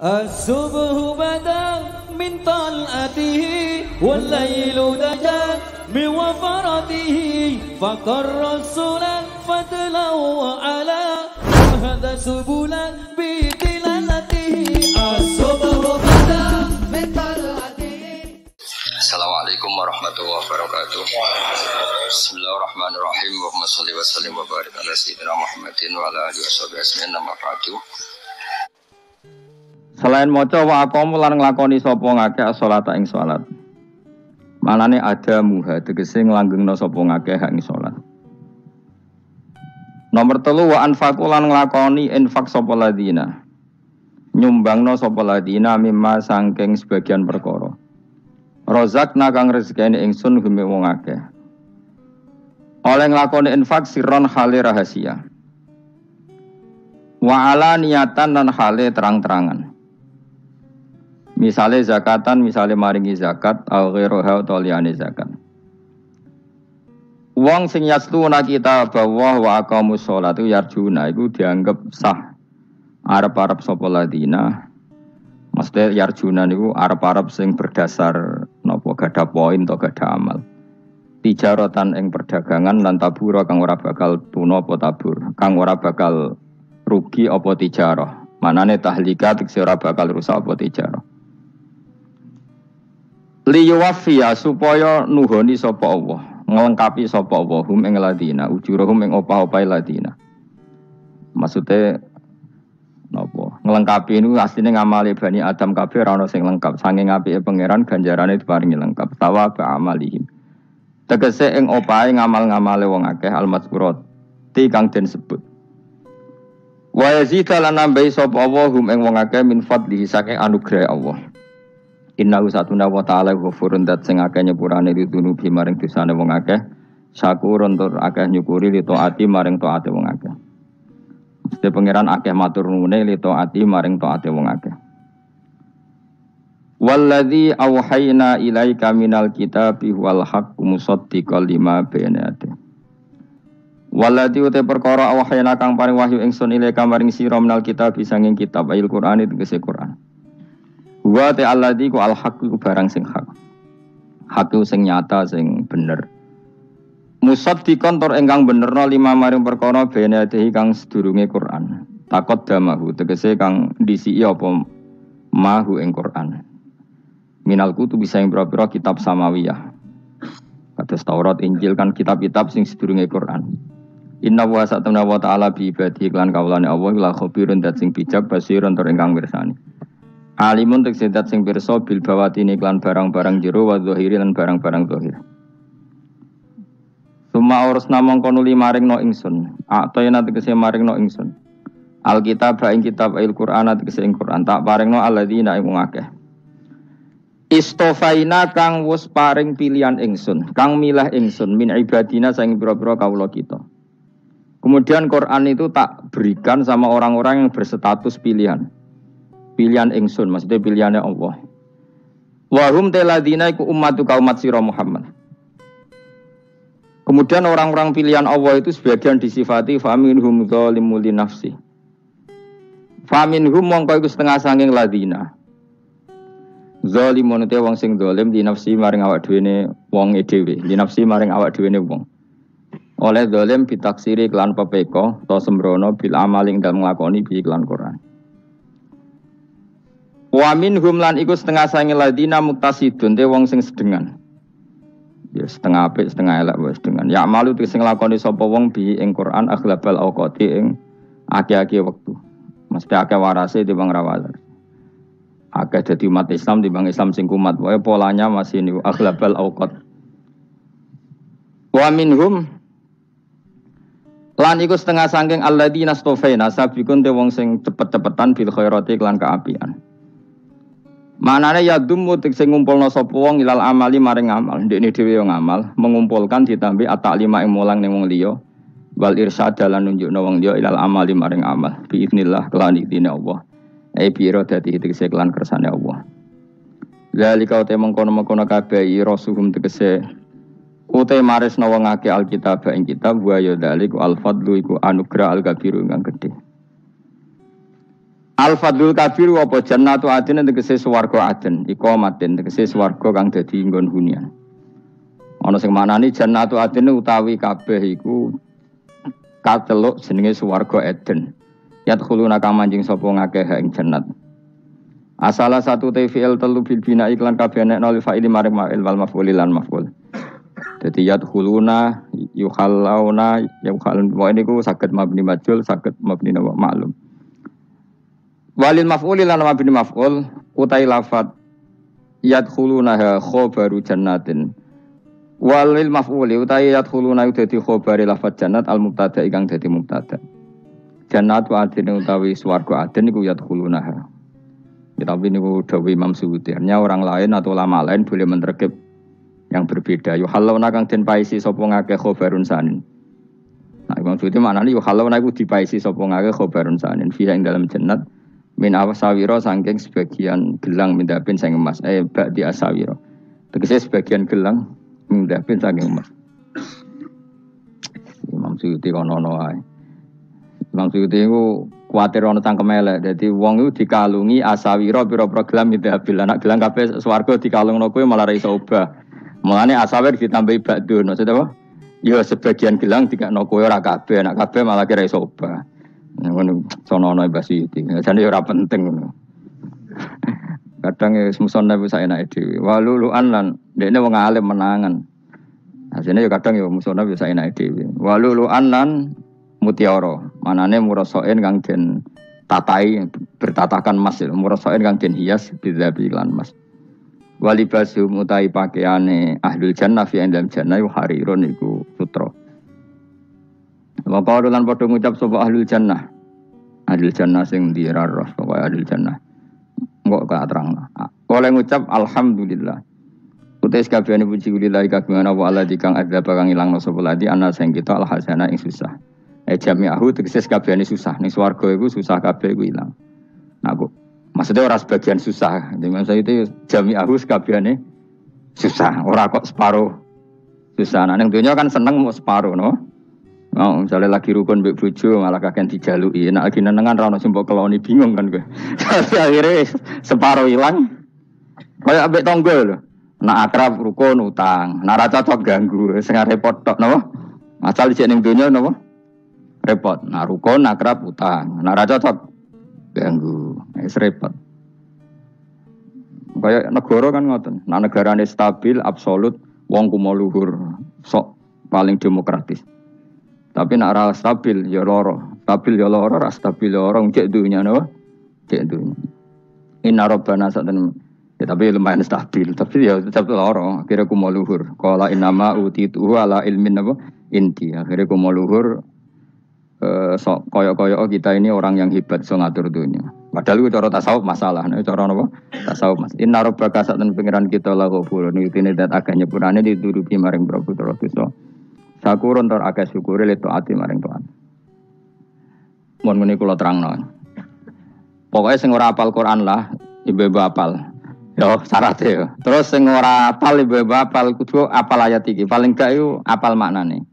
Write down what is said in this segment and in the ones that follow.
الصبح بدا من طلعته والليل دجا من وفرته فقر السنة فتلو على هذا سبلا بتلالته الصبح بدا من طلعته. Assalamualaikum warahmatullahi wabarakatuh. Bismillahirrahmanirrahim. Allahumma shalli wa sallim wa barik ala sayyidina Muhammadin wa ala alihi washabihi ajmain. Amma ba'du. Selain maca wa aqamu lan nglakoni sapa ngakeh salat ing salat. Manane ada muha tegese nglanggengna sapa ngakeh ing salat. Nomor 3 wa anfaqu lan nglakoni infak sapa ladina. Nyumbangna sapa ladina mimma saking sebagian perkara. Rozakna kang rezekine ingsun gume wong akeh. Oleh nglakoni infak sirron hale rahasia. Wa ala niatan lan hale terang-terangan. Misale zakatan, misale maringi zakat, au ghairuha utawa liyane zakat. Wong sing yasluna kitab Allah wa aqamus shalat yarjuna iku dianggap sah. Arep-arep sapa ladina. Maksudnya yarjuna niku arep-arep sing berdasar napa gadah poin atau gadah amal. Tijaratan ing perdagangan lan tabura kang ora bakal tuna apa tabur, kang ora bakal rugi apa tijarah. Manane tahlika tekse ora bakal rusak apa tijarah. Liyuwaffiya supaya nuhoni sapa Allah, nglengkapi sapa Allah hum ing ladina, ujurahum ing opah-opahe ladina. Maksude napa? Nglengkapi niku asline ngamale Bani Adam kabeh ora ana sing lengkap. Saking apike pangeran ganjarane diparingi lengkap. Tawa ba amalihim. Tegese ing opahe ngamal-ngamale wong akeh al-mazkurat ti kang den sebut. Wa yazida lan nambahi sapa Allah hum ing wong akeh min fadlihi saking anugerah Allah. Inna usatuna wa ta'ala ghafurun dat sing akeh nyepurane didunubi maring dosane wong akeh. Syakurun tur akeh nyukuri li taati maring taate wong akeh. Mesti pangeran akeh matur nuwune li taati maring taate wong akeh. Walladzi auhayna ilaika minal kitabi wal haqqu musaddiqal lima baina yadayhi. Walladzi uta perkara auhayna kang paring wahyu ingsun ilaika maring sira minal kitabi sanging kitab ayil Qur'an tegese Qur'an. Wa ta'alladzi ku al haqqu barang sing hak. Haqqu sing nyata sing bener. Musaddiqon tur ingkang benerna lima maring perkara baina yadayhi kang sedurunge Qur'an. Takot damahu tegese kang disiki apa mahu ing Qur'an. Minal kutu bisa yang berapa kitab samawiyah. Kados Taurat, Injil kan kitab-kitab sing sedurunge Quran. Inna wa sa'tamna wa ta'ala bi ibadi iklan kaulane Allah la khabirun dat sing bijak basirun tur ingkang mirsani. Alimun tek sedat sing pirsa bil bawatini iklan barang-barang jero wa zahiri lan barang-barang zahir. Summa urusna mongko nuli maringno ingsun. A'tayna tegese maringno ingsun. Alkitab ing kitab Al-Qur'an tegese ing Qur'an tak paringno alladzina ing akeh. Istofaina kang wus paring pilihan ingsun, kang milah ingsun min ibadina saing pira-pira kawula kita. Kemudian Quran itu tak berikan sama orang-orang yang berstatus pilihan. Pilihan ingsun, maksudnya pilihannya Allah. Wa hum taladina iku ummatuka umat sira Muhammad. Kemudian orang-orang pilihan Allah itu sebagian disifati faminhum zalimul li nafsi. Faminhum mongko iku setengah saking ladina. Zalimun te wong sing zalim di nafsi maring awak dhewe wong dhewe, di nafsi maring awak dhewe wong. Oleh zalim bitaksiri kelan pepeko to sembrono bil amaling dalem nglakoni bi iklan Quran. Wa minhum lan iku setengah sange ladina muktasidun te wong sing sedengan. Ya setengah apik setengah elek wae sedengan. Ya malu te sing nglakoni sapa wong bi ing Quran aghlabal awqati ing akeh-akeh wektu. Mesti akeh warase timbang rawal. Akeh dadi umat Islam timbang Islam sing kumat. Wae polanya masih niku aghlabal awqat. Wa minhum lan iku setengah saking alladzina stofaina sabikun te wong sing cepet-cepetan bil khairati lan kaapian. Manane ya dumu sing ngumpulna sapa wong ilal amali maring amal. Ndekne dhewe yo ngamal, mengumpulkan ditambi at-ta'lima ing mulang ning wong liya. Wal irsyad dalan nunjukna wong liya ilal amali maring amal. Bi idznillah kelan idine Allah. Biro dadi tegese kelan kersane Allah. Zalika uta mengkono-mengkono kabeh rasulum tegese uta maresna wong akeh alkitab ing kitab wa ya dalik al fadlu iku anugrah al kabiru kang gedhe. Al-Fadlul Kabir apa jannatu adin tegese swarga adin, iqamatin tegese swarga kang dadi nggon hunian. Ana sing maknani jannatu adin utawi kabeh iku kateluk jenenge swarga Eden. Yadkhuluna kang manjing sapa ngakeh ing jannat. Asala satu TVL telu bil bina iklan kabeh nek nol fa'ili maring ma'il wal maf'ul lan maf'ul. Dadi yadkhuluna yukhalluna wa niku saged mabni majhul saged mabni ma'lum. Walil maf'uli lan mabni maf'ul utai lafat yadkhuluna khabaru jannatin. Walil maf'uli utai yadkhuluna dadi khabari lafat jannat al mubtada ingkang dadi mubtada. Jannatu adin utawi swarga adin iku yadkhuluna. Ya, tapi niku dawuh Imam Suyuti. Artinya orang lain atau ulama lain boleh menerkib yang berbeda. Yuhallawna kang den paisi sapa ngakeh khabarun sanin. Nah, Imam Suyuti maknane yuhallawna iku dipaisi sapa ngakeh khabarun sanin fiha ing dalam jannat. Min awasawiro saking sebagian gelang mindapin sang emas ba'di asawiro tegese sebagian gelang mindapin saking emas. Imam Suyuti kono ae. Imam Suyuti iku kuwatir ana cangkem elek dadi wong iku dikalungi asawiro pira-pira gelang mindapin anak gelang kabeh swarga dikalungno kowe malah ra iso obah. Mulane asawir ditambahi ba'dun maksud apa? Ya sebagian gelang dikakno kowe ora kabeh anak kabeh malah kira iso obah. Ngono sono-ono basi iki. Jane ora penting ngono. Kadang wis musone wis enake dhewe. Waluluan lan dekne wong alim menangan. Asline ya kadang ya musone wis enake dhewe. Waluluan lan mutiara. Manane murasain kang den tatai bertatakan emas. Murasain kang den hias bidzabi lan emas. Walibasu mutai pakaiane ahlul jannah fi indal jannah harirun iku sutra. Wa qalu lan padha ngucap sapa ahlul jannah. Ahlul jannah sing dirarah pokoke ahlul jannah. Engko katerangna. Oleh ngucap alhamdulillah. Utais kabehane puji lillahi kagungan Allah Allah dikang adzab kang ilangno sapa ladi ana sing kita al hasanah ing susah. Jami'ahu tegese kabehane susah. Ning swarga iku susah kabeh iku ilang. Nah kok maksudnya ora sebagian susah. Dengan saya itu jami'ahu kabehane susah. Ora kok separuh susah. Nah ning donya kan seneng mau separuh no. Oh, misalnya lagi rukun mbek bojo malah kakek dijaluki. Nek lagi nenengan ra ono sing mbok keloni bingung kan kowe. Akhire separo ilang. Kaya ambek tangga lho. Nek akrab rukun utang, nek ra cocok ganggu, sing repot tok napa? Asal isih ning donya napa? Repot. Nek rukun akrab utang, nek ra cocok ganggu. Wis repot. Kaya negara kan ngoten. Nek negarane stabil, absolut, wong kumo luhur, sok paling demokratis. Tapi nak ra stabil ya loro. Stabil ya loro, ra stabil ya loro cek dunya no. Cek dunya. Inna rabbana satan ya tapi lumayan stabil, tapi ya tetap loro. Akhirnya ku mau luhur. Qala innama utitu ala ilmin apa? Inti. Akhirnya ku mau luhur sok koyo-koyo kita ini orang yang hebat so ngatur dunia. Padahal itu cara tasawuf masalah. Nah, cara apa? Tasawuf mas. Inna rabbaka satan pengiran kita la ghafurun. Ini dat agak nyepurane dituruti maring Prabu Tarakusa. Sakurun tor akeh syukure le taati maring taat. Mun ngene kula terangno. Pokoke sing ora hafal Quran lah, ibu-ibu hafal. Yo syaratnya yo. Terus sing ora hafal ibu-ibu hafal kudu hafal ayat iki. Paling gak yo hafal maknane.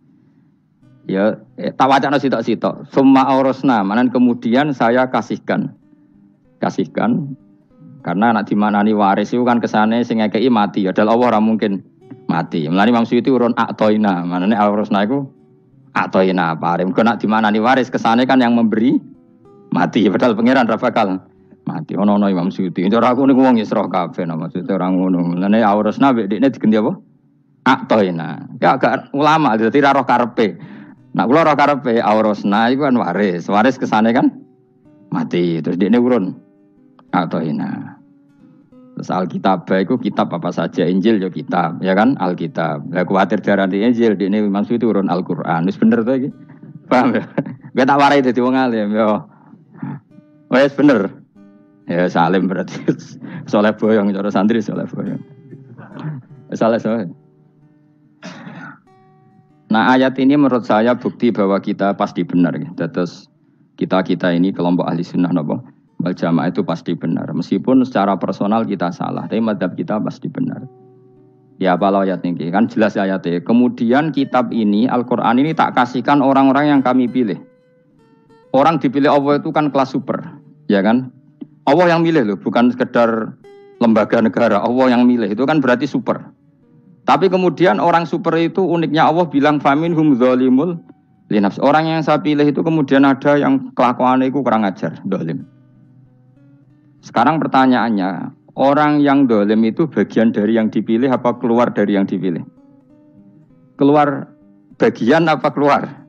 Ya tak wacana sitok-sitok. Summa aurasna, manan kemudian saya kasihkan. Kasihkan karena anak dimanani waris itu kan kesane sing ngekeki mati. Padahal Allah ora mungkin mati. Mulane Imam Suyuti urun atoina, manane aurasna iku atoina paring. Kok nak dimanani waris kesane kan yang memberi mati. Padahal pangeran ra bakal mati. Ono Imam Suyuti. Cara aku niku wong Isra kabeh maksudnya ora ngono. Mulane aurasna mek dekne diganti apa? Atoina. Ya agak ulama dadi ra roh karepe. Nak kula roh karepe aurasna iku kan waris. Waris kesane kan mati. Terus dekne urun atoina. Terus Alkitab itu kitab apa saja, Injil ya kitab, ya kan Alkitab. Lah kuwatir darani Injil, dene Imam Suyuti turun Al-Qur'an. Wis bener to iki. Paham ya? Kowe tak warai dadi wong alim ya. Wis bener. Ya salim berarti. Soleh boyong cara santri soleh boyong. Saleh. Nah, ayat ini menurut saya bukti bahwa kita pasti benar ya. Terus kita ini kelompok ahli sunnah napa? Wal jamaah itu pasti benar. Meskipun secara personal kita salah, tapi mazhab kita pasti benar. Ya apa ayat ini? Kan jelas ayatnya. Kemudian kitab ini, Al-Quran ini tak kasihkan orang-orang yang kami pilih. Orang dipilih Allah itu kan kelas super. Ya kan? Allah yang milih loh, bukan sekedar lembaga negara. Allah yang milih, itu kan berarti super. Tapi kemudian orang super itu uniknya Allah bilang faminhum dzalimul linafs. Orang yang saya pilih itu kemudian ada yang kelakuannya itu kurang ajar, zalim. Sekarang pertanyaannya, orang yang zalim itu bagian dari yang dipilih apa keluar dari yang dipilih? Keluar bagian apa keluar?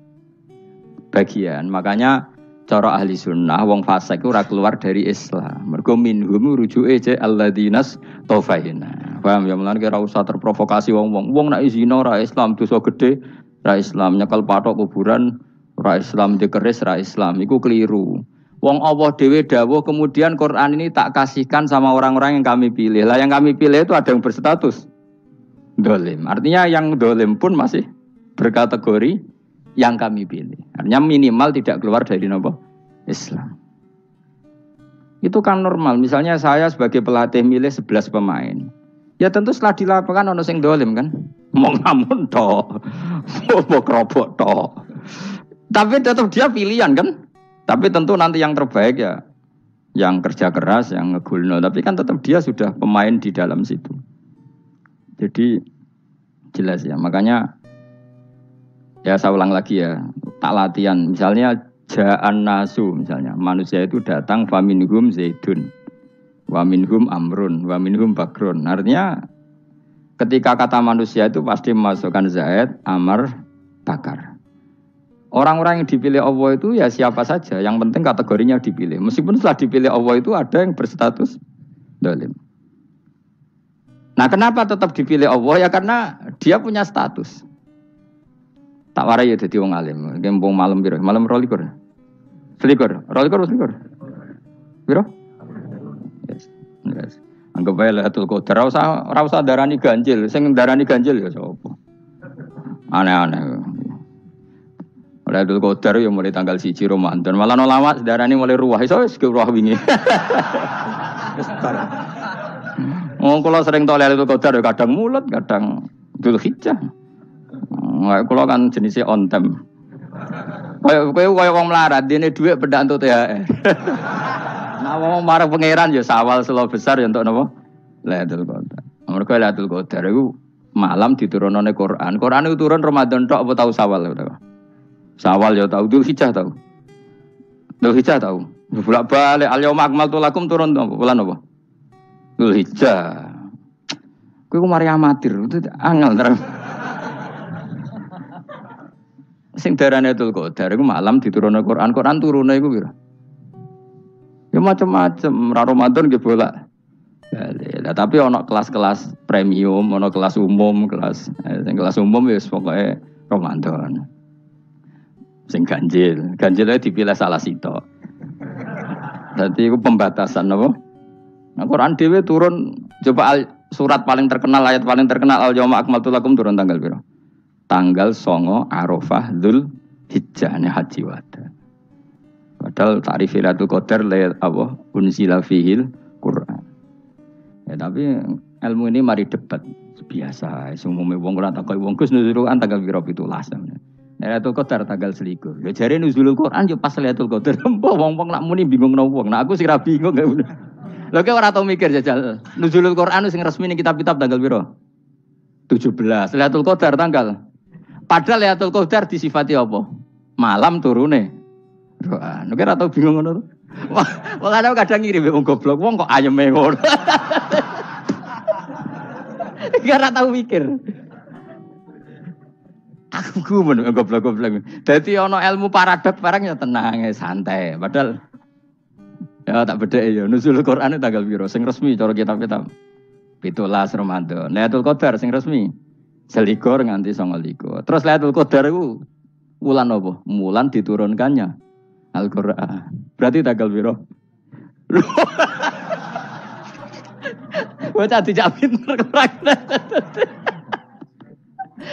Bagian. Makanya cara ahli sunnah wong fasik ora keluar dari Islam. Mergo minhum rujuke je alladinas taufaina. Paham ya, mulane ora usah terprovokasi wong-wong. Wong nek zina ora Islam, dosa gede ora Islam, nyekel patok kuburan ora Islam, dikeris ora Islam. Iku keliru. Wong Allah dhewe dawuh kemudian Quran ini tak kasihkan sama orang-orang yang kami pilih. Lah yang kami pilih itu ada yang berstatus dolim. Artinya yang dolim pun masih berkategori yang kami pilih. Artinya minimal tidak keluar dari nopo Islam. Itu kan normal. Misalnya saya sebagai pelatih milih 11 pemain. Ya tentu setelah di lapangan ono sing dolim kan. Mau ngamun tok. Mau kerobok tok. Tapi tetap dia pilihan kan. Tapi tentu nanti yang terbaik ya yang kerja keras, yang ngegulno. Tapi kan tetap dia sudah pemain di dalam situ. Jadi jelas ya. Makanya ya saya ulang lagi ya, tak latihan. Misalnya ja'an nasu, misalnya manusia itu datang faminhum zaidun, wa minhum amrun, wa minhum bakrun. Artinya ketika kata manusia itu pasti memasukkan Zaid, Amr, Bakar. Orang-orang yang dipilih Allah itu ya siapa saja, yang penting kategorinya dipilih. Meskipun setelah dipilih Allah itu ada yang berstatus zalim. Nah kenapa tetap dipilih Allah? Ya karena dia punya status. Tak warai ya dadi wong alim. Gempung malam piro? Malam 22. Selikur. 22 selikur. Piro? Yes. Anggap bae Lailatul Qadar ora usah darani ganjil. Sing darani ganjil ya sapa? Aneh-aneh. Lailatul Qadar ya mulai tanggal 1 Ramadan. Malah ulama darani mulai ruwah. Iso wis ruwah wingi. Kalau sering tau Lailatul Qadar ya kadang mulut, kadang Dzulhijjah. Kalau kan jenisnya on time. Kayak wong melarat, dene dhuwit pendak entuk THR. Nah wong marang pangeran ya sawal selo besar ya untuk napa? Lailatul Qadar. Mergo Lailatul Qadar iku malam diturunane Quran. Quran itu turun Ramadan tok apa tahu Sawal ya? Sawal ya tahu, Dzulhijjah tahu. Dzulhijjah tahu. Bolak-balik al-yauma akmaltu lakum turun bulan apa? Dzulhijjah. Kowe mari amatir, itu angel terus. Sing darane Lailatul Qadar iku malam diturunne Quran. Quran turune iku pira? Ya macam-macam, ra Ramadan nggih bolak. Lah tapi ana kelas-kelas premium, ana kelas umum, sing kelas umum wis pokoke Ramadan. Sing ganjil dipilih salah sitok. Dadi iku pembatasan napa? Nah, Quran dhewe turun coba surat paling terkenal, ayat paling terkenal al-yauma akmaltu lakum turun tanggal pira? Tanggal 9 Arafah Dzulhijjah haji wada. Padahal ta'rif Lailatul Qadar Allah unzila fihil Quran. Ya tapi ilmu ini mari debat biasa. Umumnya wong ora takok wong Gus nuzul Quran tanggal pira 17. Lailatul Qadar tanggal 1. Ya jare nuzulul Quran yo pas Lailatul Qadar. Mbok wong-wong nak muni bingung nang wong. Nah aku sing ra bingung. Lha kok ora tau mikir jajal. Nuzulul Quran sing resmi ning kitab-kitab tanggal pira? 17. Lailatul Qadar tanggal. Padahal Lailatul Qadar disifati apa? Malam turune. Quran. Nek ora tau bingung ngono. Wong ana kadang ngirim wong goblok, wong kok ayeme ngono. Ora tau mikir. Aku men goblok-goblok. Dadi ana ilmu paradok barang ya tenang, santai. Padahal ya tak bedhek ya nuzul Quran tanggal piro sing resmi cara kitab-kitab. 17 Ramadan. Lailatul Qadar sing resmi 21 nganti 29. Terus Lailatul Qadar iku wulan apa? Wulan diturunkannya Al-Qur'an. Berarti tanggal piro? Wah tadi jamin kurang.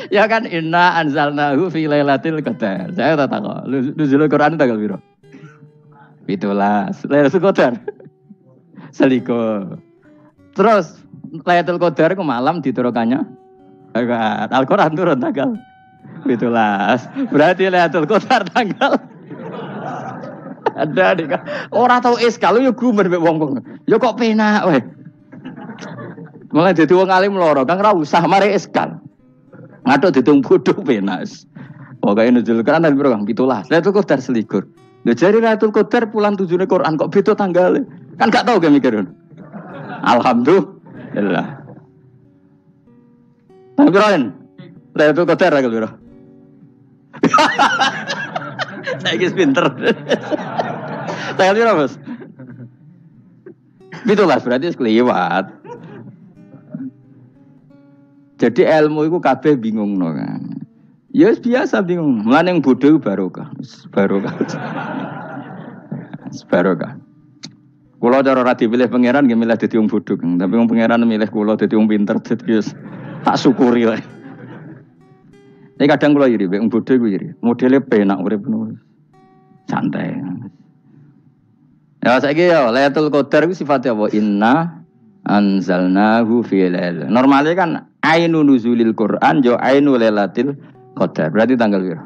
Ya kan inna anzalnahu fi lailatul qadar. Saya tak tahu. Nuzul Quran tanggal piro? 17. Lailatul Qadar. 21. Terus Lailatul Qadar ku malam diturunkannya Al-Qur'an turun tanggal 17. Berarti Lailatul Qadar tanggal Ada nih kan. Orang tahu iskal yo gumen mbek wong. Yo kok penak weh. Mulai dadi wong alim loro, Kang ora usah mari iskal. Ngatuk ditung bodho penak. Pokoke nuzul Quran piro Kang 17. Lailatul Qadar selikur. Lho jare Lailatul Qadar bulan 7 Quran kok beda tanggale. Kan gak tahu ge mikir. Alhamdulillah. Tapi Ron, Lailatul Qadar ra piro? Saiki pinter. Tanggal piro, Bos? 17 berarti kelewat. Jadi ilmu itu kabeh bingung no kan. Ya biasa bingung. Mulane yang bodoh barokah. Barokah. Barokah. Kula cara ora dipilih pangeran nggih milih dadi wong bodoh, tapi wong pangeran milih kula dadi wong pinter dadi tak syukuri wae. Nek kadang kula iri wong bodoh iku iri. Modele penak urip ngono. Santai. Ya saiki ya Lailatul Qadar iku sifatnya apa? Inna anzalnahu fi lailatul. Normalnya kan ainu nuzulil Quran jo ainu Lailatul Qadar. Berarti tanggal piro?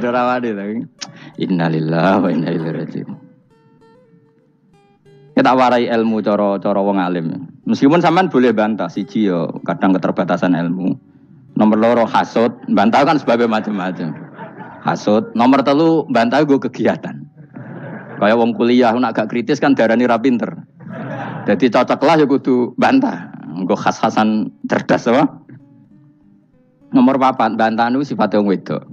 Dorawadi lagi. Innalillahi wa inna ilaihi raji'un. Kita warai ilmu cara wong alim. Meskipun sampean boleh bantah siji yo kadang keterbatasan ilmu. Nomor loro hasud, bantah kan sebab macam-macam. Hasud, nomor 3 bantah go kegiatan. Kayak wong kuliah nak gak kritis kan darani ra pinter. Jadi cocoklah ya kudu bantah. Engko khas-khasan cerdas apa? Nomor 4 bantah niku sifate wong wedok.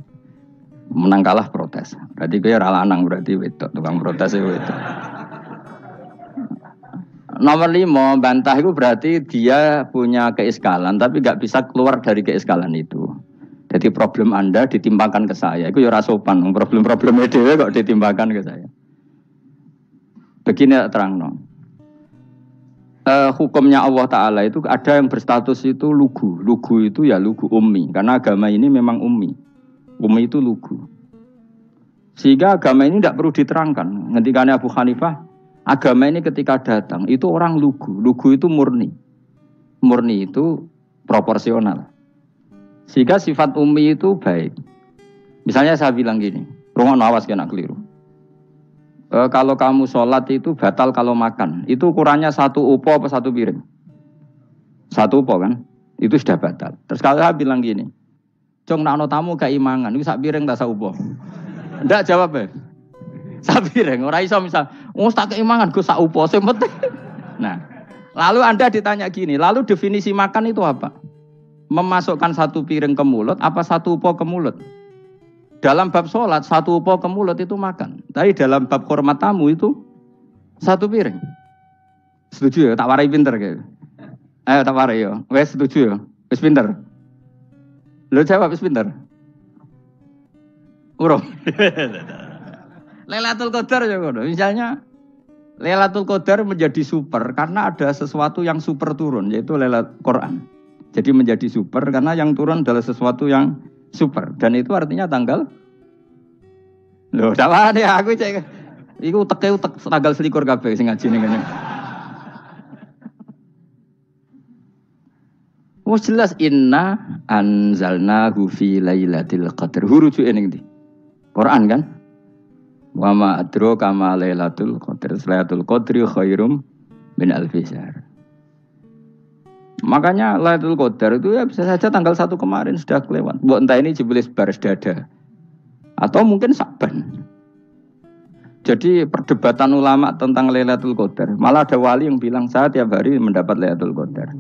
Menang kalah protes. Berarti kowe ora lanang berarti wedok, tukang protes e wedok. Nomor 5 bantah itu berarti dia punya keiskalan tapi gak bisa keluar dari keiskalan itu. Jadi problem Anda ditimbangkan ke saya. Itu ya ora sopan. Problem-problemnya dhewe kok ditimbangkan ke saya. Begini terangno. Hukumnya Allah Ta'ala itu ada yang berstatus itu lugu. Lugu itu ya lugu ummi. Karena agama ini memang ummi. Ummi itu lugu. Sehingga agama ini tidak perlu diterangkan. Ngendikane Abu Hanifah, agama ini ketika datang itu orang lugu. Lugu itu murni. Murni itu proporsional. Sehingga sifat ummi itu baik. Misalnya saya bilang gini, rungokno awas kena keliru. Kalau kamu sholat itu batal kalau makan. Itu ukurannya 1 upo apa 1 piring? 1 upo kan? Itu sudah batal. Terus kalau saya bilang gini, Jong nak ono tamu gak imangan, itu 1 piring tak 1 upo. Ndak jawab ya. 1 piring, ora iso misal, tak keimangan gue 1 upo sing penting. Nah, lalu Anda ditanya gini, lalu definisi makan itu apa? Memasukkan 1 piring ke mulut apa 1 upo ke mulut? Dalam bab sholat 1 upo ke mulut itu makan. Tapi dalam bab hormat tamu itu 1 piring. Setuju ya? Tak warai pinter kayak. Ayo tak warai ya. Wes setuju ya? Wes pinter. Lo jawab wes pinter. Urung. Lailatul Qadar ya ngono. Misalnya Lailatul Qadar menjadi super karena ada sesuatu yang super turun yaitu Lailatul Quran. Jadi menjadi super karena yang turun adalah sesuatu yang super dan itu artinya tanggal. Loh, sama deh aku cek. Iku utek tanggal 21 kabeh sing ngaji ning ngene. Wes jelas inna anzalnahu fi lailatul qadar. Huruju ning ndi? Quran kan? Wa ma adraka ma lailatul qadar. Lailatul qadri khairum min alfi syahr. Makanya Lailatul Qadar itu ya bisa saja tanggal 1 kemarin sudah kelewat. Mbok entah ini Jibril baris dada. Atau mungkin Saban. Jadi perdebatan ulama tentang Lailatul Qadar. Malah ada wali yang bilang saya tiap hari mendapat Lailatul Qadar.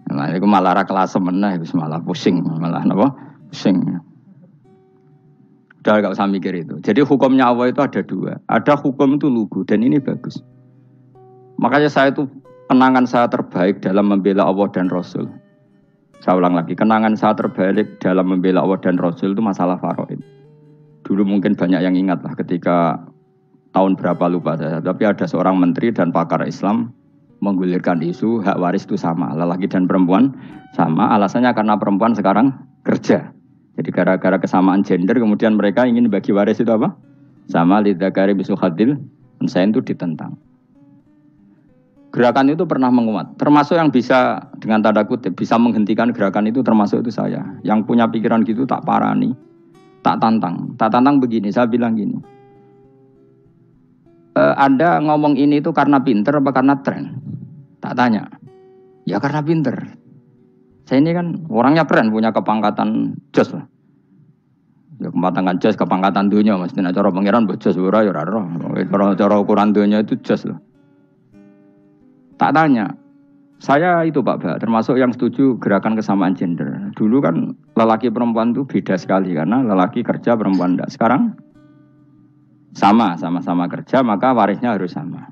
Nah, itu malah ra kelas meneh wis malah pusing, malah napa? Pusing. Udah gak usah mikir itu. Jadi hukumnya Allah itu ada 2. Ada hukum itu lugu dan ini bagus. Makanya saya itu kenangan saya terbaik dalam membela Allah dan Rasul. Saya ulang lagi, kenangan saya terbaik dalam membela Allah dan Rasul itu masalah faraid. Dulu mungkin banyak yang ingat lah ketika tahun berapa lupa saya. Tapi ada seorang menteri dan pakar Islam menggulirkan isu hak waris itu sama. Lelaki dan perempuan sama. Alasannya karena perempuan sekarang kerja. Jadi gara-gara kesamaan gender kemudian mereka ingin bagi waris itu apa? Sama lidzakari bisul hadil. Saya itu ditentang. Gerakan itu pernah menguat, termasuk yang bisa dengan tanda kutip bisa menghentikan gerakan itu termasuk itu saya. Yang punya pikiran gitu tak parani. Tak tantang begini, saya bilang gini. Anda ngomong ini itu karena pinter apa karena tren? Tak tanya. Ya karena pinter. Saya ini kan orangnya keren, punya kepangkatan jos lah. Ya kepangkatan jos, kepangkatan dunia. Maksudnya cara pangeran jos ora ya ora. Cara ukuran dunia itu jos lah. Tak tanya. Saya itu Pak Ba, termasuk yang setuju gerakan kesamaan gender. Dulu kan lelaki perempuan itu beda sekali karena lelaki kerja perempuan enggak. Sekarang sama-sama kerja, maka warisnya harus sama.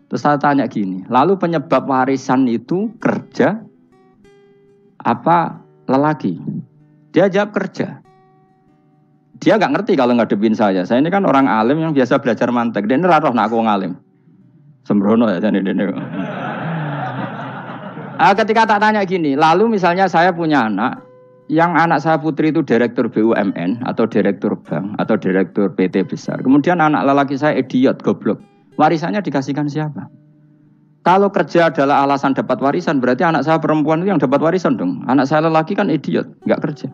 Terus saya tanya gini, lalu penyebab warisan itu kerja apa lelaki? Dia jawab kerja. Dia nggak ngerti kalau ngadepin saya. Saya ini kan orang alim yang biasa belajar mantek. Dia ini ratoh nak aku ngalim. Sembrono ya jadi ini. Ketika tak tanya gini, lalu misalnya saya punya anak, yang anak saya putri itu direktur BUMN atau direktur bank atau direktur PT besar. Kemudian anak lelaki saya idiot, goblok. Warisannya dikasihkan siapa? Kalau kerja adalah alasan dapat warisan, berarti anak saya perempuan itu yang dapat warisan dong. Anak saya lelaki kan idiot, nggak kerja.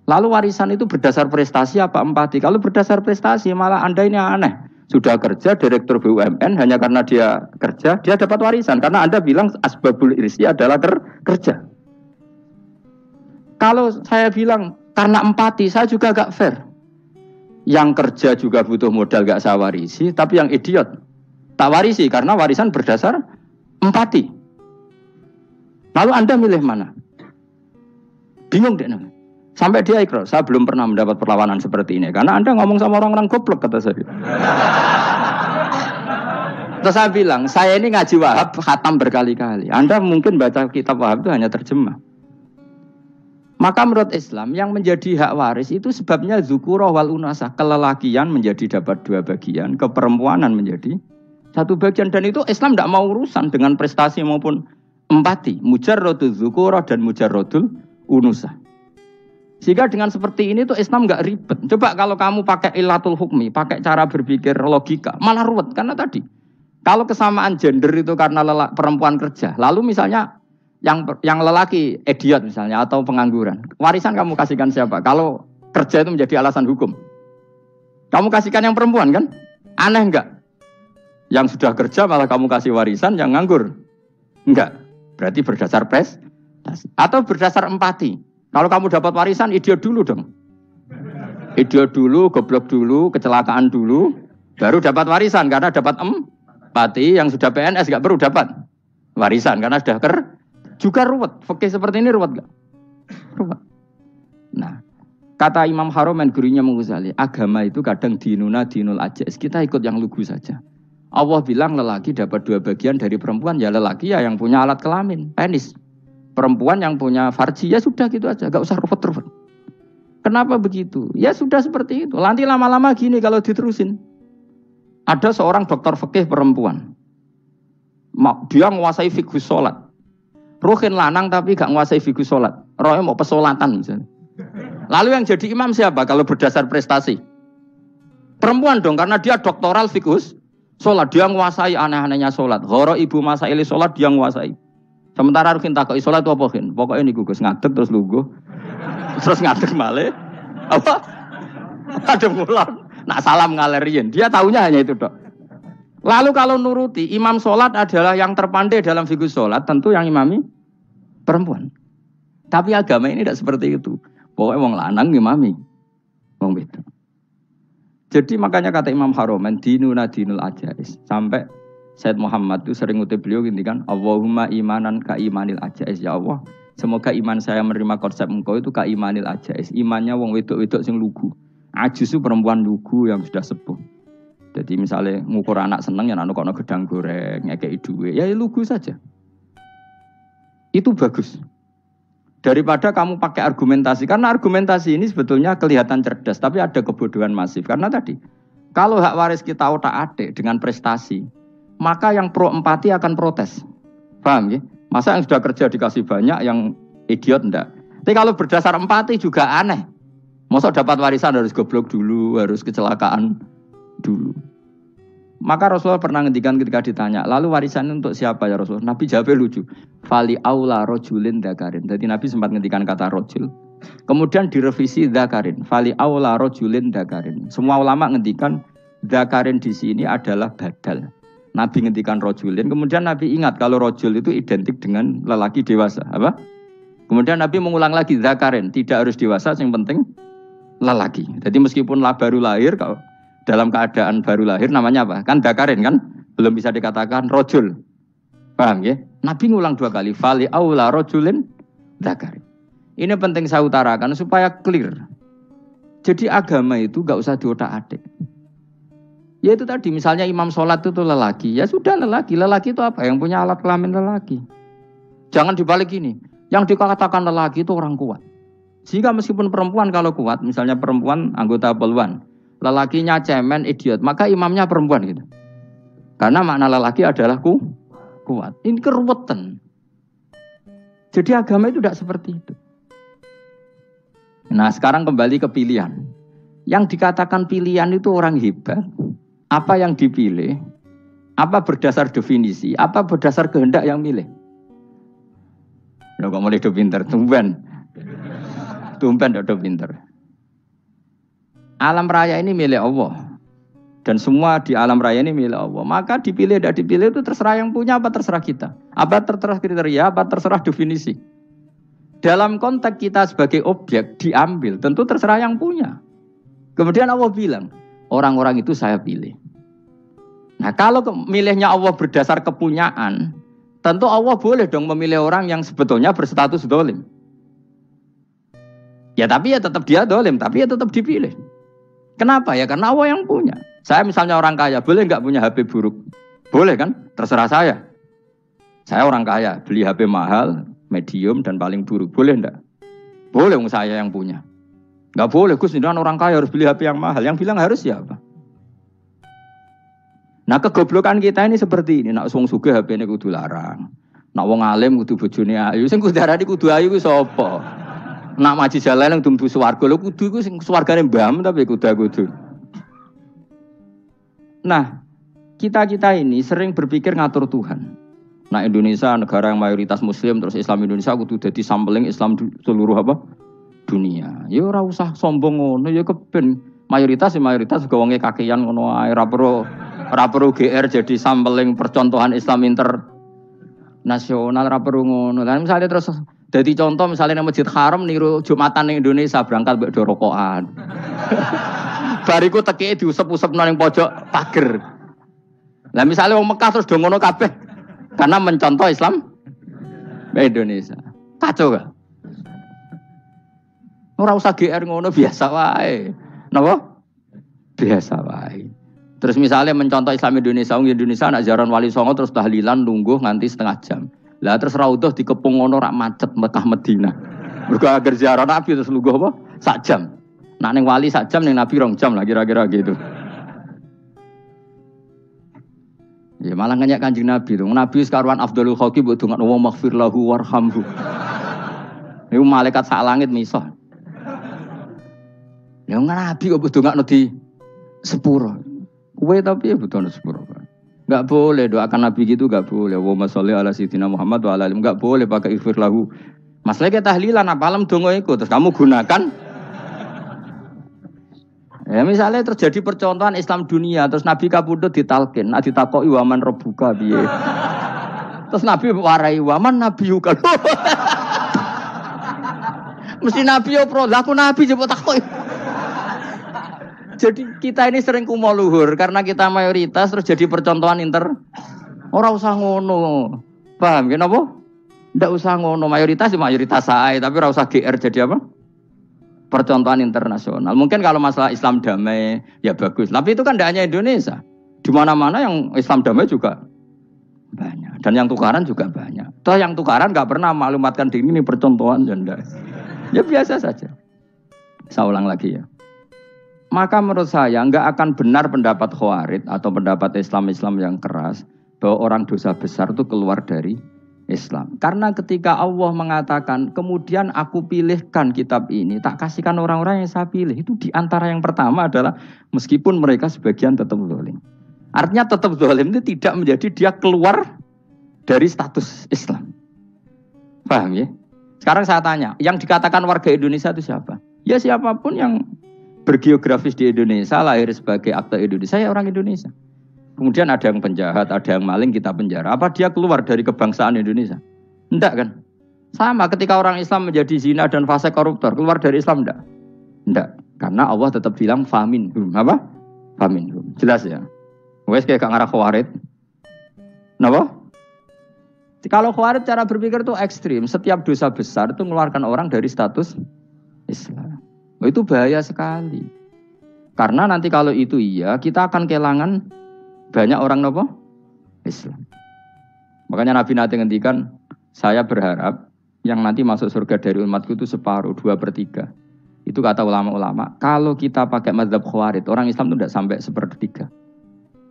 Lalu warisan itu berdasar prestasi apa empati? Kalau berdasar prestasi malah Anda ini aneh. Sudah kerja direktur BUMN hanya karena dia kerja, dia dapat warisan. Karena Anda bilang asbabul irsi adalah kerja. Kalau saya bilang karena empati, saya juga gak fair. Yang kerja juga butuh modal gak saya warisi, tapi yang idiot tak warisi karena warisan berdasar empati. Lalu Anda milih mana? Bingung deh. Sampai dia ikrar, saya belum pernah mendapat perlawanan seperti ini. Karena Anda ngomong sama orang-orang goblok, kata saya. Terus saya bilang, saya ini ngaji Wahab, khatam berkali-kali. Anda mungkin baca kitab Wahab itu hanya terjemah. Maka menurut Islam yang menjadi hak waris itu sebabnya zukurah wal unasah. Kelelakian menjadi dapat 2 bagian, keperempuanan menjadi 1 bagian. Dan itu Islam tidak mau urusan dengan prestasi maupun empati. Mujarrodul zukurah dan mujarrodul unusah. Sehingga dengan seperti ini tuh Islam nggak ribet. Coba kalau kamu pakai ilatul hukmi, pakai cara berpikir logika, malah ruwet. Karena tadi, kalau kesamaan gender itu karena perempuan kerja, lalu misalnya yang lelaki idiot misalnya atau pengangguran, warisan kamu kasihkan siapa? Kalau kerja itu menjadi alasan hukum, kamu kasihkan yang perempuan kan? Aneh enggak? Yang sudah kerja malah kamu kasih warisan yang nganggur? Enggak. Berarti berdasar prestasi atau berdasar empati. Kalau kamu dapat warisan idiot dulu dong. Idiot dulu, goblok dulu, kecelakaan dulu, baru dapat warisan karena dapat empati. Yang sudah PNS enggak perlu dapat warisan karena sudah juga ruwet. Fikih seperti ini ruwet gak? Ruwet. Nah, kata Imam Haromen gurunya Ghazali, agama itu kadang dinuna dinul ajais. Kita ikut yang lugu saja. Allah bilang lelaki dapat 2 bagian dari perempuan, ya lelaki ya yang punya alat kelamin, penis. Perempuan yang punya farji, ya sudah gitu aja, gak usah ruwet-ruwet. Kenapa begitu? Ya sudah seperti itu. Nanti lama-lama gini kalau diterusin. Ada seorang dokter fikih perempuan. Dia menguasai fikih sholat. Ruhin lanang tapi gak menguasai fikih sholat. Rohnya mau pesolatan misalnya. Lalu yang jadi imam siapa kalau berdasar prestasi? Perempuan dong, karena dia doktoral fikih sholat. Dia menguasai aneh-anehnya sholat. Horo ibu masaili sholat dia menguasai. Sementara Ruhin takoi sholat itu apa Ruhin? Pokoknya ini gugus ngadeg terus lugu. Terus ngadeg malih. Apa? Ada mulan. Nak salam ngalerin. Dia tahunya hanya itu dok. Lalu kalau nuruti, imam sholat adalah yang terpandai dalam fikih sholat, tentu yang imami perempuan. Tapi agama ini tidak seperti itu. Pokoknya wong lanang imami. Wong beda. Jadi makanya kata Imam Haromen, dinuna dinul ajais. Sampai Said Muhammad itu sering ngutip beliau gini kan, Allahumma imanan ka imanil ajais. Ya Allah, semoga iman saya menerima konsep engkau itu ka imanil ajais. Imannya wong wedok-wedok sing lugu. Ajus itu perempuan lugu yang sudah sepuh. Jadi misalnya ngukur anak seneng ya anak kono gedang goreng, ngekei duwe, ya lugu saja. Itu bagus. Daripada kamu pakai argumentasi, karena argumentasi ini sebetulnya kelihatan cerdas, tapi ada kebodohan masif. Karena tadi, kalau hak waris kita otak-atik dengan prestasi, maka yang pro empati akan protes. Paham ya? Masa yang sudah kerja dikasih banyak, yang idiot enggak. Tapi kalau berdasar empati juga aneh. Masa dapat warisan harus goblok dulu, harus kecelakaan dulu. Maka Rasulullah pernah ngendikan ketika ditanya, lalu warisan untuk siapa ya Rasulullah? Nabi jawabnya lucu. Fali aula rojulin dakarin. Jadi Nabi sempat ngendikan kata rojul. Kemudian direvisi dzakarin, fali aula rajulin dzakarin. Semua ulama ngendikan dzakarin di sini adalah badal. Nabi ngendikan rajulin, kemudian Nabi ingat kalau rajul itu identik dengan lelaki dewasa, apa? Kemudian Nabi mengulang lagi dzakarin, tidak harus dewasa, yang penting lelaki. Jadi meskipun baru lahir, kalau dalam keadaan baru lahir namanya apa? Kan dzakarin kan? Belum bisa dikatakan rajul. Paham ya? Nabi ngulang 2 kali, fali aula rajulin dzakarin. Ini penting saya utarakan supaya clear. Jadi agama itu gak usah diotak-atik. Ya itu tadi, misalnya imam sholat itu lelaki. Ya sudah lelaki. Lelaki itu apa? Yang punya alat kelamin lelaki. Jangan dibalik ini. Yang dikatakan lelaki itu orang kuat. Sehingga meskipun perempuan kalau kuat, misalnya perempuan anggota poluan, lelakinya cemen, idiot, maka imamnya perempuan gitu. Karena makna lelaki adalah kuat. Ini keruwetan. Jadi agama itu tidak seperti itu. Nah sekarang kembali ke pilihan. Yang dikatakan pilihan itu orang hebat. Apa yang dipilih? Apa berdasar definisi? Apa berdasar kehendak yang milih? Loh kok mulai do pinter? Tumben do pinter. Alam raya ini milik Allah. Dan semua di alam raya ini milik Allah. Maka dipilih tidak dipilih itu terserah yang punya apa terserah kita. Apa terserah kriteria, apa terserah definisi. Dalam konteks kita sebagai objek diambil, tentu terserah yang punya. Kemudian Allah bilang, orang-orang itu saya pilih. Nah kalau milihnya Allah berdasar kepunyaan, tentu Allah boleh dong memilih orang yang sebetulnya berstatus dolim. Ya tapi ya tetap dia dolim, tapi ya tetap dipilih. Kenapa ya? Karena Allah yang punya. Saya misalnya orang kaya, boleh nggak punya HP buruk? Boleh kan? Terserah saya. Saya orang kaya, beli HP mahal, medium dan paling buruk. Boleh enggak? Boleh saya yang punya. Enggak boleh, Gus, ini orang kaya harus beli HP yang mahal. Yang bilang harus siapa? Nah, kegoblokan kita ini seperti ini. Nak wong sugih HP ini kudu larang. Nak wong alim kudu bojone ayu. Sing kudu darani kudu ayu ku sapa? Nak maji jalan nang dumdu swarga lho kudu ku sing swargane mbam tapi kudu. Nah, kita ini sering berpikir ngatur Tuhan. Nah Indonesia negara yang mayoritas Muslim terus Islam Indonesia kudu dadi sampling Islam seluruh apa dunia. Ya ora usah sombong ngono ya keben mayoritas juga wonge kakean ngono ae ora perlu GR jadi sampling percontohan Islam internasional ora perlu ngono. Lah misalnya terus dadi contoh misalnya nang Masjid Haram niru Jumatan ning Indonesia berangkat mbek do rokokan. Bariku teki diusep-usepno ning pojok pager. Lah misalnya wong Mekah terus do ngono kabeh karena mencontoh Islam Indonesia. Kacau gak? Ora usah GR ngono biasa wae. Napa? Biasa wae. Terus misalnya mencontoh Islam Indonesia, Indonesia nak ziarah Wali Songo terus tahlilan nunggu nganti setengah jam. Lah terus raudhah dikepung ngono rak macet Mekah Madinah. Mergo agar ziarah Nabi terus lungguh apa? Sak jam. Nak ning wali sak jam ning Nabi 2 jam lah kira-kira gitu. Ya malah nganyak Kanjeng Nabi tuh. Nabi sekaruan Afdhalul Khalqi mbok donga wa maghfir lahu warhamhu. Iku malaikat sak langit miso. Ya Nabi kok mbok dongakno di sepuro. Kowe tapi ya butuh sepuro. Enggak boleh doakan Nabi gitu enggak boleh. Allahumma sholli ala sayyidina Muhammad wa ala alihi. Enggak boleh pakai ighfir lahu. Masalah kita tahlilan apalem donga iku terus kamu gunakan. Ya misalnya terjadi percontohan Islam dunia terus Nabi kapundhut ditalkin, nek ditakoki waman rebuka piye. Terus Nabi warai waman nabiyuka. Mesti Nabi yo pro, lah aku Nabi coba takoki. Jadi kita ini sering kumo luhur karena kita mayoritas terus jadi percontohan Ora usah ngono. Paham ya napa? Ndak usah ngono, mayoritas sae tapi ora usah GR jadi apa? Percontohan internasional. Mungkin kalau masalah Islam damai ya bagus. Tapi itu kan tidak hanya Indonesia. Di mana-mana yang Islam damai juga banyak. Dan yang tukaran juga banyak. Toh yang tukaran nggak pernah maklumatkan diri ini percontohan janda. Ya biasa saja. Saya ulang lagi ya. Maka menurut saya nggak akan benar pendapat Khawarij atau pendapat Islam yang keras bahwa orang dosa besar itu keluar dari Islam. Karena ketika Allah mengatakan, kemudian aku pilihkan kitab ini, tak kasihkan orang-orang yang saya pilih. Itu diantara yang pertama adalah, meskipun mereka sebagian tetap zalim. Artinya tetap zalim itu tidak menjadi dia keluar dari status Islam. Paham ya? Sekarang saya tanya, yang dikatakan warga Indonesia itu siapa? Ya siapapun yang bergeografis di Indonesia, lahir sebagai akte Indonesia, ya orang Indonesia. Kemudian ada yang penjahat, ada yang maling, kita penjara. Apa dia keluar dari kebangsaan Indonesia? Enggak kan? Sama ketika orang Islam menjadi zina dan fase koruptor, keluar dari Islam enggak? Enggak. Karena Allah tetap bilang faminhum. Apa? Faminhum. Jelas ya? Wes kayak gak ngarah khawarid. Kenapa? Kalau khawarid cara berpikir itu ekstrim. Setiap dosa besar itu mengeluarkan orang dari status Islam. Itu bahaya sekali. Karena nanti kalau itu iya, kita akan kehilangan banyak orang apa? Islam. Makanya Nabi nanti ngendikan, saya berharap yang nanti masuk surga dari umatku itu separuh, 2/3. Itu kata ulama-ulama. Kalau kita pakai mazhab khawarid, orang Islam itu tidak sampai 1/3.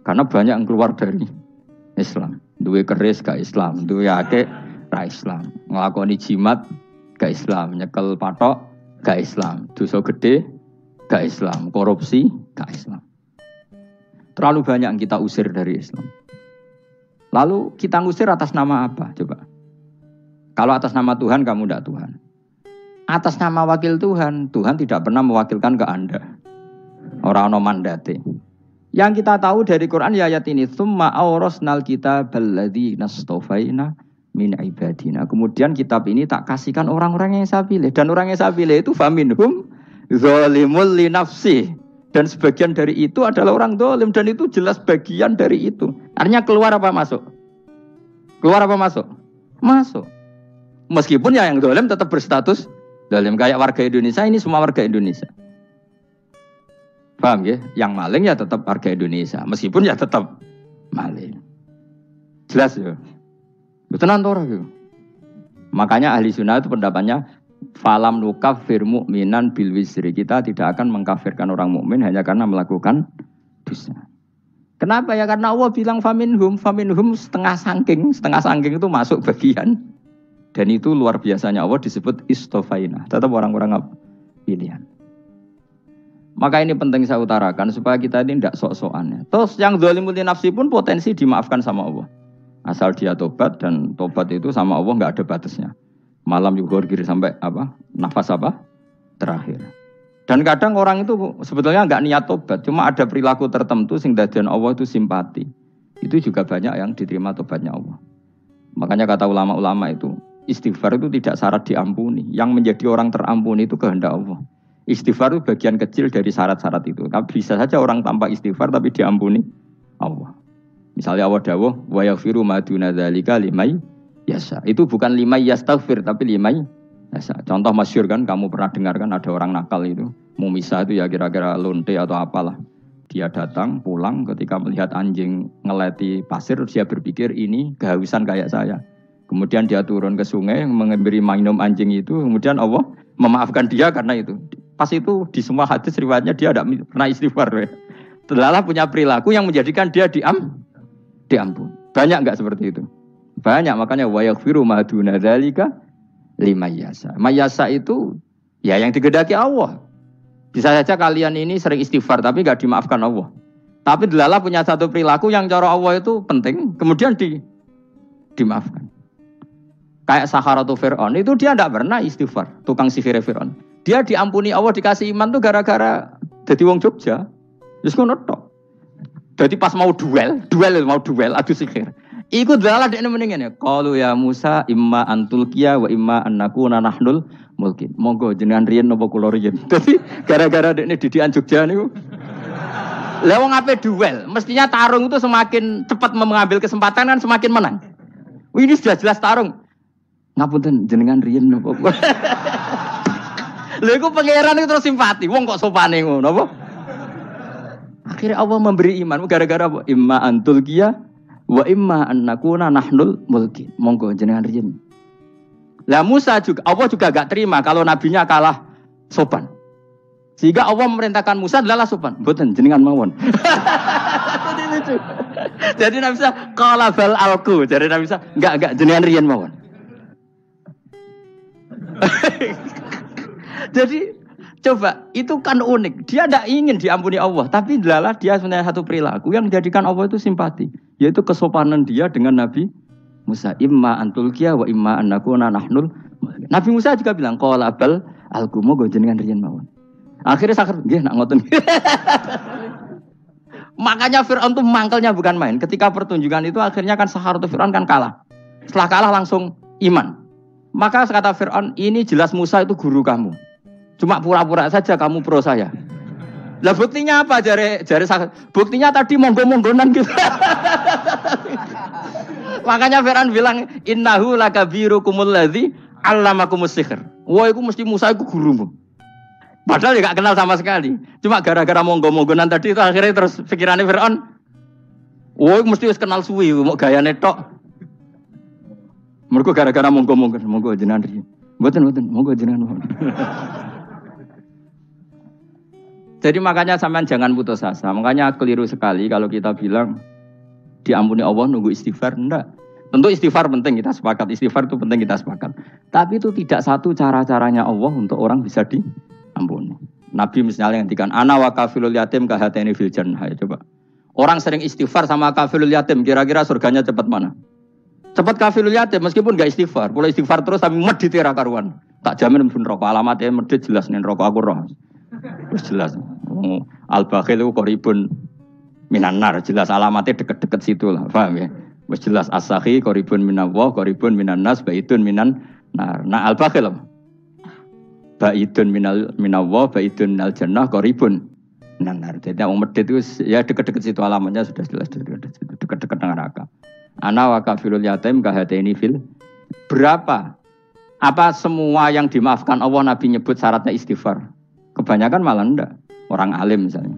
Karena banyak yang keluar dari Islam. Duwe keris gak Islam, duwe akeh ra Islam. Nglakoni jimat gak Islam, nyekel patok gak Islam, dosa gede gak Islam, korupsi gak Islam. Terlalu banyak yang kita usir dari Islam. Lalu kita ngusir atas nama apa? Coba. Kalau atas nama Tuhan, kamu tidak Tuhan. Atas nama wakil Tuhan, Tuhan tidak pernah mewakilkan ke Anda. Orang-orang mandate. Yang kita tahu dari Quran ya ayat ini, tsumma awrasnal kitabal ladzi nastofaina min ibadina. Kemudian kitab ini tak kasihkan orang-orang yang saya pilih, dan orang yang saya pilih itu faminhum zalimul li nafsi. Dan sebagian dari itu adalah orang zalim, dan itu jelas bagian dari itu. Artinya keluar apa masuk? Keluar apa masuk? Masuk. Meskipun ya yang zalim tetap berstatus zalim, kayak warga Indonesia, ini semua warga Indonesia. Paham ya? Yang maling ya tetap warga Indonesia, meskipun ya tetap maling. Jelas ya? Betul ya? Makanya ahli sunnah itu pendapatnya falam nukafir mu'minan bil wisri. Kita tidak akan mengkafirkan orang mukmin hanya karena melakukan dosa. Kenapa ya? Karena Allah bilang faminhum setengah sangking itu masuk bagian. Dan itu luar biasanya Allah disebut istofaina. Tetap orang-orang pilihan. Maka ini penting saya utarakan supaya kita ini tidak sok-sokan. Terus yang zalimul nafsi pun potensi dimaafkan sama Allah. Asal dia tobat, dan tobat itu sama Allah nggak ada batasnya. Malam yughorgir sampai apa? Nafas apa? Terakhir. Dan kadang orang itu sebetulnya nggak niat tobat, cuma ada perilaku tertentu sehingga dadian Allah itu simpati. Itu juga banyak yang diterima tobatnya Allah. Makanya kata ulama-ulama itu, istighfar itu tidak syarat diampuni. Yang menjadi orang terampuni itu kehendak Allah. Istighfar itu bagian kecil dari syarat-syarat itu. Tapi bisa saja orang tanpa istighfar tapi diampuni Allah. Misalnya Allah dawuh wa yaghfiru ma duna dzalika limay yasha. Itu bukan limay yastaghfir tapi limay yasha. Contoh masyhur kan, kamu pernah dengar kan, ada orang nakal itu, mau misah itu ya kira-kira lonte atau apalah. Dia datang pulang ketika melihat anjing ngeleti pasir, dia berpikir ini kehausan kayak saya. Kemudian dia turun ke sungai memberi minum anjing itu, kemudian Allah memaafkan dia karena itu. Pas itu di semua hadis riwayatnya dia tidak pernah istighfar. Telah punya perilaku yang menjadikan dia diampun. Banyak enggak seperti itu? Banyak, makanya wa yaghfiru ma duna dzalika liman yasha. Mayasa itu ya yang digedaki Allah. Bisa saja kalian ini sering istighfar tapi enggak dimaafkan Allah. Tapi Delala punya satu perilaku yang cara Allah itu penting, kemudian dimaafkan. Kayak Saharatu Fir'aun, itu dia tidak pernah istighfar, tukang sihir Fir'aun. Dia diampuni Allah, dikasih iman tuh gara-gara jadi wong Jogja. Terus ngono tok. Jadi pas mau duel adu sihir. Iku Delala dekne mendingan ya. Qalu ya Musa imma antulqiya wa imma annakuna nahnul mulkin. Monggo jenengan riyen napa kula riyen. Dadi gara-gara dekne didikan Jogja niku. Lah wong ape duel, mestinya tarung itu semakin cepat mengambil kesempatan kan semakin menang. Ini sudah jelas tarung. Ngapunten jenengan riyen napa. Lha iku pangeran itu terus simpati. Wong kok sopane ngono apa? Akhirnya Allah memberi iman gara-gara apa? Imma antulqiya wa imma annakuna nahnul mulkin. Monggo jenengan riyen. Lah Musa juga, Allah juga gak terima kalau nabinya kalah sopan. Sehingga Allah memerintahkan Musa adalah sopan. Mboten jenengan mawon. Jadi Nabi Musa qala bal alqu. Jadi Nabi Musa enggak jenengan riyen mawon. Jadi coba, itu kan unik. Dia tidak ingin diampuni Allah, tapi adalah dia sebenarnya satu perilaku yang menjadikan Allah itu simpati, yaitu kesopanan dia dengan Nabi Musa. Imma antulqiya wa imma annakuna nahnul Nabi Musa juga bilang qala bal alqumu go jenengan riyen mawon. Akhirnya sakit nggih nak ngoten. Makanya Fir'aun tuh mangkelnya bukan main. Ketika pertunjukan itu akhirnya kan Saharatu Fir'aun kan kalah. Setelah kalah langsung iman. Maka kata Fir'aun, ini jelas Musa itu guru kamu. Cuma pura-pura saja kamu pro saya. Lah buktinya apa? Jare buktinya tadi monggo-monggonan gitu. Makanya Fir'aun bilang innahu lakabirukumul ladzi 'allamakumus sihr. Wah, iku mesti Musa iku gurumu. Padahal dia gak kenal sama sekali. Cuma gara-gara monggo-monggonan tadi itu akhirnya terus pikirannya Fir'aun. Wah, mesti wis kenal suwi, mau gayane tok. Mergo gara-gara monggo-monggon, monggo jenengan riyen. Mboten, monggo jenengan. Jadi makanya sampean jangan putus asa. Makanya keliru sekali kalau kita bilang diampuni Allah nunggu istighfar. Enggak. Tentu istighfar penting, kita sepakat. Istighfar itu penting, kita sepakat. Tapi itu tidak satu cara-caranya Allah untuk orang bisa diampuni. Nabi misalnya ngendikan ana wa kafilul yatim kahateni fil jannah. Coba. Orang sering istighfar sama kafilul yatim, kira-kira surganya cepat mana? Cepat kafilul yatim meskipun enggak istighfar. Boleh istighfar terus tapi medit ra karuan. Tak jamin pun rokok alamatnya medit jelas nih rokok aku roh. Terus jelas. Al-bakhil itu koribun minan nar, jelas alamatnya deket-deket situ lah, paham ya? Wes jelas as-sakhi koribun minallah, koribun minan nas, baidun minan nar. Nah al-bakhil baidun minallah, baidun minal jannah, koribun minan nar. Jadi yang medit itu ya deket-deket situ alamatnya sudah jelas deket-deket neraka. Ana wa kafilul yatim kahataini fil. Berapa? Apa semua yang dimaafkan Allah Nabi nyebut syaratnya istighfar? Kebanyakan malah enggak. Orang alim misalnya.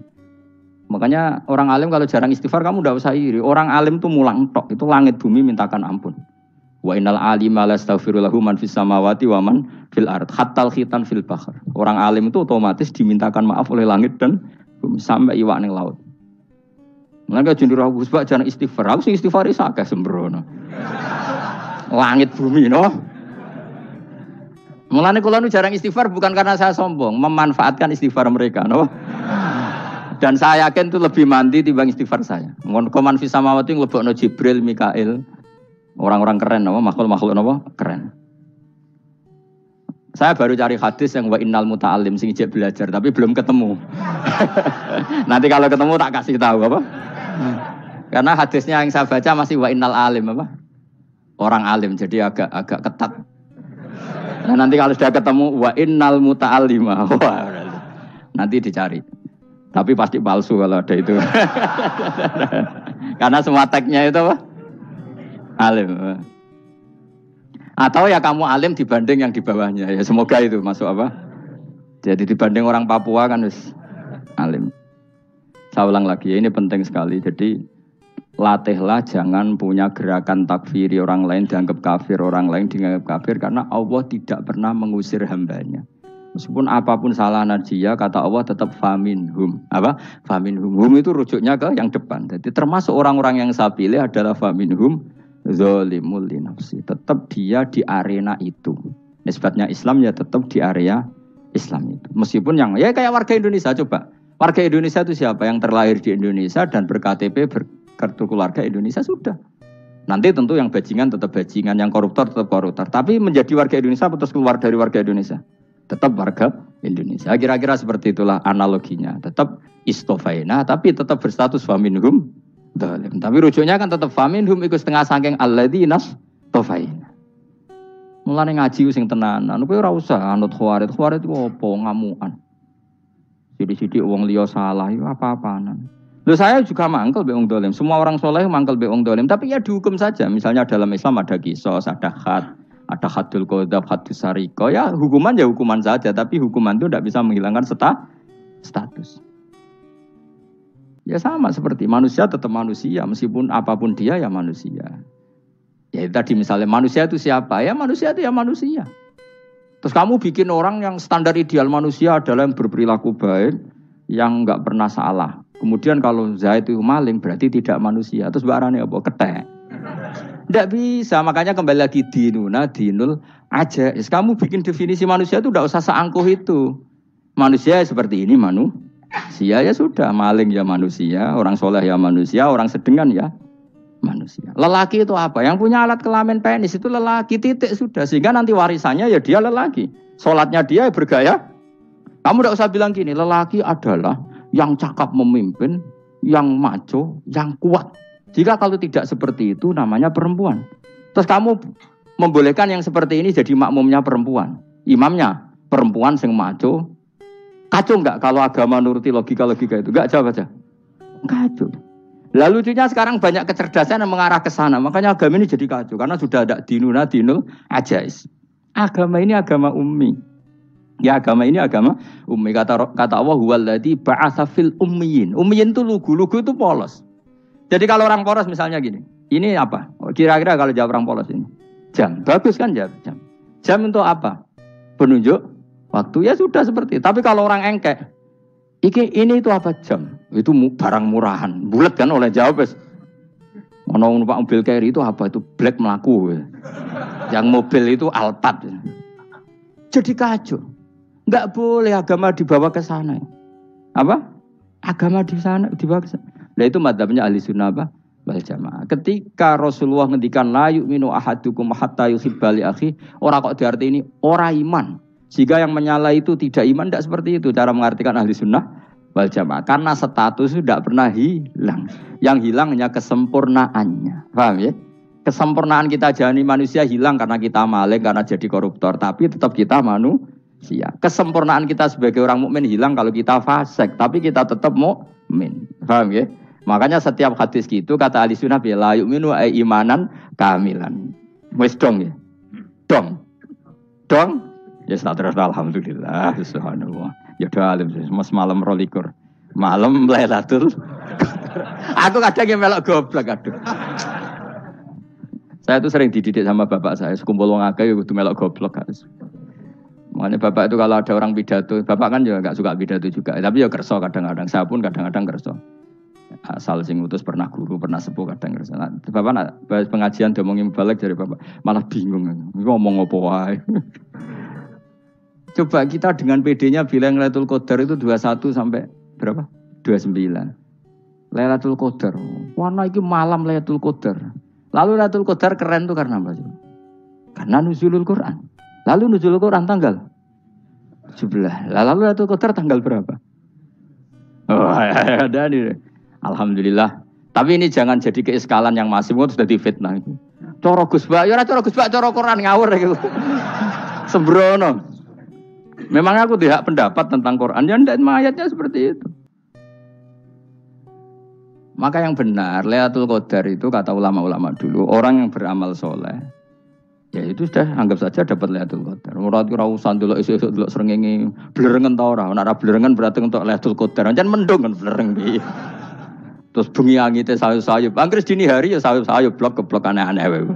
Makanya orang alim kalau jarang istighfar kamu enggak usah iri. Orang alim tuh mulang tok. Itu langit bumi mintakan ampun. Wa innal alima lastaghfiru lahu man fis samawati wa man fil ard. Hattal khitan fil bahr. Orang alim itu otomatis dimintakan maaf oleh langit dan bumi sampai iwak ning laut. Mulane jendur aku sebab jarang istighfar. Aku sing istighfar isa akeh sembrono. Langit bumi no. Mulane kula nu jarang istighfar bukan karena saya sombong, memanfaatkan istighfar mereka, no? Dan saya yakin itu lebih mandi timbang istighfar saya. Koman fis samawati nglebokno Jibril, Mikail. Orang-orang keren, no? Makhluk-makhluk no? Keren. Saya baru cari hadis yang wa innal muta'allim sing ijek belajar tapi belum ketemu. Nanti kalau ketemu tak kasih tahu apa? Karena hadisnya yang saya baca masih wa innal alim apa? Orang alim jadi agak ketat. Nah, nanti kalau sudah ketemu wa innal muta'allima. Wah, nanti dicari. Tapi pasti palsu kalau ada itu. Karena semua tagnya itu apa? Alim. Atau ya kamu alim dibanding yang di bawahnya. Ya semoga itu masuk apa? Jadi dibanding orang Papua kan wis alim. Saya ulang lagi ya, ini penting sekali. Jadi latihlah jangan punya gerakan takfiri orang lain dianggap kafir, orang lain dianggap kafir karena Allah tidak pernah mengusir hambanya. Meskipun apapun salah narjiyah kata Allah tetap faminhum. Apa? Faminhum. Hum itu rujuknya ke yang depan. Jadi termasuk orang-orang yang saya pilih adalah faminhum zalimul li nafsi. Tetap dia di arena itu. Nisbatnya Islam ya tetap di area Islam itu. Meskipun yang ya kayak warga Indonesia coba. Warga Indonesia itu siapa? Yang terlahir di Indonesia dan ber-KTP kartu keluarga Indonesia sudah. Nanti tentu yang bajingan tetap bajingan, yang koruptor tetap koruptor. Tapi menjadi warga Indonesia terus keluar dari warga Indonesia. Tetap warga Indonesia. Kira-kira seperti itulah analoginya. Tetap istofaina, tapi tetap berstatus faminhum dhalim. Tapi rujuknya kan tetap faminhum ikut setengah saking alladzinas tofaina. Mulane ngaji sing tenanan. Kowe ora usah anut khawarit. Khawarit itu opo ngamukan. Sidik-sidik wong liya salah itu apa-apaan. Loh saya juga mangkel be wong dolim. Semua orang soleh mangkel be wong dolim. Tapi ya dihukum saja. Misalnya dalam Islam ada kisos, ada had, ada hadul qadab, hadus sariko. Ya hukuman ya hukuman saja. Tapi hukuman itu tidak bisa menghilangkan status. Ya sama seperti manusia tetap manusia. Meskipun apapun dia ya manusia. Ya tadi misalnya manusia itu siapa? Ya manusia itu ya manusia. Terus kamu bikin orang yang standar ideal manusia adalah yang berperilaku baik, yang enggak pernah salah. Kemudian kalau Zaid itu maling berarti tidak manusia. Terus barangnya apa? Ketek. Tidak bisa. Makanya kembali lagi dinul aja. Kamu bikin definisi manusia itu tidak usah seangkuh itu. Manusia seperti ini manusia ya sudah. Maling ya manusia. Orang soleh ya manusia. Orang sedengan ya manusia. Lelaki itu apa? Yang punya alat kelamin penis itu lelaki, titik sudah. Sehingga nanti warisannya ya dia lelaki. Sholatnya dia bergaya. Kamu tidak usah bilang gini, lelaki adalah yang cakap memimpin, yang maco, yang kuat. Jika kalau tidak seperti itu namanya perempuan. Terus kamu membolehkan yang seperti ini jadi makmumnya perempuan. Imamnya perempuan sing maco. Kacau enggak kalau agama nuruti logika-logika itu? Enggak, jawab aja. Kacau. Lalu lucunya sekarang banyak kecerdasan yang mengarah ke sana. Makanya agama ini jadi kacau. Karena sudah ada dinul ajais. Agama ini agama ummi. Ya agama ini agama ummi. Kata Allah, huwaladzi ba'atsa fil ummiyin. Ummiyin itu lugu itu polos. Jadi kalau orang polos misalnya gini. Ini apa? Kira-kira kalau jawab orang polos ini. Jam. Bagus kan jam. Jam untuk apa? Penunjuk waktu. Ya sudah seperti itu. Tapi kalau orang engkek. Ini itu apa jam? Itu barang murahan. Bulat kan oleh jawab. Ono numpak mobil carry itu apa? Itu black melaku. Yang mobil itu Alphard. Jadi kacau. Enggak boleh agama dibawa ke sana. Apa? Agama di sana dibawa ke sana. Nah itu madzhabnya ahli sunnah apa? Wal jamaah. Ketika Rasulullah ngendikan la yu'minu ahadukum hatta yuhibba li akhi, ora kok diarti ini ora iman. Jika yang menyala itu tidak iman, tidak seperti itu cara mengartikan ahli sunnah wal jamaah. Karena status tidak pernah hilang. Yang hilang hanya kesempurnaannya. Paham ya? Kesempurnaan kita jadi manusia hilang karena kita maling, karena jadi koruptor. Tapi tetap kita manusia. Kesempurnaan kita sebagai orang mukmin hilang kalau kita fasik. Tapi kita tetap mukmin. Paham ya? Makanya setiap hadis gitu kata ahli sunnah la yu'minu imanan kamilan. Wis dong ya? Dong. Ya terus alhamdulillah subhanallah. Ya doa alim mas malam 22. Malam Lailatul. Aku kadang yang melok goblok aduh. Saya tuh sering dididik sama bapak saya, sekumpul wong akeh kudu melok goblok guys. Makanya bapak itu kalau ada orang pidato, bapak kan juga enggak suka pidato juga, tapi ya kerso kadang-kadang. Saya pun kadang-kadang kerso. Asal sing utus pernah guru, pernah sepuh kadang kerso. Nah, bapak nak pengajian diomongin balik dari bapak, malah bingung. Ngomong apa wae. Coba kita dengan PD-nya bilang Lailatul Qadar itu 21 sampai berapa? 29. Lailatul Qadar. Warna iki malam Lailatul Qadar. Lalu Lailatul Qadar keren tuh karena apa? Karena nuzulul Quran. Lalu nuzulul Quran tanggal 17. Lalu Lailatul Qadar tanggal berapa? Oh, ada nih. Alhamdulillah. Tapi ini jangan jadi keiskalan yang masif itu sudah difitnah. Coro Gus Bak, ya ora coro Gus Bak, coro Quran ngawur gitu. Sembrono. Memang aku tidak pendapat tentang Quran, ya ndak ayatnya seperti itu. Maka yang benar, Lailatul Qadar itu kata ulama-ulama dulu, orang yang beramal soleh, ya itu sudah anggap saja dapat Lailatul Qadar. Ora usah ndelok esuk-esuk ndelok srengenge blerengen ta ora. Nek ora blerengen berarti untuk Lailatul Qadar. Jan mendung kan blereng piye. Terus bengi angite sayup-sayup. Anggere dini hari ya sayup-sayup blok aneh-aneh wae.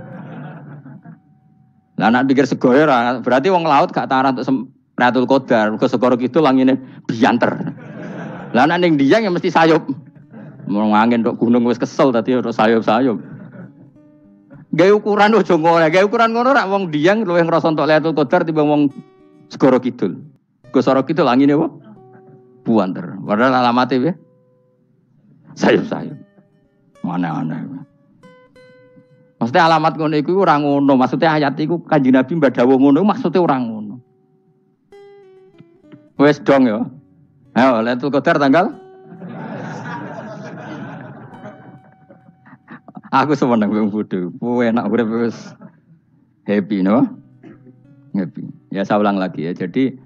Lah nek pikir segoyo ora, berarti wong laut gak tarah untuk Lailatul Qadar, ke segoro gitu langine bianter. Lah nek ning Dieng ya mesti sayup. Mau angin tok gunung wis kesel tadi ora sayup-sayup. Gawe ukuran ojo ngono, gawe ukuran ngono rak wong Dieng luwih ngrasa entuk Lailatul Qadar timbang wong segoro kidul. Segoro kidul langine apa? Buanter. Padahal alamate piye? Sayup-sayup. Mana-mana. Maksudnya alamat ngono iku ora ngono, maksudnya ayat iku Kanjeng Nabi mbadawa ngono maksudnya ora ngono. Wes dong ya. Ayo Lailatul Qadar tanggal. Aku seneng wong bodho. Kowe enak urip wis happy no? Happy. Ya saya ulang lagi ya. Jadi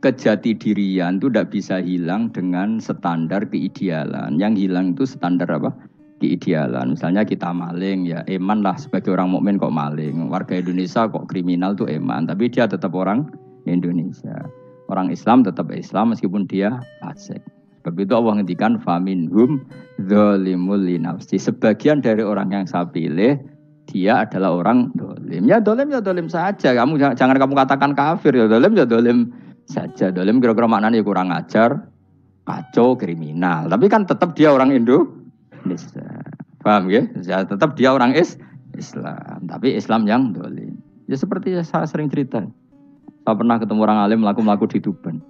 kejati dirian itu tidak bisa hilang dengan standar keidealan. Yang hilang itu standar apa? Keidealan. Misalnya kita maling ya eman lah sebagai orang mukmin kok maling. Warga Indonesia kok kriminal tuh eman, tapi dia tetap orang Indonesia. Orang Islam tetap Islam meskipun dia fasik. Sebab itu Allah ngendikan faminhum dzalimul linafsi. Sebagian dari orang yang saya pilih dia adalah orang dolim. Ya dolim saja. Jangan kamu katakan kafir ya dolim saja. Dolim kira-kira maknanya kurang ajar, kacau, kriminal. Tapi kan tetap dia orang Indonesia. Paham ya? Ya tetap dia orang Islam. Tapi Islam yang dolim. Ya seperti saya sering cerita. Saya pernah ketemu orang alim melaku di Tuban.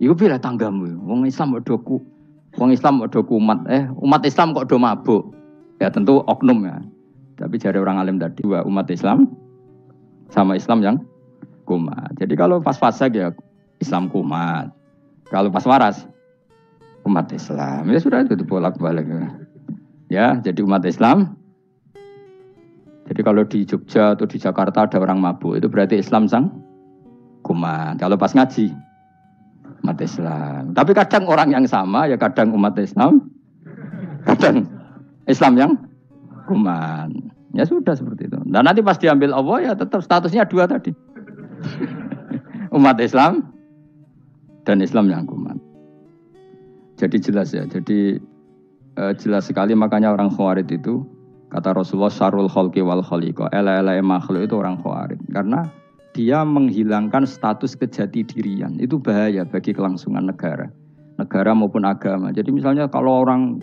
Iku pilih tanggamu. Wong Islam kok do kumat. Umat Islam kok do mabuk. Ya tentu oknum ya. Tapi jari orang alim tadi, dua umat Islam sama Islam yang kumat. Jadi kalau pas fase ya Islam kumat. Kalau pas waras umat Islam. Ya sudah itu bolak-balik. Ya, jadi umat Islam. Jadi kalau di Jogja atau di Jakarta ada orang mabuk, itu berarti Islam sang kumat. Kalau pas ngaji umat Islam. Tapi kadang orang yang sama ya kadang umat Islam, kadang Islam yang kumat. Ya sudah seperti itu. Dan nanti pas diambil Allah ya tetap statusnya dua tadi. Umat Islam dan Islam yang kumat. Jadi jelas ya. Jadi jelas sekali makanya orang Khawarij itu kata Rasulullah syarrul khalqi wal khaliqa. Ela-ela makhluk itu orang Khawarij karena dia menghilangkan status kejati dirian. Itu bahaya bagi kelangsungan negara maupun agama. Jadi misalnya kalau orang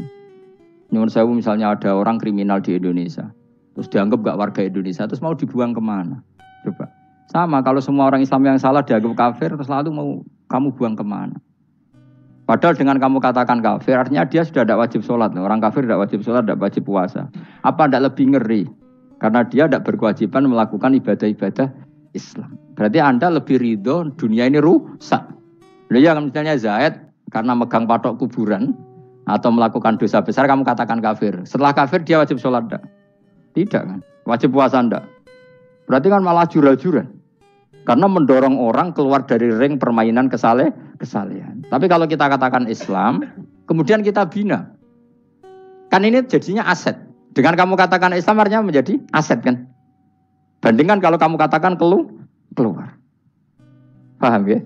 nyuwun sewu misalnya ada orang kriminal di Indonesia, terus dianggap gak warga Indonesia, terus mau dibuang kemana? Coba. Sama kalau semua orang Islam yang salah dianggap kafir, terus lalu mau kamu buang kemana? Padahal dengan kamu katakan kafir, artinya dia sudah tidak wajib sholat. Orang kafir tidak wajib sholat, tidak wajib puasa. Apa tidak lebih ngeri? Karena dia tidak berkewajiban melakukan ibadah-ibadah Islam. Berarti Anda lebih ridho dunia ini rusak. Ya misalnya Zaid karena megang patok kuburan atau melakukan dosa besar kamu katakan kafir. Setelah kafir dia wajib sholat enggak? Tidak kan? Wajib puasa enggak? Berarti kan malah jura-juran. Karena mendorong orang keluar dari ring permainan kesalehan. Tapi kalau kita katakan Islam, kemudian kita bina. Kan ini jadinya aset. Dengan kamu katakan Islam artinya menjadi aset kan? Bandingkan kalau kamu katakan keluar. Paham ya?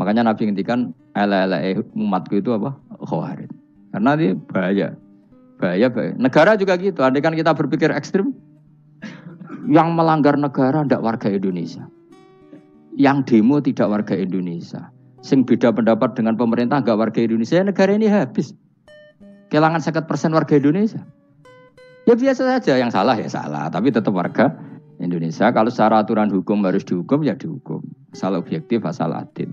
Makanya Nabi ngendikan ala umatku itu apa? Khawarij. Karena ini bahaya. Bahaya. Negara juga gitu. Andai kan kita berpikir ekstrim, yang melanggar negara tidak warga Indonesia. Yang demo tidak warga Indonesia. Sing beda pendapat dengan pemerintah enggak warga Indonesia, negara ini habis. Kehilangan 50% warga Indonesia. Ya biasa saja, yang salah ya salah, tapi tetap warga Indonesia. Kalau secara aturan hukum harus dihukum ya dihukum. Asal objektif, asal adil.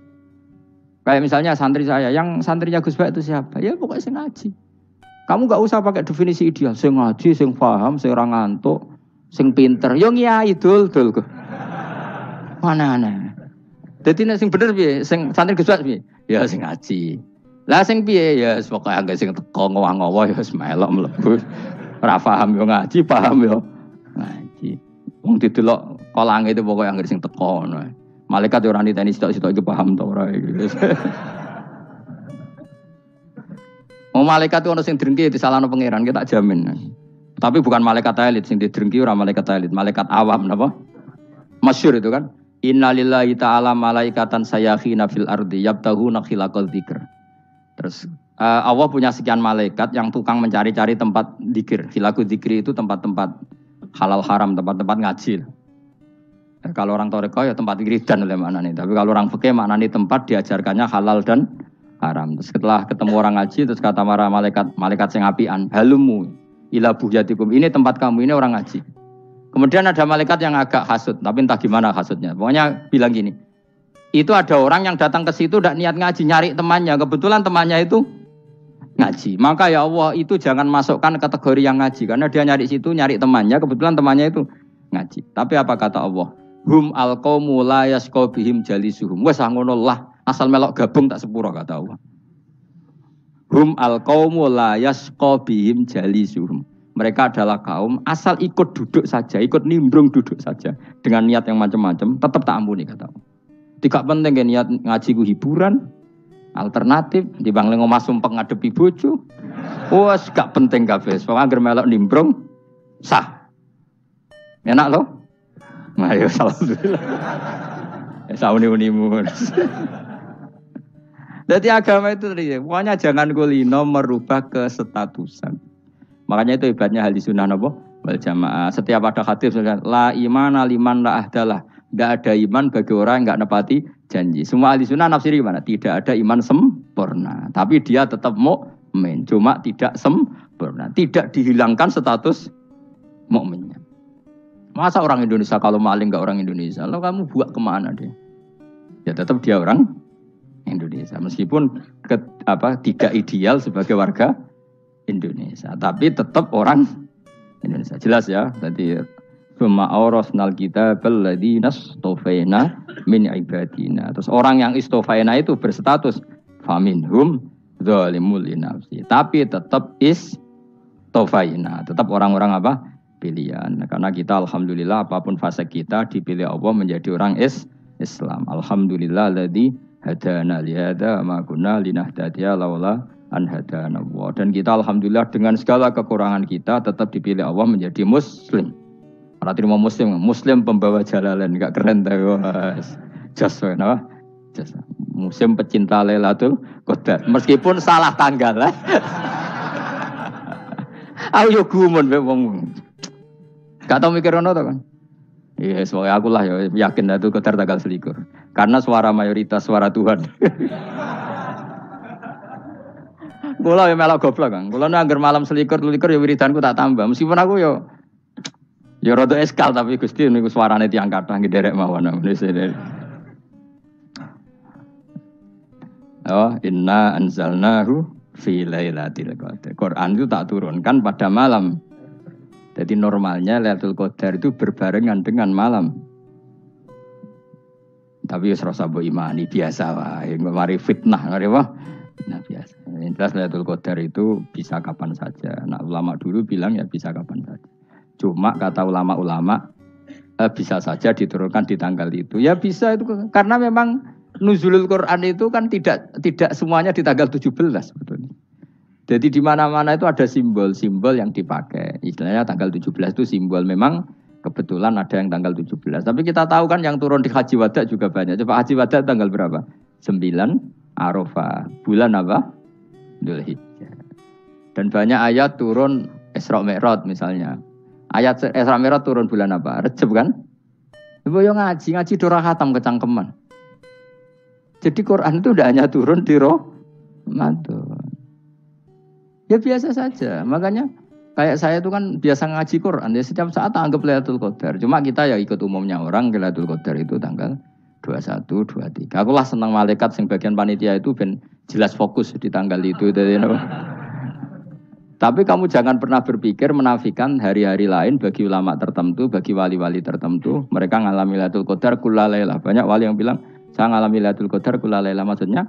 Kayak misalnya santri saya, yang santrinya Gus Baik itu siapa? Ya pokoknya sing ngaji. Kamu enggak usah pakai definisi ideal, sing ngaji, sing paham, sing ora ngantuk, sing pinter. Yo ngiyai dul kok. Mana-mana. Dadi nek sing bener piye? Sing santri Gus piye? Ya sing ngaji. Lah sing piye ya pokoke anggere sing teko ngowah-ngowah ya wis melok mlebu. Ora paham yo ngaji, paham yo ngaji. Wong didelok kolange itu pokoke anggere sing teko ngono. Malaikat yo ora niteni sitok-sitok iki paham to ora iki. Wong malaikat ono sing drengki disalahno pangeran, kita jamin. Tapi bukan malaikat elit sing didrengki ora malaikat elit, malaikat awam napa? Masyhur itu kan. Innalillahi ta'ala malaikatan sayakhina fil ardi yabtahuna khilaqal dzikr. Terus Allah punya sekian malaikat yang tukang mencari-cari tempat dzikir. Khilaqul dzikri itu tempat-tempat halal haram, tempat-tempat ngaji. Kalau orang toreko ya tempat wiridan oleh maknanya. Tapi kalau orang fikih maknanya tempat diajarkannya halal dan haram. Terus setelah ketemu orang ngaji terus kata para malaikat sing apian, halumu ila buhyatikum. Ini tempat kamu, ini orang ngaji. Kemudian ada malaikat yang agak hasud, tapi entah gimana hasudnya. Pokoknya bilang gini, itu ada orang yang datang ke situ tidak niat ngaji, nyari temannya. Kebetulan temannya itu ngaji. Maka ya Allah itu jangan masukkan kategori yang ngaji. Karena dia nyari situ, nyari temannya. Kebetulan temannya itu ngaji. Tapi apa kata Allah? Hum alqaumu la yasqa bihim jalisuhum. Wes ngono lah, asal melok gabung tak sepuro kata Allah. Hum alqaumu la yasqa bihim jalisuhum. Mereka adalah kaum asal ikut duduk saja, ikut nimbrung duduk saja dengan niat yang macam-macam, tetap tak ampuni kata Allah. Tidak penting kan niat ngaji ku hiburan, alternatif dibanding ngomong sumpeng ngadepi bojo. Wes gak penting kabeh. Pokoke anggere melok nimbrung sah. Enak loh. Nah, ya alhamdulillah. Sauni-unimu. Jadi agama itu tadi, pokoknya jangan kulino merubah kestatusan. Makanya itu hebatnya ahli sunnah wal jamaah. Setiap ada hadis la imana liman la ahdalah. Tidak ada iman bagi orang yang tidak nepati janji. Semua ahli sunnah nafsiri gimana? Tidak ada iman sempurna. Tapi dia tetap mukmin. Cuma tidak sempurna. Tidak dihilangkan status mukminnya. Masa orang Indonesia kalau maling nggak orang Indonesia? Lalu kamu buat kemana dia? Ya tetap dia orang Indonesia. Meskipun tidak ideal sebagai warga Indonesia, tapi tetap orang Indonesia. Jelas ya. Jadi summa awrasnal kitabal ladzina istofaina min ibadina. Terus orang yang istofaina itu berstatus faminhum zalimul linafsi. Tapi tetap istofaina, tetap orang-orang apa? Pilihan. Karena kita alhamdulillah apapun fase kita dipilih Allah menjadi orang Islam. Alhamdulillah alladzi hadana li hadza ma kunna linahtadiya laula an hadana Allah. Dan kita alhamdulillah dengan segala kekurangan kita tetap dipilih Allah menjadi muslim. Ora terima muslim pembawa jalalain, enggak keren ta Mas. Jas apa? Jas. Muslim pecinta Lailatul Qadar. Meskipun salah tanggal lah. Aku yo gumun mbek wong. Gak tau mikir ono to kan? Iya, soalnya aku lah ya yakin Lailatul Qadar tanggal 21. Karena suara mayoritas suara Tuhan. Kula ya melok goblok kan. Kula nek anggar malam 21 ya wiridanku tak tambah. Meskipun aku ya rada eskal tapi Gusti niku suarane tiyang kathah nderek mawon. Oh, inna anzalnahu fi lailatul qadar. Quran itu tak turunkan pada malam. Jadi normalnya Lailatul Qadar itu berbarengan dengan malam. Tapi ya serasa mbok imani biasa wae, mari fitnah ngene wae. Nah biasa. Jelas Lailatul Qadar itu bisa kapan saja. Nah ulama dulu bilang ya bisa kapan saja. Cuma kata ulama-ulama bisa saja diturunkan di tanggal itu. Ya bisa itu karena memang nuzulul Quran itu kan tidak semuanya di tanggal 17 sebetulnya. Jadi di mana-mana itu ada simbol-simbol yang dipakai. Istilahnya tanggal 17 itu simbol memang kebetulan ada yang tanggal 17. Tapi kita tahu kan yang turun di Haji Wada juga banyak. Coba Haji Wada tanggal berapa? 9 Arafah. Bulan apa? Dzulhijjah. Dan banyak ayat turun Isra Mi'raj misalnya. Ayat Isra Mi'raj turun bulan apa? Rejab kan? Ibu yang ngaji dora khatam kecangkeman. Jadi Quran itu tidak hanya turun di Ramadan. Ya biasa saja. Makanya kayak saya itu kan biasa ngaji Quran. Ya setiap saat anggap Lailatul Qadar. Cuma kita ya ikut umumnya orang Lailatul Qadar itu tanggal 21, 23. Aku lah senang malaikat yang bagian panitia itu ben jelas fokus di tanggal itu. Tapi kamu jangan pernah berpikir menafikan hari-hari lain bagi ulama tertentu, bagi wali-wali tertentu. Mereka ngalami Lailatul Qadar kulla lailah. Banyak wali yang bilang saya ngalami Lailatul Qadar kulla lailah. Maksudnya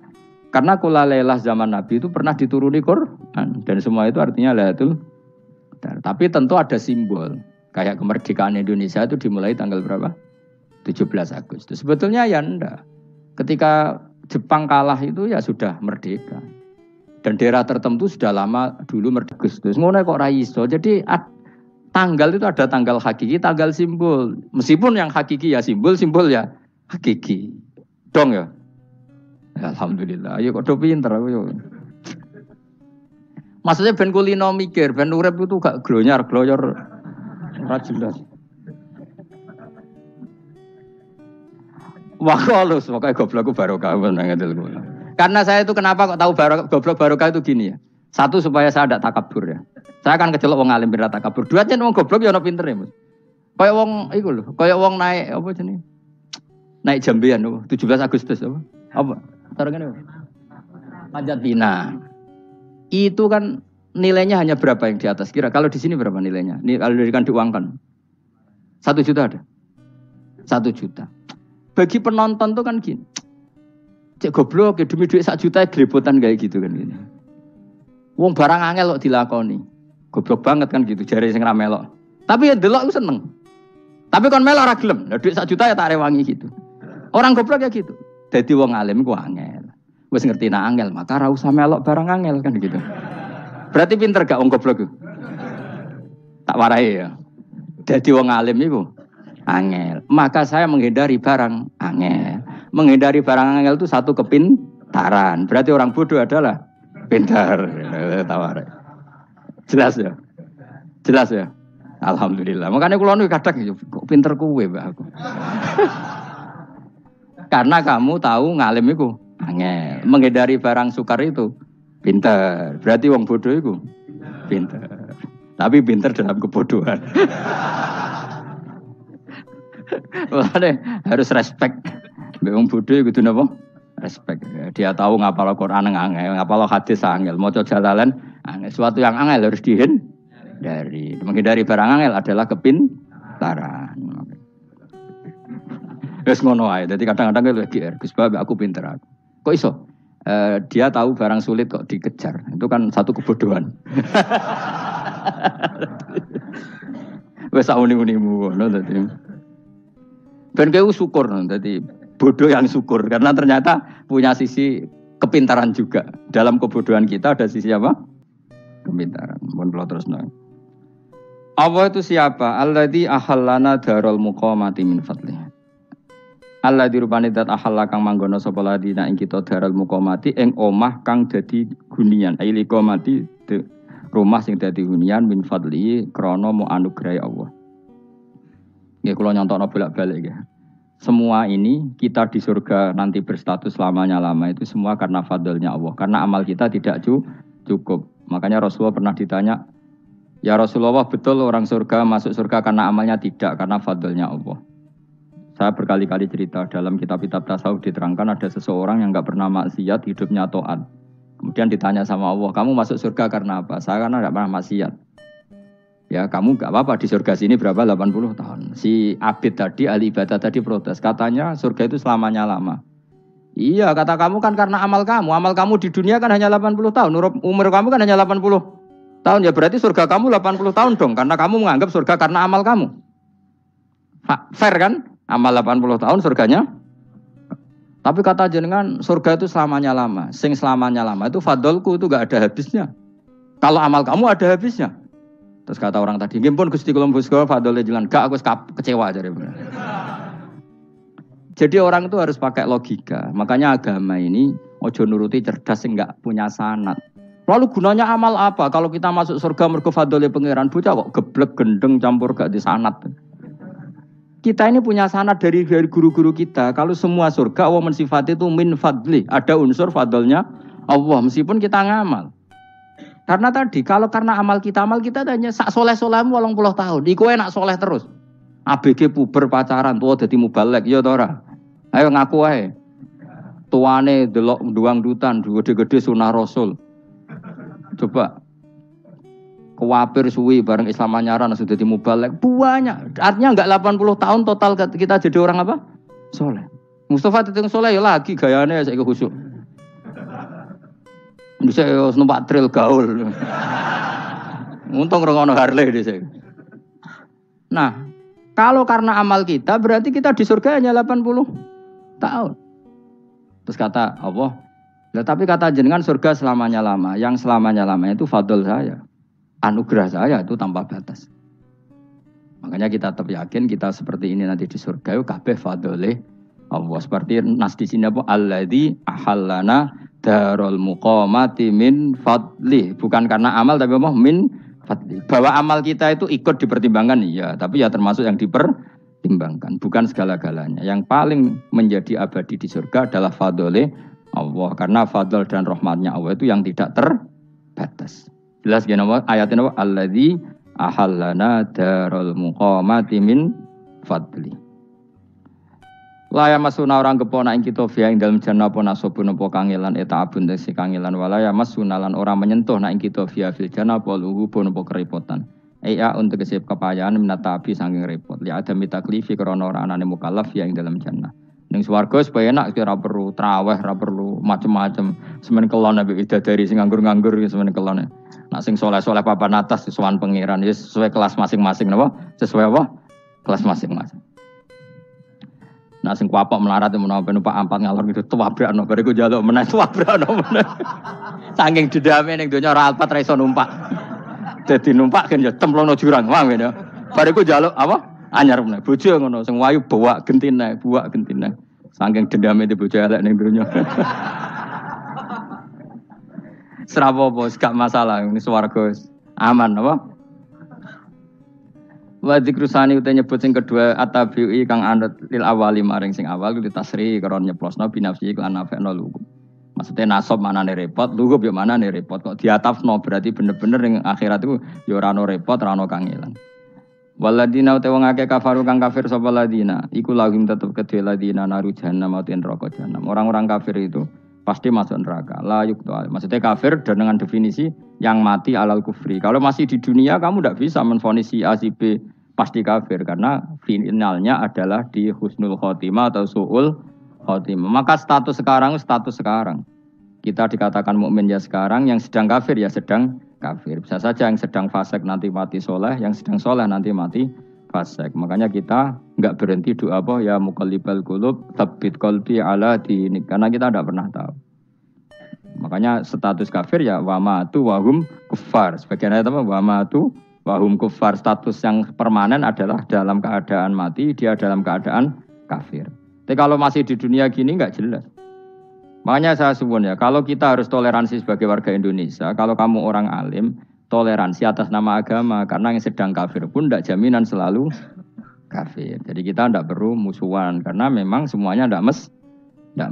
karena kulla lailah zaman Nabi itu pernah dituruni Quran. Dan semua itu artinya Lailatul Qadar. Tapi tentu ada simbol. Kayak kemerdekaan Indonesia itu dimulai tanggal berapa? 17 Agustus. Sebetulnya ya enggak. Ketika Jepang kalah itu ya sudah merdeka. Dan daerah tertentu sudah lama dulu merdeka. Agustus. Ngono kok ra iso. Jadi tanggal itu ada tanggal hakiki, tanggal simbol. Meskipun yang hakiki ya simbol ya hakiki. Dong ya. Alhamdulillah, ayo kok do pinter aku yo. Maksudnya ben kulino mikir, ben urip itu gak glonyar ora jelas. Wah, halus pokoke goblokku barokah nang ngedel kula. Karena saya itu kenapa kok tahu goblok barokah itu gini ya. Satu supaya saya tidak takabur ya. Saya akan kecelok wong alim ben takabur. Dua jen wong goblok ya ono pinter ya, Mas. Kayak wong iku lho, kayak wong naik apa jenenge? Naik jambean lho, 17 Agustus apa? Apa? Targetnya Panjat Pinang. Itu kan nilainya hanya berapa yang di atas? Kira kalau di sini berapa nilainya? Ini kalau diberikan diuangkan 1 juta ada. 1 juta. Bagi penonton tuh kan gini. Cek goblok ya demi duit 1 juta gelepotan kayak gitu kan gini. Wong barang angel kok dilakoni. Goblok banget kan gitu jare sing ra melok. Tapi ya delok aku seneng. Tapi kon melok ora gelem. Lah duit 1 juta ya tak rewangi gitu. Orang goblok ya gitu. Jadi wong alim ku angel. Wis ngerti nak angel, maka ora usah melok barang angel kan gitu. Berarti pinter gak wong goblok ku? Tak warai ya. Jadi wong alim iku angel. Maka saya menghindari barang angel. Menghindari barang angel itu satu kepintaran. Berarti orang bodoh adalah pintar. Tawarai. Jelas ya? Jelas ya? Alhamdulillah. Makanya kula nu kadang kok pinter kuwe Mbak aku. Karena kamu tahu ngalim itu angel. Menghindari barang sukar itu pinter. Berarti wong bodoh itu pinter. Tapi pinter dalam kebodohan. Harus respect. Wong bodoh itu napa? Respect. Dia tahu ngapal Quran angel, ngapal hadis angel, maca jalalan angel. Sesuatu yang angel harus Menghindari barang angel adalah kepintaran. Wes ngono ae. Dadi kadang-kadang luwih GR. Gus Bab aku pinter aku. Kok iso? Dia tahu barang sulit kok dikejar. Itu kan satu kebodohan. Wes uni-unimu ngono dadi. Ben kowe syukur dadi bodoh yang syukur karena ternyata punya sisi kepintaran juga. Dalam kebodohan kita ada sisi apa? Kepintaran. Mohon kula terusno. Allah itu siapa? Alladzi ahallana darul muqamati min fadlih. Allah dirupani dat ahalla kang manggono sapa ladina ing kita daral muqamati ing omah kang dadi hunian aili qamati rumah sing dadi hunian min fadli krana mu anugrahe Allah. Nggih kula nyontokno bolak-balik nggih. Semua ini kita di surga nanti berstatus lamanya-lama itu semua karena fadlnya Allah. Karena amal kita tidak cukup. Makanya Rasulullah pernah ditanya, "Ya Rasulullah, betul orang surga masuk surga karena amalnya tidak karena fadlnya Allah?" Saya berkali-kali cerita dalam kitab-kitab tasawuf diterangkan ada seseorang yang enggak pernah maksiat, hidupnya taat. Kemudian ditanya sama Allah, "Kamu masuk surga karena apa?" "Saya karena enggak pernah maksiat." "Ya, kamu enggak apa-apa di surga sini berapa 80 tahun." Si Abid tadi, ahli ibadah tadi protes, katanya surga itu selamanya lama. "Iya, kata kamu kan karena amal kamu di dunia kan hanya 80 tahun, umur kamu kan hanya 80 tahun, ya berarti surga kamu 80 tahun dong, karena kamu menganggap surga karena amal kamu." Fair kan? Amal 80 tahun surganya. Tapi kata jenengan surga itu selamanya lama. Sing selamanya lama itu fadolku itu gak ada habisnya. Kalau amal kamu ada habisnya. Terus kata orang tadi, "Nggih pun Gusti kula mbusga fadole jenengan." "Gak, aku kecewa jare." Jadi orang itu harus pakai logika. Makanya agama ini ojo nuruti cerdas sing gak punya sanad. Lalu gunanya amal apa? Kalau kita masuk surga mergo fadole pangeran, bocah kok geblek gendeng campur gak di sanad. Kita ini punya sanad dari guru-guru kita. Kalau semua surga Allah mensifati itu min fadli. Ada unsur fadlnya Allah meskipun kita ngamal. Karena tadi kalau karena amal kita hanya sak soleh-solehmu 80 tahun. Iku enak soleh terus. ABG puber pacaran tua dadi mubalek ya ta ora. Ayo ngaku ae. Tuane delok duang dutan gede-gede sunah Rasul. Coba kuwapir suwi bareng Islam anyaran sudah dimubalek banyak. Artinya enggak 80 tahun total kita jadi orang apa? Soleh. Mustafa titung soleh ya lagi gayane saiki khusyuk. Bisa numpak trail gaul. Untung rengono Harley dhisik. Nah, kalau karena amal kita berarti kita di surga hanya 80 tahun. Terus kata Allah, tapi kata jenengan surga selamanya lama. Yang selamanya lama itu fadl saya. Anugerah saya itu tanpa batas. Makanya kita tetap yakin kita seperti ini nanti di surga itu kabeh fadlih Allah. Seperti nas di sini apa? Alladzi ahallana darul muqamati min fadli. Bukan karena amal tapi apa? Min fadli. Bahwa amal kita itu ikut dipertimbangkan iya, tapi ya termasuk yang dipertimbangkan, bukan segala-galanya. Yang paling menjadi abadi di surga adalah fadlih Allah. Karena fadl dan rahmatnya Allah itu yang tidak terbatas. Jelas gini ayatnya apa? Alladzi ahallana darul muqamati min fadli. Laya masuna orang kepona ing kita via ing dalam jannah apa nasobun apa kangelan eta abun si kangelan walaya masuna lan orang menyentuh nak ing kita via fil jannah apa luhu pun apa kerepotan. Iya untuk kesip kepayaan minatapi saking repot. Li ada mitaklifi krana ora anane mukallaf via ing dalam jannah. Ning swarga supaya enak ora perlu traweh, ora perlu macam-macam. Semen kelon ambek bidadari sing nganggur-nganggur semen kelon. Nak sing soleh-soleh papan atas sesuai pangeran ya sesuai kelas masing-masing napa? Sesuai apa? Kelas masing-masing. Nak sing kuapok melarat menawa numpak ampat ngalor gitu tuwabrakno bariku njaluk meneh tuwabrakno meneh. Saking dendame ning donya ora alpat ra iso numpak. Dadi numpak kan ya cemplungno jurang, paham ya. Bariku njaluk apa? Anyar meneh. Bojo ngono sing wayu bawa gentine, buak gentine. Saking dendame di bojo elek ning donya. Serapo bos, gak masalah, ini swarga aman apa? Wa dzikrusani uta nyebut sing kedua atabi'i kang anut lil awali maring sing awal ditasri karon nyeplosno binafsi lan nafekno lugu. Maksudnya nasab manane repot, lugu yo manane repot kok diatafno berarti bener-bener ning akhirat itu yo ora ono repot, ora ono kangelan. Waladina uta wong akeh kafaru kang kafir sapa ladina, iku lahum tetep kedhe ladina naru jahannam mauten neraka jahannam. Orang-orang kafir itu pasti masuk neraka. La yuqtal. Maksudnya kafir dan dengan definisi yang mati alal kufri. Kalau masih di dunia kamu tidak bisa menvonis si A si B pasti kafir karena finalnya adalah di husnul khotimah atau su'ul khotimah. Maka status sekarang. Kita dikatakan mukmin ya sekarang, yang sedang kafir ya sedang kafir. Bisa saja yang sedang fasik nanti mati soleh, yang sedang soleh nanti mati fasik. Makanya kita nggak berhenti doa apa ya muqallibal qulub tsabbit qalbi ala dinik, karena kita tidak pernah tahu. Makanya status kafir ya wamatu wahum kufar. Sebagian ayat apa wamatu wahum kufar, status yang permanen adalah dalam keadaan mati, dia dalam keadaan kafir. Tapi kalau masih di dunia gini nggak jelas. Makanya saya suwun ya, kalau kita harus toleransi sebagai warga Indonesia, kalau kamu orang alim, toleransi atas nama agama, karena yang sedang kafir pun tidak jaminan selalu kafir. Jadi kita tidak perlu musuhan, karena memang semuanya tidak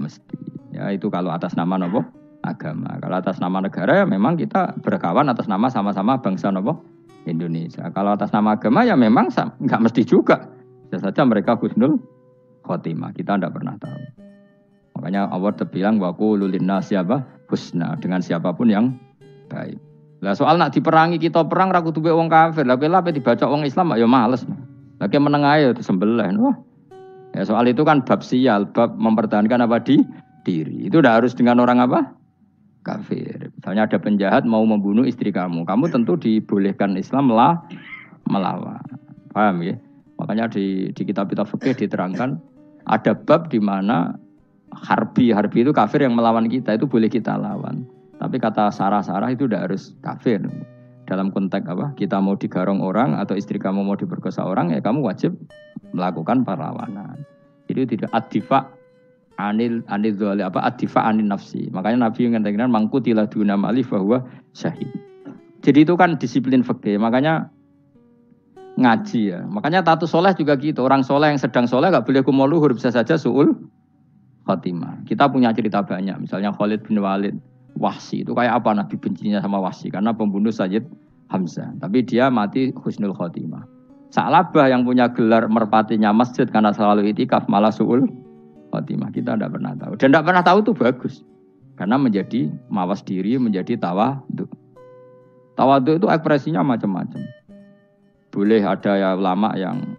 mesti. Ya itu kalau atas nama nopo agama. Kalau atas nama negara ya memang kita berkawan atas nama sama-sama bangsa nopo Indonesia. Kalau atas nama agama ya memang nggak mesti juga. Bisa saja mereka husnul khotimah. Kita tidak pernah tahu. Makanya Allah terbilang waqulu linnas siapa husna, dengan siapapun yang baik. Lah soal nak diperangi kita perang ra kudu wong kafir. Lah kowe dibaca wong Islam ya males. Lah ke meneng ae disembelih. Wah. Ya soal itu kan bab sial, bab mempertahankan apa diri. Itu udah harus dengan orang apa? Kafir. Misalnya ada penjahat mau membunuh istri kamu tentu dibolehkan Islam melawan. Paham ya? Makanya di kitab-kitab fikih diterangkan ada bab di mana harbi itu kafir yang melawan kita, itu boleh kita lawan. Tapi kata sarah itu udah harus kafir. Dalam konteks apa? Kita mau digarong orang atau istri kamu mau diperkosa orang, ya kamu wajib melakukan perlawanan. Jadi tidak adifa anil dzali apa adifa anin nafsi. Makanya Nabi mengatakan mangkutila duna mali bahwa syahid. Jadi itu kan disiplin fikih. Makanya ngaji ya. Makanya tatus soleh juga gitu. Orang soleh yang sedang soleh gak boleh kumul luhur, bisa saja su'ul khotimah. Kita punya cerita banyak. Misalnya Khalid bin Walid, Wahsy itu kayak apa Nabi bencinya sama Wahsy karena pembunuh Sayyid Hamzah. Tapi dia mati husnul khotimah. Sa'labah yang punya gelar merpatinya masjid karena selalu itikaf malah su'ul khotimah. Kita tidak pernah tahu. Dan tidak pernah tahu itu bagus. Karena menjadi mawas diri, menjadi tawadhu. Tawadhu itu ekspresinya macam-macam. Boleh ada ya ulama yang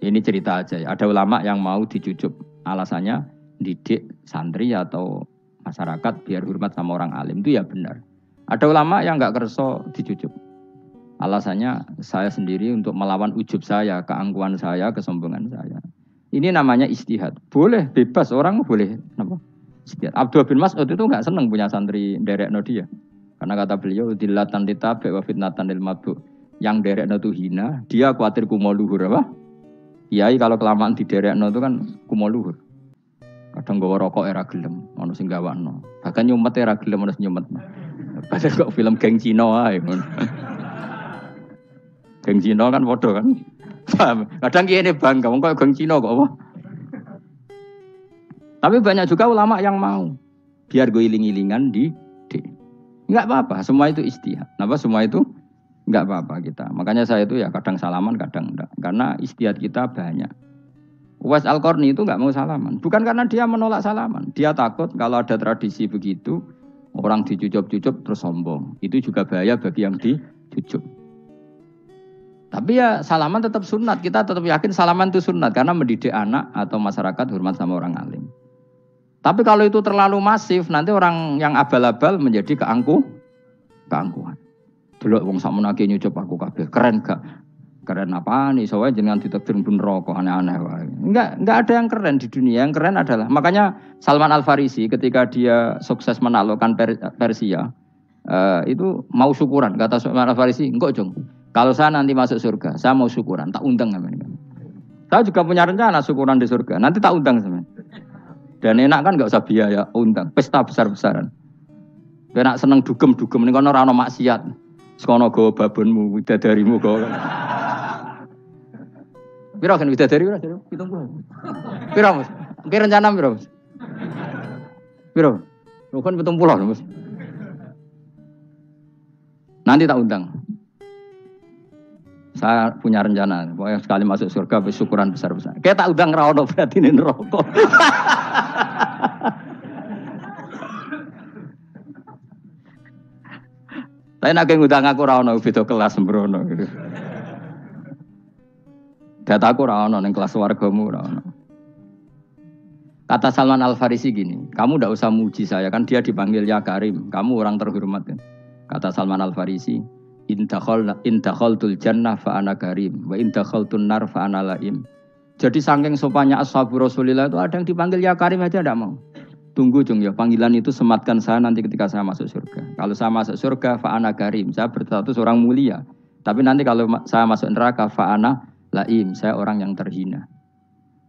ini cerita aja ya. Ada ulama yang mau dicucup, alasannya didik santri atau masyarakat biar hormat sama orang alim, itu ya benar. Ada ulama yang nggak kerso dicucup, alasannya saya sendiri untuk melawan ujub saya, keangkuhan saya, kesombongan saya. Ini namanya istihad. Boleh, bebas, orang boleh. Kenapa? Istihad. Abdul bin Mas'ud itu nggak senang punya santri derekno dia, karena kata beliau dilatan ditabe wa fitnatan lil mabuk. Yang derekno itu hina, dia khawatir kumo luhur apa? Kiai kalau kelamaan di derekno itu kan kumo luhur. Kadang gawa rokok era gelem, ono sing gawakno. Bahkan nyumet era gelem ono nyumet. Padahal kok film geng Cina ae ngono. Geng Cina kan padha kan. Paham? Kadang kene bangga wong kok geng Cina kok apa? Tapi banyak juga ulama yang mau biar gue iling-ilingan di enggak apa-apa, semua itu istihad. Napa semua itu enggak apa-apa kita. Makanya saya itu ya kadang salaman, kadang enggak. Karena istihad kita banyak. Uwais Al-Qarni itu nggak mau salaman. Bukan karena dia menolak salaman. Dia takut kalau ada tradisi begitu, orang dicucup-cucup terus sombong. Itu juga bahaya bagi yang dicucup. Tapi ya salaman tetap sunat. Kita tetap yakin salaman itu sunat. Karena mendidik anak atau masyarakat hormat sama orang alim. Tapi kalau itu terlalu masif, nanti orang yang abal-abal menjadi keangkuhan. Delok wong sakmenake nyucup aku kabeh. Keren gak? Keren apa nih? Soalnya jangan ditakdir pun rokok aneh-aneh. Enggak ada yang keren di dunia. Yang keren adalah makanya Salman Al Farisi ketika dia sukses menaklukkan Persia itu mau syukuran. Kata Salman Al Farisi, enggak Jong. Kalau saya nanti masuk surga, saya mau syukuran. Tak undang namanya. Saya juga punya rencana syukuran di surga. Nanti tak undang sebenarnya. Dan enak kan enggak usah biaya undang. Pesta besar-besaran. Enak seneng dugem-dugem ning kono ora ono maksiat. Sekono go babonmu, widadarimu go. Piro kan widadari ora, 70. Piro, Mas? Ki rencana piro, Mas? Piro? Kan 70, Mas. Nanti tak undang. Saya punya rencana, pokoknya sekali masuk surga bersyukuran besar-besar. Kayak tak undang ra ono berarti ning neraka. Tapi nek ngundang aku ora ono beda kelas sembrono. Dataku ora ono ning kelas wargamu ora ono. Kata Salman Al-Farisi gini, kamu ndak usah muji saya kan dia dipanggil ya Karim, kamu orang terhormat kan. Kata Salman Al-Farisi, in dakhaltul jannah fa ana karim wa in dakhaltun nar fa ana laim. Jadi saking sopannya ashabu Rasulillah itu ada yang dipanggil ya Karim aja ndak mau. Tunggu Jung ya, panggilan itu sematkan saya nanti ketika saya masuk surga. Kalau saya masuk surga fa ana karim, saya berstatus orang mulia. Tapi nanti kalau saya masuk neraka fa ana laim, saya orang yang terhina.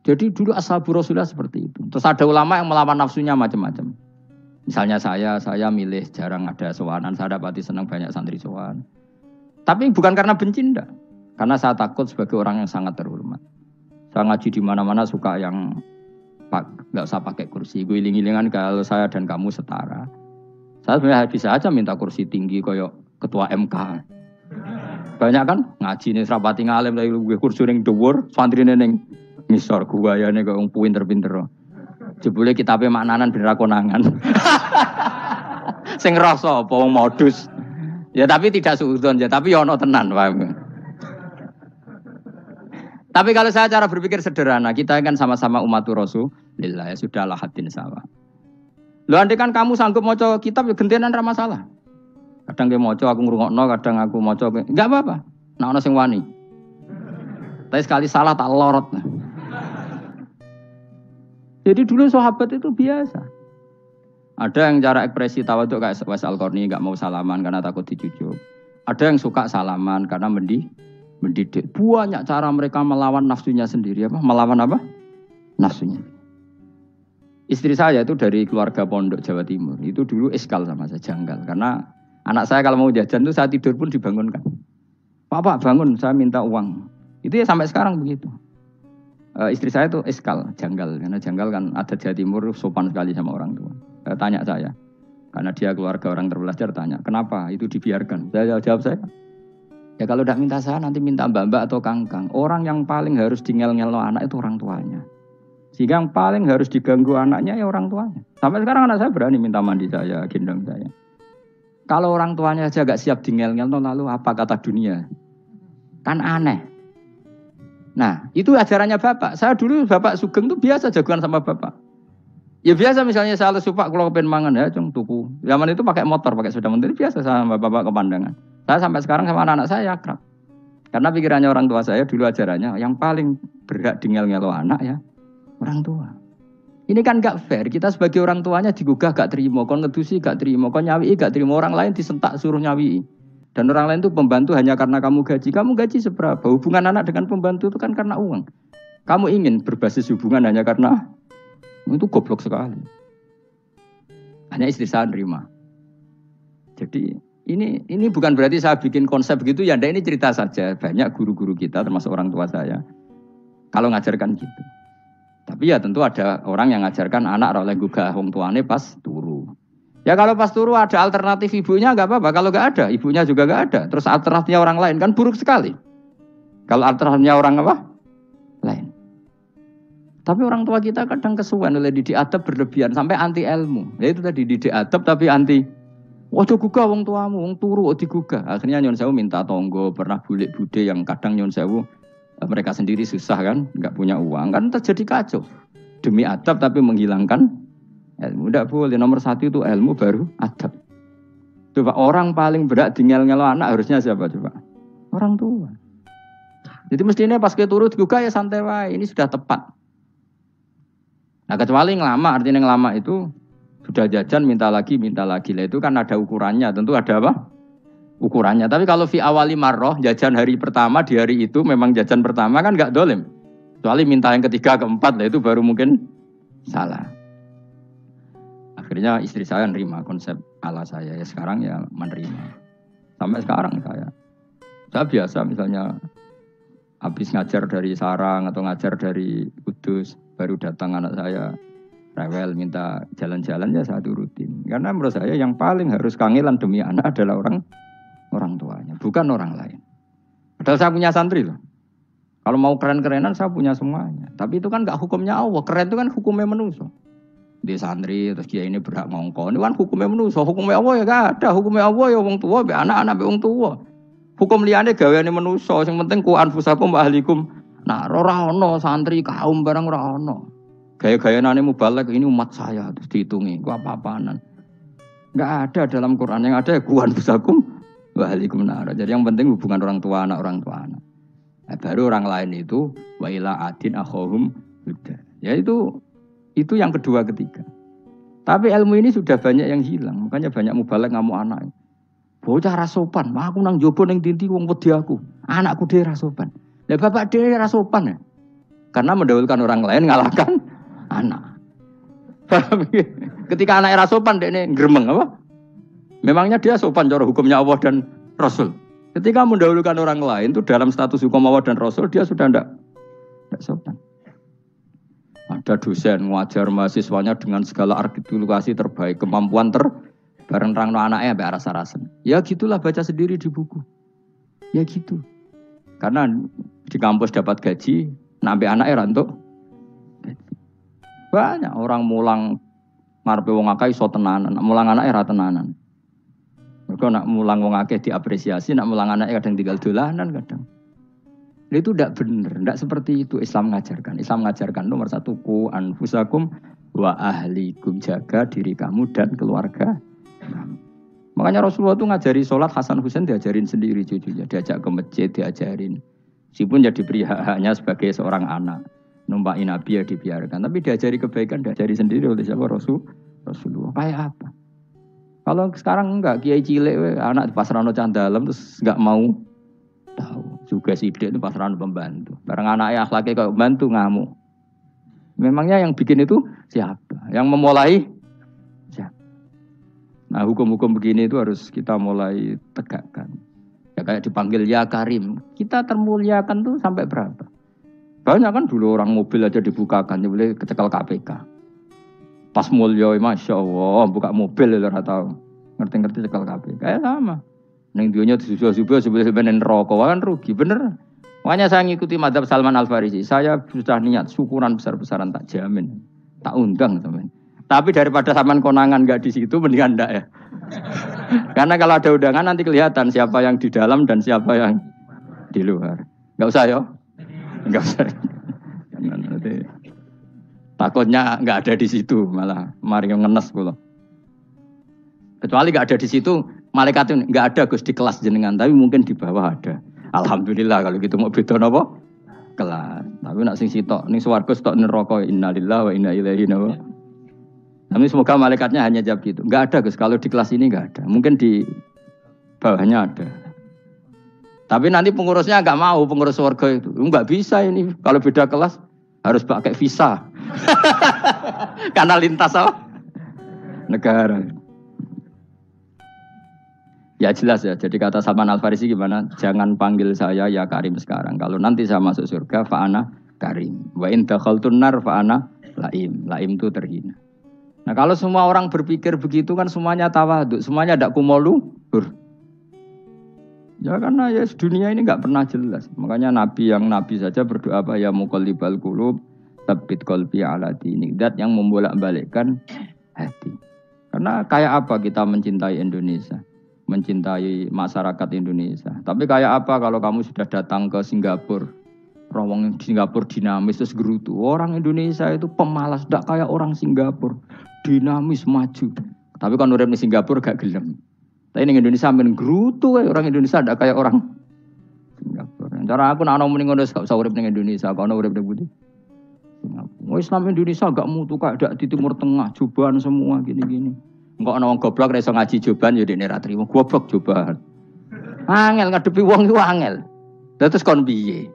Jadi dulu ashabu Rasulullah seperti itu. Terus ada ulama yang melawan nafsunya macam-macam. Misalnya saya milih jarang ada sowanan, saya dapati senang banyak santri sowan. Tapi bukan karena benci enggak. Karena saya takut sebagai orang yang sangat terhormat. Saya ngaji di mana-mana suka yang enggak usah pakai kursi. Gue iling-ilingan kalau saya dan kamu setara. Saya sebenarnya bisa aja minta kursi tinggi koyok ketua MK. Banyak kan ngaji nih serapati ngalim tapi gue kursi ning dhuwur, santrine ning misor guayane kok wong pinter-pinter. Jebule kitabe maknanan ben ra konangan. Sing ngrasa apa wong modus. Ya tapi tidak suudzon ya, tapi ya ono tenan, paham. Tapi kalau saya cara berpikir sederhana, kita kan sama-sama umatur Rasulillah, ya sudahlah hadin sawa. Lho andai kan kamu sanggup maca kitab ya gentenan ra masalah. Kadang ke maca aku ngrungokno, kadang aku maca enggak apa-apa. Nek ana sing wani. Tapi sekali salah tak lorot. Jadi dulu sahabat itu biasa. Ada yang cara ekspresi tawaduk kayak Wais Al-Qarni enggak mau salaman karena takut dicucuk. Ada yang suka salaman karena mendidik. Banyak cara mereka melawan nafsunya sendiri apa? Melawan apa? Nafsunya. Istri saya itu dari keluarga pondok Jawa Timur. Itu dulu iskal sama saya, janggal. Karena anak saya kalau mau jajan itu saya tidur pun dibangunkan. Pak bangun, saya minta uang. Itu ya sampai sekarang begitu. Istri saya itu iskal, janggal. Karena janggal kan ada Jawa Timur sopan sekali sama orang tua. Tanya saya. Karena dia keluarga orang terpelajar tanya, kenapa itu dibiarkan? Saya jawab saya. Ya kalau tidak minta saya nanti minta mbak-mbak atau kangkang. Orang yang paling harus ngel-ngelo anak itu orang tuanya. Sehingga yang paling harus diganggu anaknya ya orang tuanya. Sampai sekarang anak saya berani minta mandi saya, gendong saya. Kalau orang tuanya aja gak siap ngel-ngel, lalu apa kata dunia? Kan aneh. Nah, itu ajarannya bapak. Saya dulu bapak Sugeng itu biasa jagoan sama bapak. Ya biasa misalnya saya lesupak kalau kepen mangan ya, cung tuku. Zaman itu pakai motor, pakai sepeda motor biasa sama bapak kepandangan. Saya sampai sekarang sama anak-anak saya akrab. Karena pikirannya orang tua saya dulu ajarannya yang paling berhak ngel-ngelo anak ya orang tua. Ini kan gak fair. Kita sebagai orang tuanya digugah gak terima, kon ngedusi gak terima, kon nyawi gak terima, orang lain disentak suruh nyawi. Dan orang lain itu pembantu hanya karena kamu gaji. Kamu gaji seberapa? Hubungan anak dengan pembantu itu kan karena uang. Kamu ingin berbasis hubungan hanya karena itu goblok sekali. Hanya istri saya nerima. Jadi ini bukan berarti saya bikin konsep begitu ya. Ini cerita saja. Banyak guru-guru kita termasuk orang tua saya kalau ngajarkan gitu. Tapi ya tentu ada orang yang ngajarkan anak oleh gugah wong tuane pas turu. Ya kalau pas turu ada alternatif ibunya enggak apa-apa. Kalau enggak ada, ibunya juga enggak ada. Terus alternatifnya orang lain kan buruk sekali. Kalau alternatifnya orang apa? Lain. Tapi orang tua kita kadang kesuwen oleh didik adab berlebihan sampai anti ilmu. Ya itu tadi didik adab tapi anti. Ojo gugah wong tuamu, wong turu kok digugah. Akhirnya nyun sewu minta tonggo, pernah bulik bude yang kadang nyun sewu mereka sendiri susah kan, enggak punya uang kan terjadi kacau. Demi adab tapi menghilangkan ilmu. Tidak boleh, nomor satu itu ilmu baru adab. Coba orang paling berat ngel-ngelo anak harusnya siapa coba? Orang tua. Jadi mestinya pas ke turu digugah ya santai wae, ini sudah tepat. Nah kecuali ngelama, artinya ngelama itu sudah jajan minta lagi lah itu kan ada ukurannya, tentu ada apa? Ukurannya. Tapi kalau fi awali marroh jajan hari pertama di hari itu memang jajan pertama kan nggak dolim. Kecuali minta yang ketiga keempat lah itu baru mungkin salah. Akhirnya istri saya nerima konsep ala saya ya sekarang ya menerima. Sampai sekarang saya biasa misalnya habis ngajar dari Sarang atau ngajar dari Kudus baru datang anak saya rewel minta jalan-jalan ya saya turutin. Karena menurut saya yang paling harus kangelan demi anak adalah orang tuanya, bukan orang lain. Padahal saya punya santri loh. Kalau mau keren-kerenan saya punya semuanya. Tapi itu kan gak hukumnya Allah. Keren itu kan hukumnya manusia. di santri terus kiai ini berhak ngongkon. Ini kan hukumnya manusia, hukumnya Allah ya gak ada, hukumnya Allah ya wong tua, be anak-anak be wong tua. Hukum liyane gaweane manusia, sing penting ku anfusakum wa ahlikum. Nah, ora ono santri kaum barang ora ono. Gaya-gayanane mubalek ini umat saya terus dihitungi, ku apa-apaanan. Enggak ada dalam Quran, yang ada ku anfusakum wa ahlikum nar. Jadi yang penting hubungan orang tua anak. Nah, baru orang lain itu wa ila adin akhahum huda. Ya itu yang kedua ketiga. Tapi ilmu ini sudah banyak yang hilang. Makanya banyak mubalek ngamuk anak. Bocah ra sopan, aku nang jowo ning dinti wong wedi aku. Anakku dhewe ra sopan. Lah bapak dhewe ra sopan ya. Karena mendahulukan orang lain ngalahkan anak. Ketika anak ra sopan dekne gremeng apa? Memangnya dia sopan cara hukumnya Allah dan Rasul. Ketika mendahulukan orang lain itu dalam status hukum Allah dan Rasul dia sudah tidak sopan. Ada dosen ngajar mahasiswanya dengan segala artikulasi terbaik, kemampuan bareng rangno anaknya sampai rasa-rasen. Ya gitulah baca sendiri di buku. Ya gitu. Karena di kampus dapat gaji, nampi anaknya rantuk. Banyak orang mulang ngarepe wong akeh iso tenanan, mulang anaknya ra tenanan. Mereka nak mulang wong akeh diapresiasi, nak mulang anaknya kadang tinggal dolanan kadang. Itu tidak benar, tidak seperti itu Islam mengajarkan. Islam mengajarkan nomor satu ku anfusakum wa ahlikum, jaga diri kamu dan keluarga. Makanya Rasulullah itu ngajari sholat, Hasan Husain diajarin sendiri cucunya, diajak ke masjid diajarin. Meskipun jadi hanya sebagai seorang anak, numpaki Nabi ya dibiarkan, tapi diajari kebaikan, diajari sendiri oleh siapa Rasulullah. Kayak apa? Kalau sekarang enggak, kiai cilik anak di pasrano candalem terus enggak mau tahu. Juga sidik itu pasrano pembantu. Barang anaknya akhlaknya kayak pembantu ngamuk. Memangnya yang bikin itu siapa? Yang memulai siapa? Nah, hukum-hukum begini itu harus kita mulai tegakkan. Ya kayak dipanggil ya Karim. Kita termuliakan tuh sampai berapa? Banyak kan dulu orang mobil aja dibukakan, ya boleh kecekel KPK. Pas mulia, Masya Allah, buka mobil ya tahu. Ngerti-ngerti cekel KPK. Kayak sama. Neng dunia disusul-susul sebelum rokok kan rugi, bener. Makanya saya ngikuti mazhab Salman Al-Farisi. Saya sudah niat syukuran besar-besaran tak jamin, tak undang teman. Tapi daripada saman konangan nggak di situ, mendingan ndak ya. Karena kalau ada undangan nanti kelihatan siapa yang di dalam dan siapa yang di luar. Nggak usah ya, nggak usah. Takutnya nggak ada di situ, malah mari ngenes pula. Kecuali nggak ada di situ, malaikat itu nggak ada Gus di kelas jenengan, tapi mungkin di bawah ada. Alhamdulillah kalau gitu mau beda apa? Kelas. Tapi nak sing sitok ning swarga sitok neraka, innalillahi wa inna ilaihi raji'un. Tapi semoga malaikatnya hanya jawab gitu. Nggak ada Gus, kalau di kelas ini nggak ada. Mungkin di bawahnya ada. Tapi nanti pengurusnya nggak mau, pengurus swarga itu. Nggak bisa ini, kalau beda kelas harus pakai visa. Karena lintas apa? Negara. Ya jelas ya, jadi kata Salman Al-Farisi gimana? Jangan panggil saya ya Karim sekarang. Kalau nanti saya masuk surga, fa'ana Karim. Wa in dakhaltun nar fa'ana Laim. Laim itu terhina. Nah kalau semua orang berpikir begitu kan semuanya tawaduk, semuanya ada kumoluhur. Ya karena ya dunia ini nggak pernah jelas. Makanya Nabi saja berdoa apa ya muqallibal qulub, tsabbit qalbi ala dinik. Dat yang membolak-balikkan hati. Karena kayak apa kita mencintai Indonesia? Mencintai masyarakat Indonesia. Tapi kayak apa kalau kamu sudah datang ke Singapura, orang Singapura dinamis terus gerutu. Orang Indonesia itu pemalas, tidak kayak orang Singapura, dinamis maju. Tapi kan urip di Singapura gak gelem. Tapi di Indonesia men gerutu, orang Indonesia tidak kayak orang Singapura. Cara aku nak ngomong ngono gak usah urip di Indonesia, kalau urip di Budi. Islam Indonesia gak mutu kayak di Timur Tengah, cobaan semua gini-gini. Enggak ana wong goblok ra iso ngaji joban ya dekne ra trimo goblok joban. Angel ngadepi wong iku angel. Terus kon piye?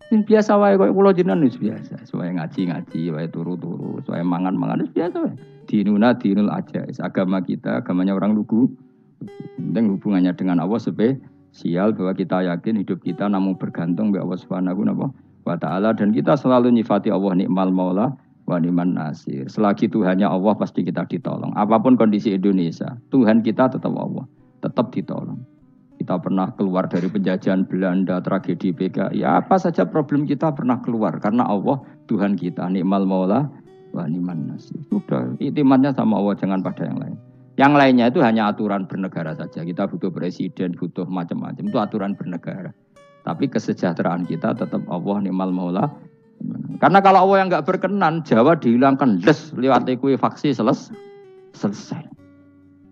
Sing biasa wae koyo kula jenengan wis biasa. Suwe ngaji-ngaji, wae turu-turu, suwe mangan-mangan wis biasa wae. Dinul aja. Agama kita, agamanya orang lugu. Penting hubungannya dengan Allah spesial bahwa kita yakin hidup kita namun bergantung kepada Allah Subhanahu wa taala dan kita selalu nyifati Allah nikmal maula wa ni'man nasir. Selagi Tuhannya Allah pasti kita ditolong. Apapun kondisi Indonesia, Tuhan kita tetap Allah, tetap ditolong. Kita pernah keluar dari penjajahan Belanda, tragedi PKI, ya apa saja problem kita pernah keluar karena Allah Tuhan kita, nikmal maula wa ni'man nasir. Sudah, iktimatnya sama Allah, jangan pada yang lain. Yang lainnya itu hanya aturan bernegara saja. Kita butuh presiden, butuh macam-macam. Itu aturan bernegara. Tapi kesejahteraan kita tetap Allah ni'mal maula. Karena kalau Allah yang enggak berkenan, Jawa dihilangkan lewat likuifaksi selesai.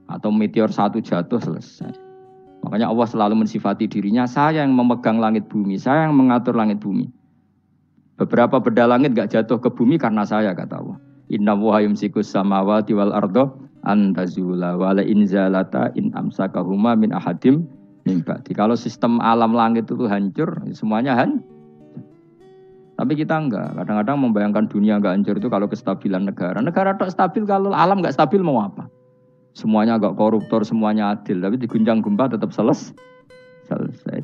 Atau meteor satu jatuh selesai. Makanya Allah selalu mensifati dirinya, saya yang memegang langit bumi, saya yang mengatur langit bumi. Beberapa benda langit enggak jatuh ke bumi karena saya, kata Allah. Inna wa yumsikus samawati wal ardo antazula wala inzalata in amsakahuma min ahadim min ba'di. Kalau sistem alam langit itu hancur, semuanya hancur. Tapi kita enggak. Kadang-kadang membayangkan dunia enggak hancur itu kalau kestabilan negara. Negara tak stabil, kalau alam enggak stabil mau apa? Semuanya enggak koruptor, semuanya adil. Tapi diguncang gempa tetap selesai.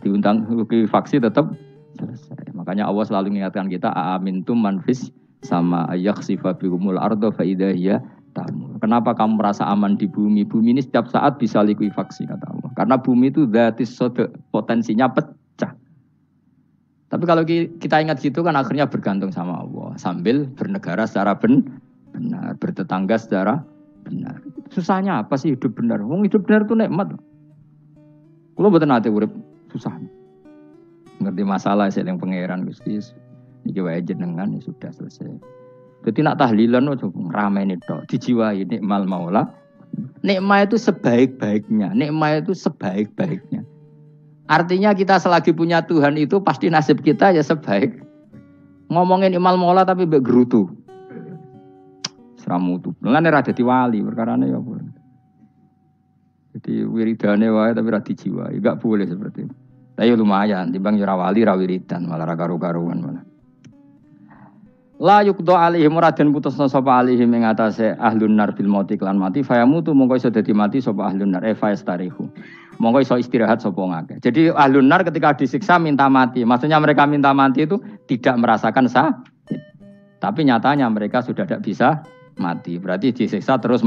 Diundang faksi tetap selesai. Makanya Allah selalu mengingatkan kita, aamintum manfis sama yakhsifa bihumul ardo fa idza hiya tamur. Kenapa kamu merasa aman di bumi? Bumi ini setiap saat bisa likuifaksi, kata Allah. Karena bumi itu dzatis sodok, potensinya pecah. Tapi kalau kita ingat situ kan akhirnya bergantung sama Allah. Sambil bernegara secara benar, bertetangga secara benar. Susahnya apa sih hidup benar? Wong hidup benar itu nikmat. Kalau mboten nate urip susah. Ngerti masalah saya yang pangeran Gusti. Niki wae jenengan ya sudah selesai. Jadi nak tahlilan ojo ngrameni tok, dijiwai nikmal maula. Nikmat itu sebaik-baiknya, nikmat itu sebaik-baiknya. Artinya kita selagi punya Tuhan itu pasti nasib kita ya sebaik. Ngomongin imal maula tapi mbek gerutu. Seramutu. Mulane ra dadi wali perkarane ya apa. Jadi wiridane wae tapi ra dijiwai, enggak boleh seperti itu. Tapi lumayan, timbang ora wali ra wiridan malah ra karu-karuan malah. La yuqdo alaihim raden putusna sapa alaihim ing atase ahlun nar bil mauti lan mati fayamutu mongko iso dadi mati sapa ahlun nar fayastarihu. Mongko iso istirahat sapa ngake. Jadi ahlun nar ketika disiksa minta mati. Maksudnya mereka minta mati itu tidak merasakan sakit. Tapi nyatanya mereka sudah tidak bisa mati. Berarti disiksa terus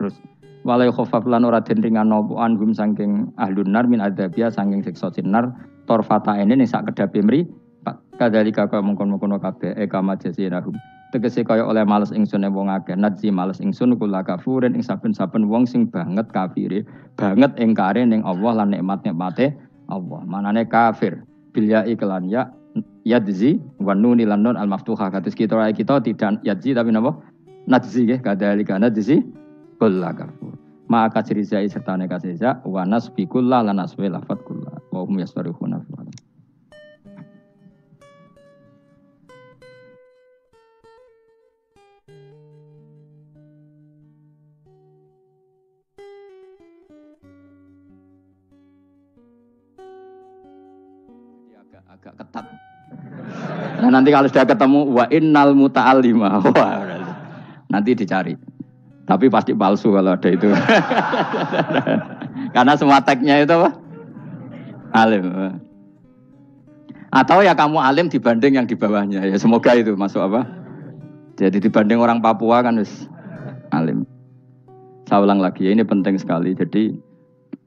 terus. Walai khofaf lan ora den ringan nopo anhum saking ahlun nar min adzabia saking siksa sinar torfata ene ning sak kedape mri. Kadalika kaya mengkon-mengkono kabeh kama jasinahum. Tegese kaya oleh males ingsun wong akeh nadzi males ingsun kula kafurin ing saben-saben wong sing banget kafire, banget ingkare ning Allah lan nikmat-nikmate Allah. Manane kafir bilya iklan ya yadzi wa nun lan nun al maftuhah. Kados kita tidak yadzi tapi napa? Nadzi nggih kadalika nadzi kula kafur. Maka cirizai serta nekaseza wa nasbikullah lan aswi lafat kullah. Wa hum yastarihuna. Agak ketat. Nah nanti kalau sudah ketemu wa innal muta'allima, wah nanti dicari. Tapi pasti palsu kalau ada itu. Karena semua tagnya itu apa? Alim. Atau ya kamu alim dibanding yang di bawahnya. Ya semoga itu masuk apa? Jadi dibanding orang Papua kan wis alim. Saya ulang lagi ya, ini penting sekali. Jadi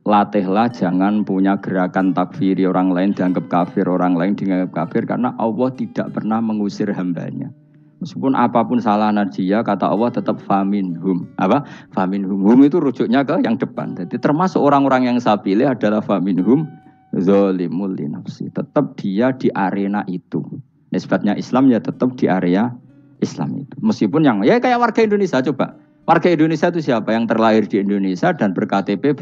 latihlah jangan punya gerakan takfiri orang lain dianggap kafir, orang lain dianggap kafir karena Allah tidak pernah mengusir hambanya. Meskipun apapun salah dia, kata Allah tetap faminhum. Apa? Faminhum. Hum itu rujuknya ke yang depan. Jadi termasuk orang-orang yang saya pilih adalah faminhum zalimul li nafsi. Tetap dia di arena itu. Nisbatnya Islam ya tetap di area Islam itu. Meskipun yang ya kayak warga Indonesia coba. Warga Indonesia itu siapa? Yang terlahir di Indonesia dan berKTP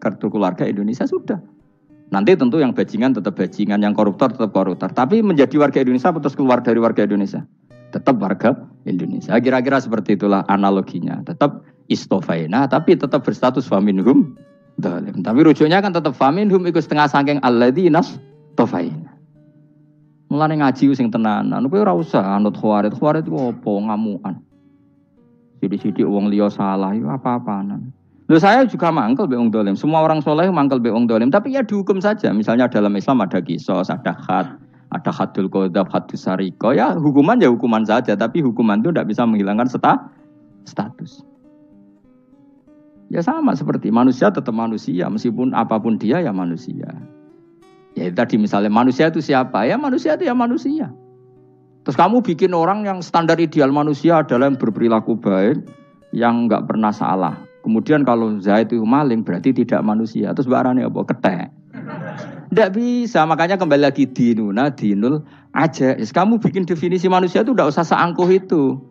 kartu keluarga Indonesia sudah. Nanti tentu yang bajingan tetap bajingan, yang koruptor tetap koruptor. Tapi menjadi warga Indonesia terus keluar dari warga Indonesia. Tetap warga Indonesia. Kira-kira seperti itulah analoginya. Tetap istofaina, tapi tetap berstatus faminhum dhalim. Tapi rujuknya kan tetap faminhum ikut setengah sangking alladzinas tofaina. Mulane ngaji sing tenanan. Kowe ora usah anut khawarit. Khawarit itu opo ngamukan. Sidik-sidik wong liya salah itu apa-apaan. Loh saya juga mangkel be wong dolim. Semua orang soleh mangkel be wong dolim. Tapi ya dihukum saja. Misalnya dalam Islam ada kisos, ada hadul qadzaf, hadus sariko. Ya hukuman ya hukuman saja. Tapi hukuman itu tidak bisa menghilangkan status. Ya sama seperti manusia tetap manusia. Meskipun apapun dia ya manusia. Ya tadi misalnya manusia itu siapa? Ya manusia itu ya manusia. Terus kamu bikin orang yang standar ideal manusia adalah yang berperilaku baik, yang enggak pernah salah. Kemudian kalau Zaid itu maling berarti tidak manusia. Terus barangnya apa? Ketek. Tidak bisa, makanya kembali lagi dinul aja. Kamu bikin definisi manusia itu tidak usah seangkuh itu.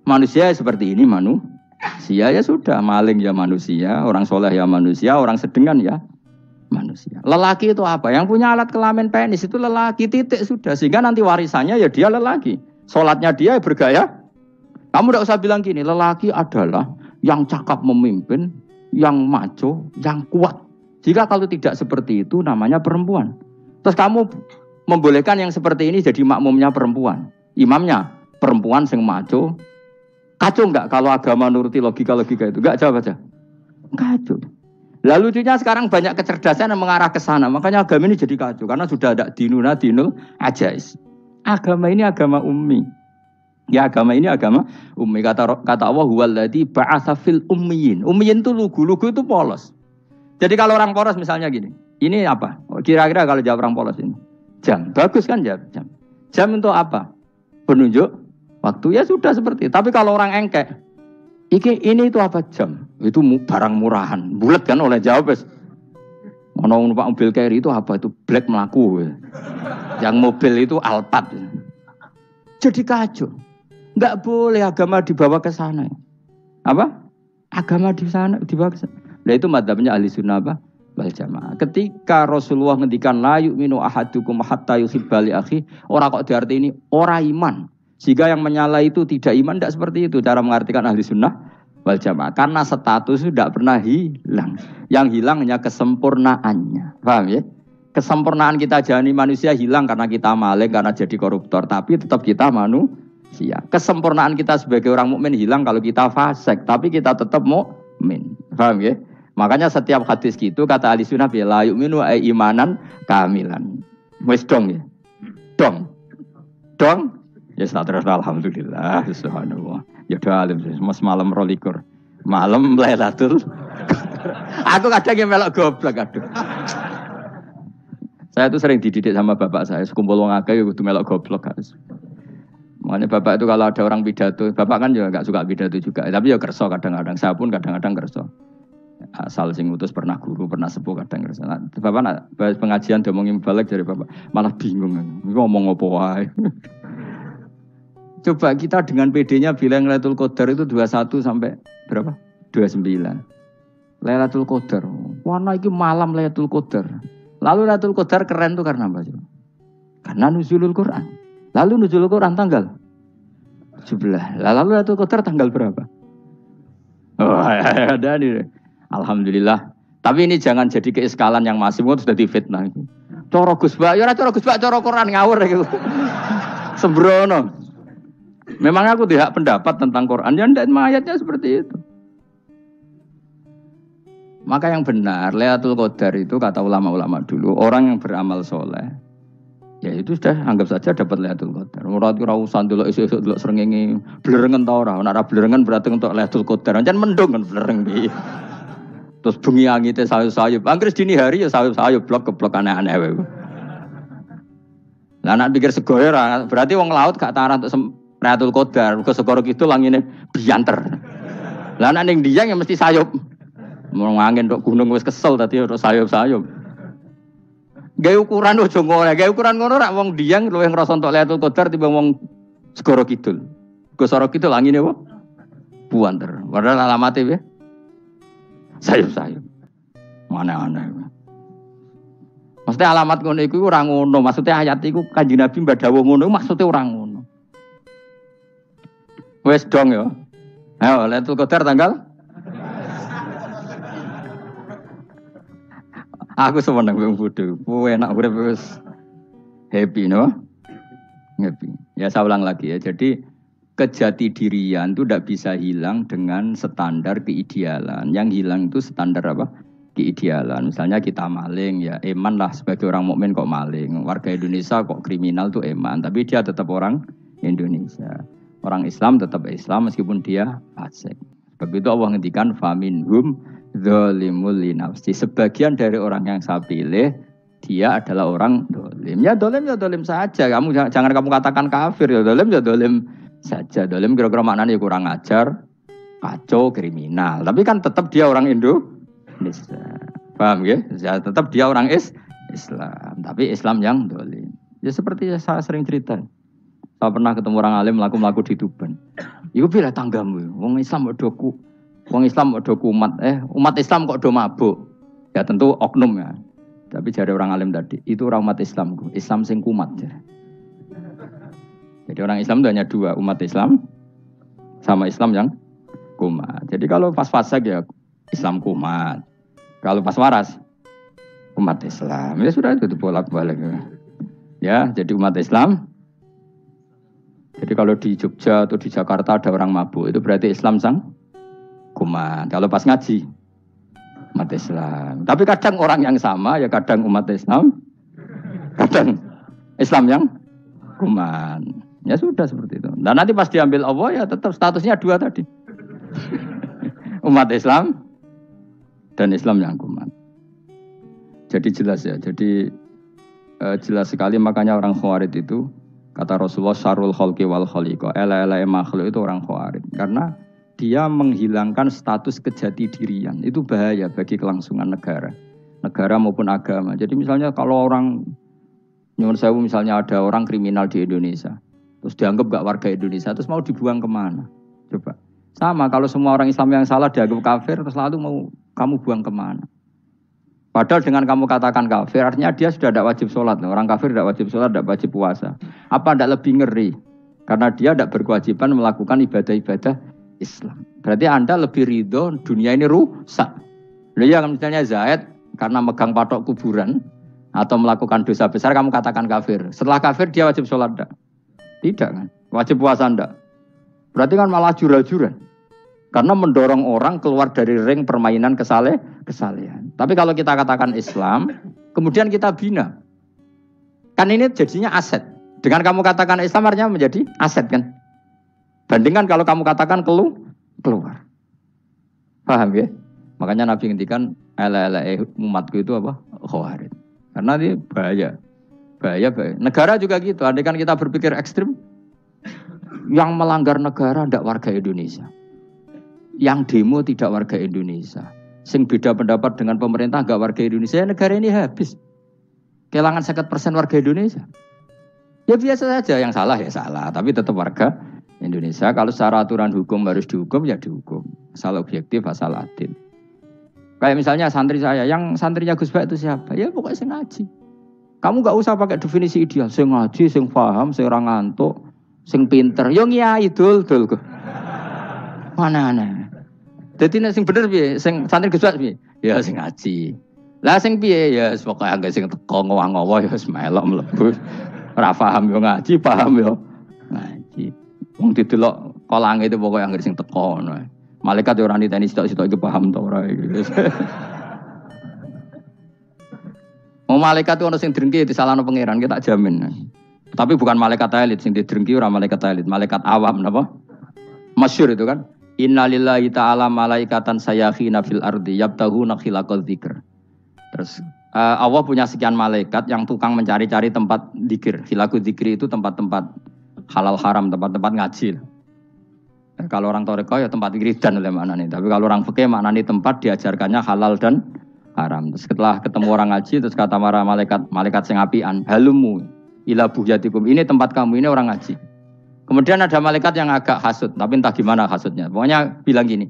Manusia seperti ini manusia ya sudah, maling ya manusia, orang soleh ya manusia, orang sedengan ya manusia. Lelaki itu apa? Yang punya alat kelamin penis itu lelaki, titik sudah. Sehingga nanti warisannya ya dia lelaki. Sholatnya dia bergaya. Kamu tidak usah bilang gini, lelaki adalah yang cakap memimpin, yang maco, yang kuat. Jika kalau tidak seperti itu namanya perempuan. Terus kamu membolehkan yang seperti ini jadi makmumnya perempuan. Imamnya perempuan sing maco. Kacau enggak kalau agama nuruti logika-logika itu? Enggak, jawab aja. Kacau. Lalu lucunya sekarang banyak kecerdasan yang mengarah ke sana. Makanya agama ini jadi kacau. Karena sudah ada dinul ajais. Agama ini agama ummi. Ya agama ini agama ummi. Kata Allah, huwaladzi ba'atsa fil ummiyin. Ummiyin itu lugu itu polos. Jadi kalau orang polos misalnya gini. Ini apa? Kira-kira kalau jawab orang polos ini. Jam. Bagus kan jam? Jam untuk apa? Penunjuk waktu, ya sudah seperti itu. Tapi kalau orang engkek, ini itu apa jam? Itu barang murahan. Bulat kan oleh jawab. Ono numpak mobil carry itu apa? Itu black melaku. Yang mobil itu Alphard. Jadi kacau. Enggak boleh agama dibawa ke sana. Apa? Agama di sana dibawa ke sana. Nah itu madzhabnya ahli sunnah apa? Wal jamaah. Ketika Rasulullah ngendikan la yu'minu ahadukum hatta yuhibba li akhi, ora kok diarti ini ora iman. Jika yang menyala itu tidak iman, tidak seperti itu cara mengartikan ahli sunnah wal jamaah. Karena status itu tidak pernah hilang. Yang hilang hanya kesempurnaannya. Paham ya? Kesempurnaan kita jadi manusia hilang karena kita maling, karena jadi koruptor. Tapi tetap kita manusia. Kesempurnaan kita sebagai orang mukmin hilang kalau kita fasik. Tapi kita tetap mukmin. Paham ya? Makanya setiap hadis gitu kata ahli sunnah la yu'minu imanan kamilan. Wis dong ya. Dong. Ya terus alhamdulillah subhanallah. Ya udah alim mas malam rolikur. Malam Lailatul. Aku kadang yang melok goblok aduh. Saya tuh sering dididik sama bapak saya, sekumpul wong akeh ya kudu melok goblok guys. Makanya bapak itu kalau ada orang pidato, bapak kan juga enggak suka pidato juga, tapi ya kerso kadang-kadang. Saya pun kadang-kadang kerso. Asal sing utus pernah guru, pernah sepuh kadang kerso. Nah, bapak nak pengajian ngomongin balik dari bapak, malah bingung. Ngomong apa wae. Coba kita dengan PD-nya bilang Lailatul Qadar itu 21 sampai berapa? 29. Lailatul Qadar. Warna iki malam Lailatul Qadar. Lalu Lailatul Qadar keren tuh karena apa? Karena nuzulul Quran. Lalu nuzulul Quran tanggal 17. Lalu Lailatul Qadar tanggal berapa? Oh, ada nih. Alhamdulillah. Tapi ini jangan jadi keiskalan yang masif itu sudah difitnah. Coro Gus Bak, ya ora coro Gus Bak, coro Quran ngawur gitu. Sembrono. Memang aku tidak pendapat tentang Quran, ya ndak ayatnya seperti itu. Maka yang benar, Lailatul Qadar itu kata ulama-ulama dulu, orang yang beramal soleh, ya itu sudah anggap saja dapat Lailatul Qadar. Ora usah ndelok esuk-esuk ndelok srengenge blerengen ta ora. Nek ora blerengen berarti untuk Lailatul Qadar. Jan mendung kan blereng piye. Terus bengi angite sayup-sayup. Anggere dini hari ya sayup-sayup blok-blok aneh-aneh wae. Lah nek pikir sego ora, berarti wong laut gak tarah untuk Lailatul Qadar, ke segoro gitu langine bianter. Lah nek ning Dieng ya mesti sayup. Mau angin tok gunung wis kesel tadi ora sayup-sayup. Gawe ukuran ojo ngono, gawe ukuran ngono rak wong Dieng luwih ngrasa entuk Lailatul Qadar timbang wong segoro kidul. Ke segoro kidul langine apa? Buanter. Padahal alamate piye? Sayup-sayup. Mana-mana. Maksudnya alamat ngono iku ora ngono, maksudnya ayat iku Kanjeng Nabi mbadhawuh ngono maksudnya ora ngono. Wes dong ya. Ayo Lailatul Qadar tanggal. Aku seneng wong bodho. Kowe enak urip wis happy no? Happy. Ya saya ulang lagi ya. Jadi kejati dirian itu tidak bisa hilang dengan standar keidealan. Yang hilang itu standar apa? Keidealan. Misalnya kita maling ya eman lah sebagai orang mukmin kok maling. Warga Indonesia kok kriminal tuh eman, tapi dia tetap orang Indonesia. Orang Islam tetap Islam meskipun dia fasik. Sebab itu Allah ngendikan faminhum zalimul li nafsi. Sebagian dari orang yang saya pilih dia adalah orang dolim. Ya dolim saja. Jangan kamu katakan kafir ya dolim saja. Dolim kira-kira maknanya kurang ajar, kacau, kriminal. Tapi kan tetap dia orang Indonesia. Paham ya? Ya tetap dia orang Islam. Tapi Islam yang dolim. Ya seperti saya sering cerita. Saya pernah ketemu orang alim melaku di Tuban. Iku bila tanggamu, wong Islam kok umat Islam kok do mabuk. Ya tentu oknum ya. Tapi jare orang alim tadi, itu orang umat Islam. Islam sing kumat. Jadi orang Islam itu hanya dua, umat Islam sama Islam yang kumat. Jadi kalau pas fase ya Islam kumat. Kalau pas waras umat Islam. Ya sudah itu bolak-balik. Ya, jadi umat Islam. Jadi kalau di Jogja atau di Jakarta ada orang mabuk, itu berarti Islam sang kumat. Kalau pas ngaji umat Islam. Tapi kadang orang yang sama ya kadang umat Islam, kadang Islam yang kumat. Ya sudah seperti itu. Dan nanti pas diambil Allah ya tetap statusnya dua tadi. Umat Islam dan Islam yang kumat. Jadi jelas ya. Jadi jelas sekali makanya orang Khawarij itu kata Rasulullah syarrul khalqi wal khaliqa. Ela-ela makhluk itu orang Khawarij karena dia menghilangkan status kejati dirian. Itu bahaya bagi kelangsungan negara maupun agama. Jadi misalnya kalau orang nyuwun sewu misalnya ada orang kriminal di Indonesia, terus dianggap gak warga Indonesia, terus mau dibuang kemana? Coba. Sama kalau semua orang Islam yang salah dianggap kafir, terus lalu mau kamu buang kemana? Padahal dengan kamu katakan kafir, artinya dia sudah tidak wajib sholat. Orang kafir tidak wajib sholat, tidak wajib puasa. Apa tidak lebih ngeri? Karena dia tidak berkewajiban melakukan ibadah-ibadah Islam. Berarti Anda lebih ridho dunia ini rusak. Loh ya misalnya Zaid karena megang patok kuburan atau melakukan dosa besar kamu katakan kafir. Setelah kafir dia wajib sholat enggak? Tidak kan? Wajib puasa enggak? Berarti kan malah jura-juran. Karena mendorong orang keluar dari ring permainan kesalehan. Tapi kalau kita katakan Islam, kemudian kita bina. Kan ini jadinya aset. Dengan kamu katakan Islam artinya menjadi aset kan? Bandingkan kalau kamu katakan keluar. Paham ya? Makanya Nabi ngendikan umatku itu apa? Khawarij. Karena ini bahaya. Negara juga gitu. Andai kan kita berpikir ekstrim, yang melanggar negara tidak warga Indonesia. Yang demo tidak warga Indonesia. Sing beda pendapat dengan pemerintah enggak warga Indonesia, negara ini habis. Kehilangan 50% warga Indonesia. Ya biasa saja, yang salah ya salah, tapi tetap warga Indonesia. Kalau secara aturan hukum harus dihukum, ya dihukum. Asal objektif, asal adil. Kayak misalnya santri saya, yang santrinya Gus Bak itu siapa? Ya pokoknya sing ngaji. Kamu gak usah pakai definisi ideal. Sing ngaji, sing paham, sing ora ngantuk, sing pinter. Yo ngiyai dul. Mana. Jadi sing bener piye? Sing santri Gus Bak piye? Ya sing ngaji. Lah sing piye? Ya pokoke anggere sing teko ngowah-ngowah ya wis melok mlebu. Ora paham yo ngaji, paham yo ngaji. Wong didelok kolange itu pokoke anggere sing teko ngono. Malaikat yo ora niteni sitok-sitok iki paham ta ora iki. Malaikat itu ono sing drengki disalahno pangeran, kita jamin. Tapi bukan malaikat elit sing didrengki, ora malaikat elit, malaikat awam napa? Masyhur itu kan. Innalillahi ta'ala malaikatan sayakhina fil ardi yabtaghuna khilaqadz dzikr. Terus Allah punya sekian malaikat yang tukang mencari-cari tempat dzikir. Khilaqadz dzikri itu tempat-tempat halal haram, tempat-tempat ngaji. Kalau orang Toreko ya tempat wiridan oleh maknanya. Tapi kalau orang fikih maknanya tempat diajarkannya halal dan haram. Terus setelah ketemu orang ngaji, terus kata para malaikat sing apian, halumu ila buhyatikum. Ini tempat kamu, ini orang ngaji. Kemudian ada malaikat yang agak hasud, tapi entah gimana hasudnya. Pokoknya bilang gini,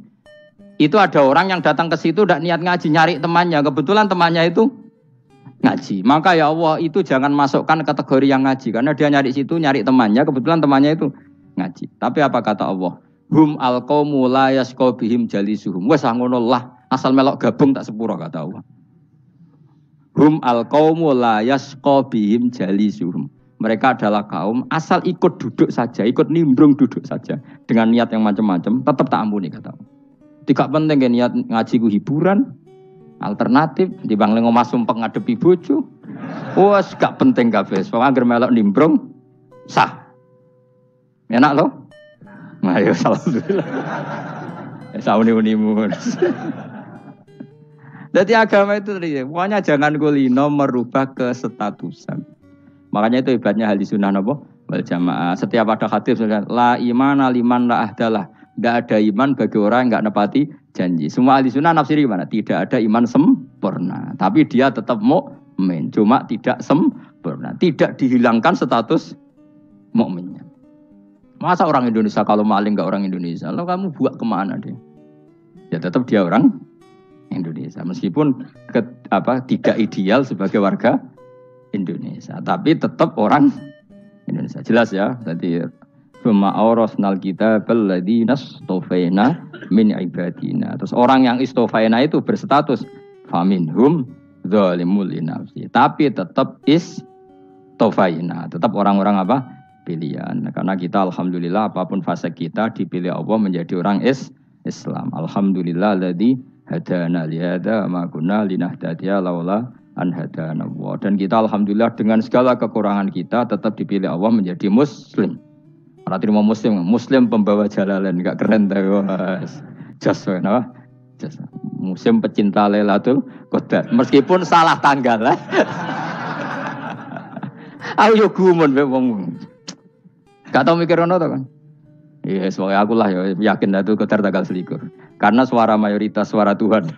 itu ada orang yang datang ke situ tidak niat ngaji, nyari temannya. Kebetulan temannya itu ngaji. Maka ya Allah itu jangan masukkan kategori yang ngaji, karena dia nyari situ, nyari temannya. Kebetulan temannya itu ngaji. Tapi apa kata Allah? Hum alqaumu la yasqa bihim jalisuhum. Wes ngono lah, asal melok gabung tak sepuro kata Allah. Hum alqaumu la yasqa bihim jalisuhum. Mereka adalah kaum asal ikut duduk saja, ikut nimbrung duduk saja dengan niat yang macam-macam, tetap tak ampuni kata Allah. Tidak penting kan niat ngaji ku hiburan, alternatif dibanding ngomong sumpah ngadepi bojo. Wes gak penting kabeh. Pokoke anggere melok nimbrung sah. Enak loh. Nah, ya alhamdulillah. Sauni-unimu. Jadi agama itu pokoknya jangan kulino merubah kestatusan. Makanya itu hebatnya ahli sunnah apa? Wal jamaah. Setiap ada hadis la imana liman la ahdalah. Tidak ada iman bagi orang yang enggak nepati janji. Semua ahli sunnah nafsiri gimana? Tidak ada iman sempurna. Tapi dia tetap mukmin. Cuma tidak sempurna. Tidak dihilangkan status mukminnya. Masa orang Indonesia kalau maling enggak orang Indonesia? Lalu kamu buat kemana dia? Ya tetap dia orang Indonesia. Meskipun tidak ideal sebagai warga Indonesia, tapi tetap orang Indonesia. Jelas ya. Jadi summa awrasnal kitabal ladzina istofaina min ibadina. Terus orang yang istofaina itu berstatus faminhum zalimul linafsi. Tapi tetap istofaina, tetap orang-orang apa? Pilihan. Karena kita alhamdulillah apapun fase kita dipilih Allah menjadi orang Islam. Alhamdulillah alladzi hadana li hadza ma kunna linahtadiya laula an hadana Allah. Dan kita alhamdulillah dengan segala kekurangan kita tetap dipilih Allah menjadi muslim. Ora terima muslim pembawa jalalain, enggak keren ta, Mas. Jas napa? Jas. Muslim pecinta Lailatul Qadar. Meskipun salah tanggal lah. Aku yo gumun mbek wong. Gak tau mikir ngono to kan. Iya, soalnya aku lah ya yakin Lailatul Qadar tanggal 21. Karena suara mayoritas suara Tuhan.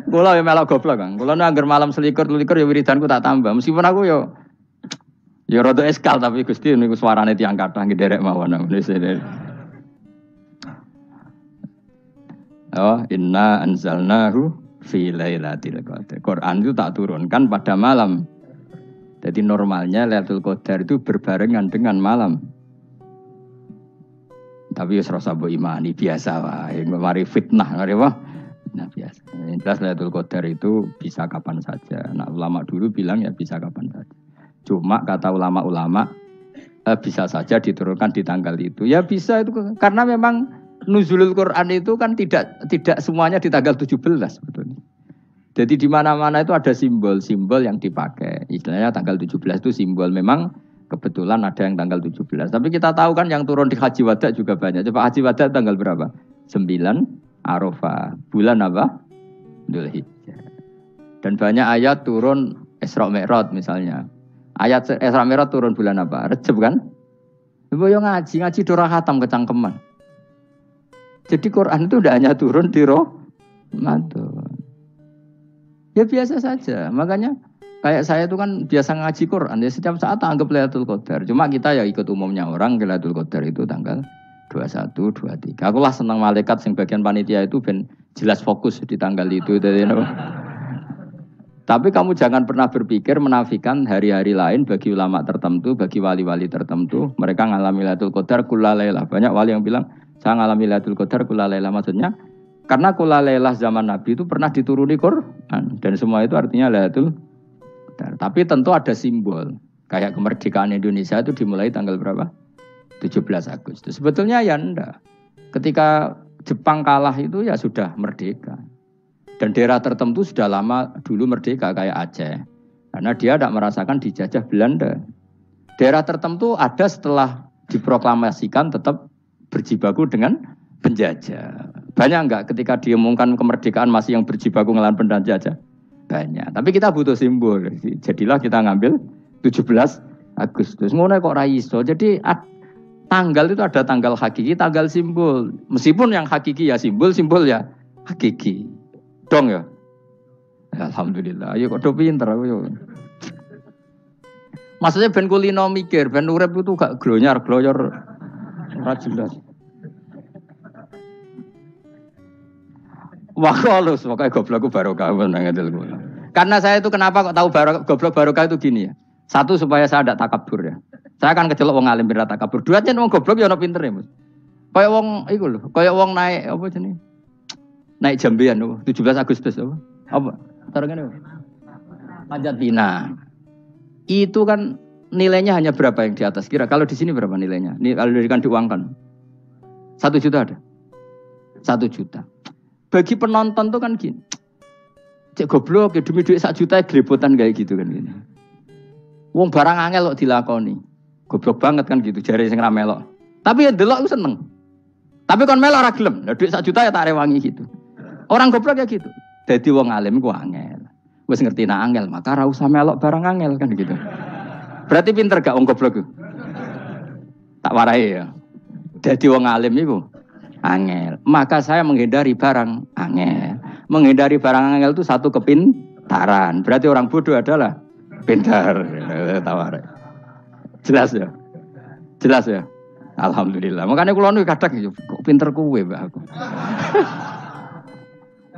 Kula ya melok goblok kan. Kula nek anggar malam 21 ya wiridanku tak tambah. Meskipun aku ya rada eskal tapi Gusti niku suarane tiyang kathah nderek mawon. Oh, inna anzalnahu fi lailatul qadar. Quran itu tak turunkan pada malam. Jadi normalnya Lailatul Qadar itu berbarengan dengan malam. Tapi wis rasa mbok imani biasa wae. Mari fitnah ngare wah. Nah biasa. Jelas Lailatul Qadar itu bisa kapan saja. Nah ulama dulu bilang ya bisa kapan saja. Cuma kata ulama-ulama bisa saja diturunkan di tanggal itu. Ya bisa itu karena memang nuzulul Quran itu kan tidak semuanya di tanggal 17 sebetulnya. Jadi di mana-mana itu ada simbol-simbol yang dipakai. Istilahnya tanggal 17 itu simbol. Memang kebetulan ada yang tanggal 17. Tapi kita tahu kan yang turun di Haji Wada juga banyak. Coba Haji Wada tanggal berapa? 9 Arafah. Bulan apa? Dzulhijjah. Dan banyak ayat turun Isra Mi'raj misalnya. Ayat Isra Mi'raj turun bulan apa? Rejab kan? Ibu yang ngaji dora khatam kecangkeman. Jadi Quran itu tidak hanya turun di Ramadan. Ya biasa saja. Makanya kayak saya itu kan biasa ngaji Quran. Ya setiap saat anggap Lailatul Qadar. Cuma kita ya ikut umumnya orang Lailatul Qadar itu tanggal 21, 23. Aku lah senang malaikat yang bagian panitia itu ben jelas fokus di tanggal itu. Tapi kamu jangan pernah berpikir menafikan hari-hari lain bagi ulama tertentu, bagi wali-wali tertentu. Mereka ngalami Lailatul Qadar kulalailah. Banyak wali yang bilang saya ngalami Lailatul Qadar kulalailah. Maksudnya karena kulalailah zaman Nabi itu pernah dituruni Quran. Dan semua itu artinya Lailatul Qadar. Tapi tentu ada simbol. Kayak kemerdekaan Indonesia itu dimulai tanggal berapa? 17 Agustus. Sebetulnya ya enggak. Ketika Jepang kalah itu ya sudah merdeka. Dan daerah tertentu sudah lama dulu merdeka kayak Aceh. Karena dia tidak merasakan dijajah Belanda. Daerah tertentu ada setelah diproklamasikan tetap berjibaku dengan penjajah. Banyak enggak ketika diumumkan kemerdekaan masih yang berjibaku ngelawan penjajah? Banyak. Tapi kita butuh simbol. Jadilah kita ngambil 17 Agustus. Ngono kok ra iso. Jadi tanggal itu ada tanggal hakiki, tanggal simbol. Meskipun yang hakiki ya simbol ya hakiki. Dong ya. Alhamdulillah. Ayo kok do pinter aku yo. Maksudnya ben kulino mikir, ben urip itu gak glonyar-glonyor ora jelas. Wah kolus, makanya goblokku barokah menangadil gue. Karena saya itu kenapa kok tahu goblok barokah itu gini ya. Satu supaya saya tidak takabur ya. Saya akan kecelok wong alim berat takabur. Dua aja wong goblok ya ono pinter ya Mas. Kayak wong iku lho, kayak wong naik apa jenenge? Naik jambean apa? 17 Agustus apa? Apa? Tarengane apa? Panjat Pinang. Itu kan nilainya hanya berapa yang di atas kira? Kalau di sini berapa nilainya? Ini kalau diberikan diuangkan. 1 juta ada? 1 juta. Bagi penonton tuh kan gini. Cek goblok ya demi duit 1 juta gelepotan kayak gitu kan gini. Wong barang angel kok dilakoni. Goblok banget kan gitu jare sing ra melok. Tapi ya delok aku seneng. Tapi kon melok ora gelem. Lah duit 1 juta ya tak rewangi gitu. Orang goblok ya gitu. Dadi wong alim ku angel. Wis ngerti nak angel, maka ora usah melok barang angel kan gitu. Berarti pinter gak wong goblok ku? Tak warai ya. Dadi wong alim iku angel. Maka saya menghindari barang angel. Menghindari barang angel itu satu kepintaran. Berarti orang bodoh adalah pintar. Tak warai. Jelas ya? Jelas ya? Alhamdulillah. Makanya kula niku kadang kok pinter kuwe Mbak aku.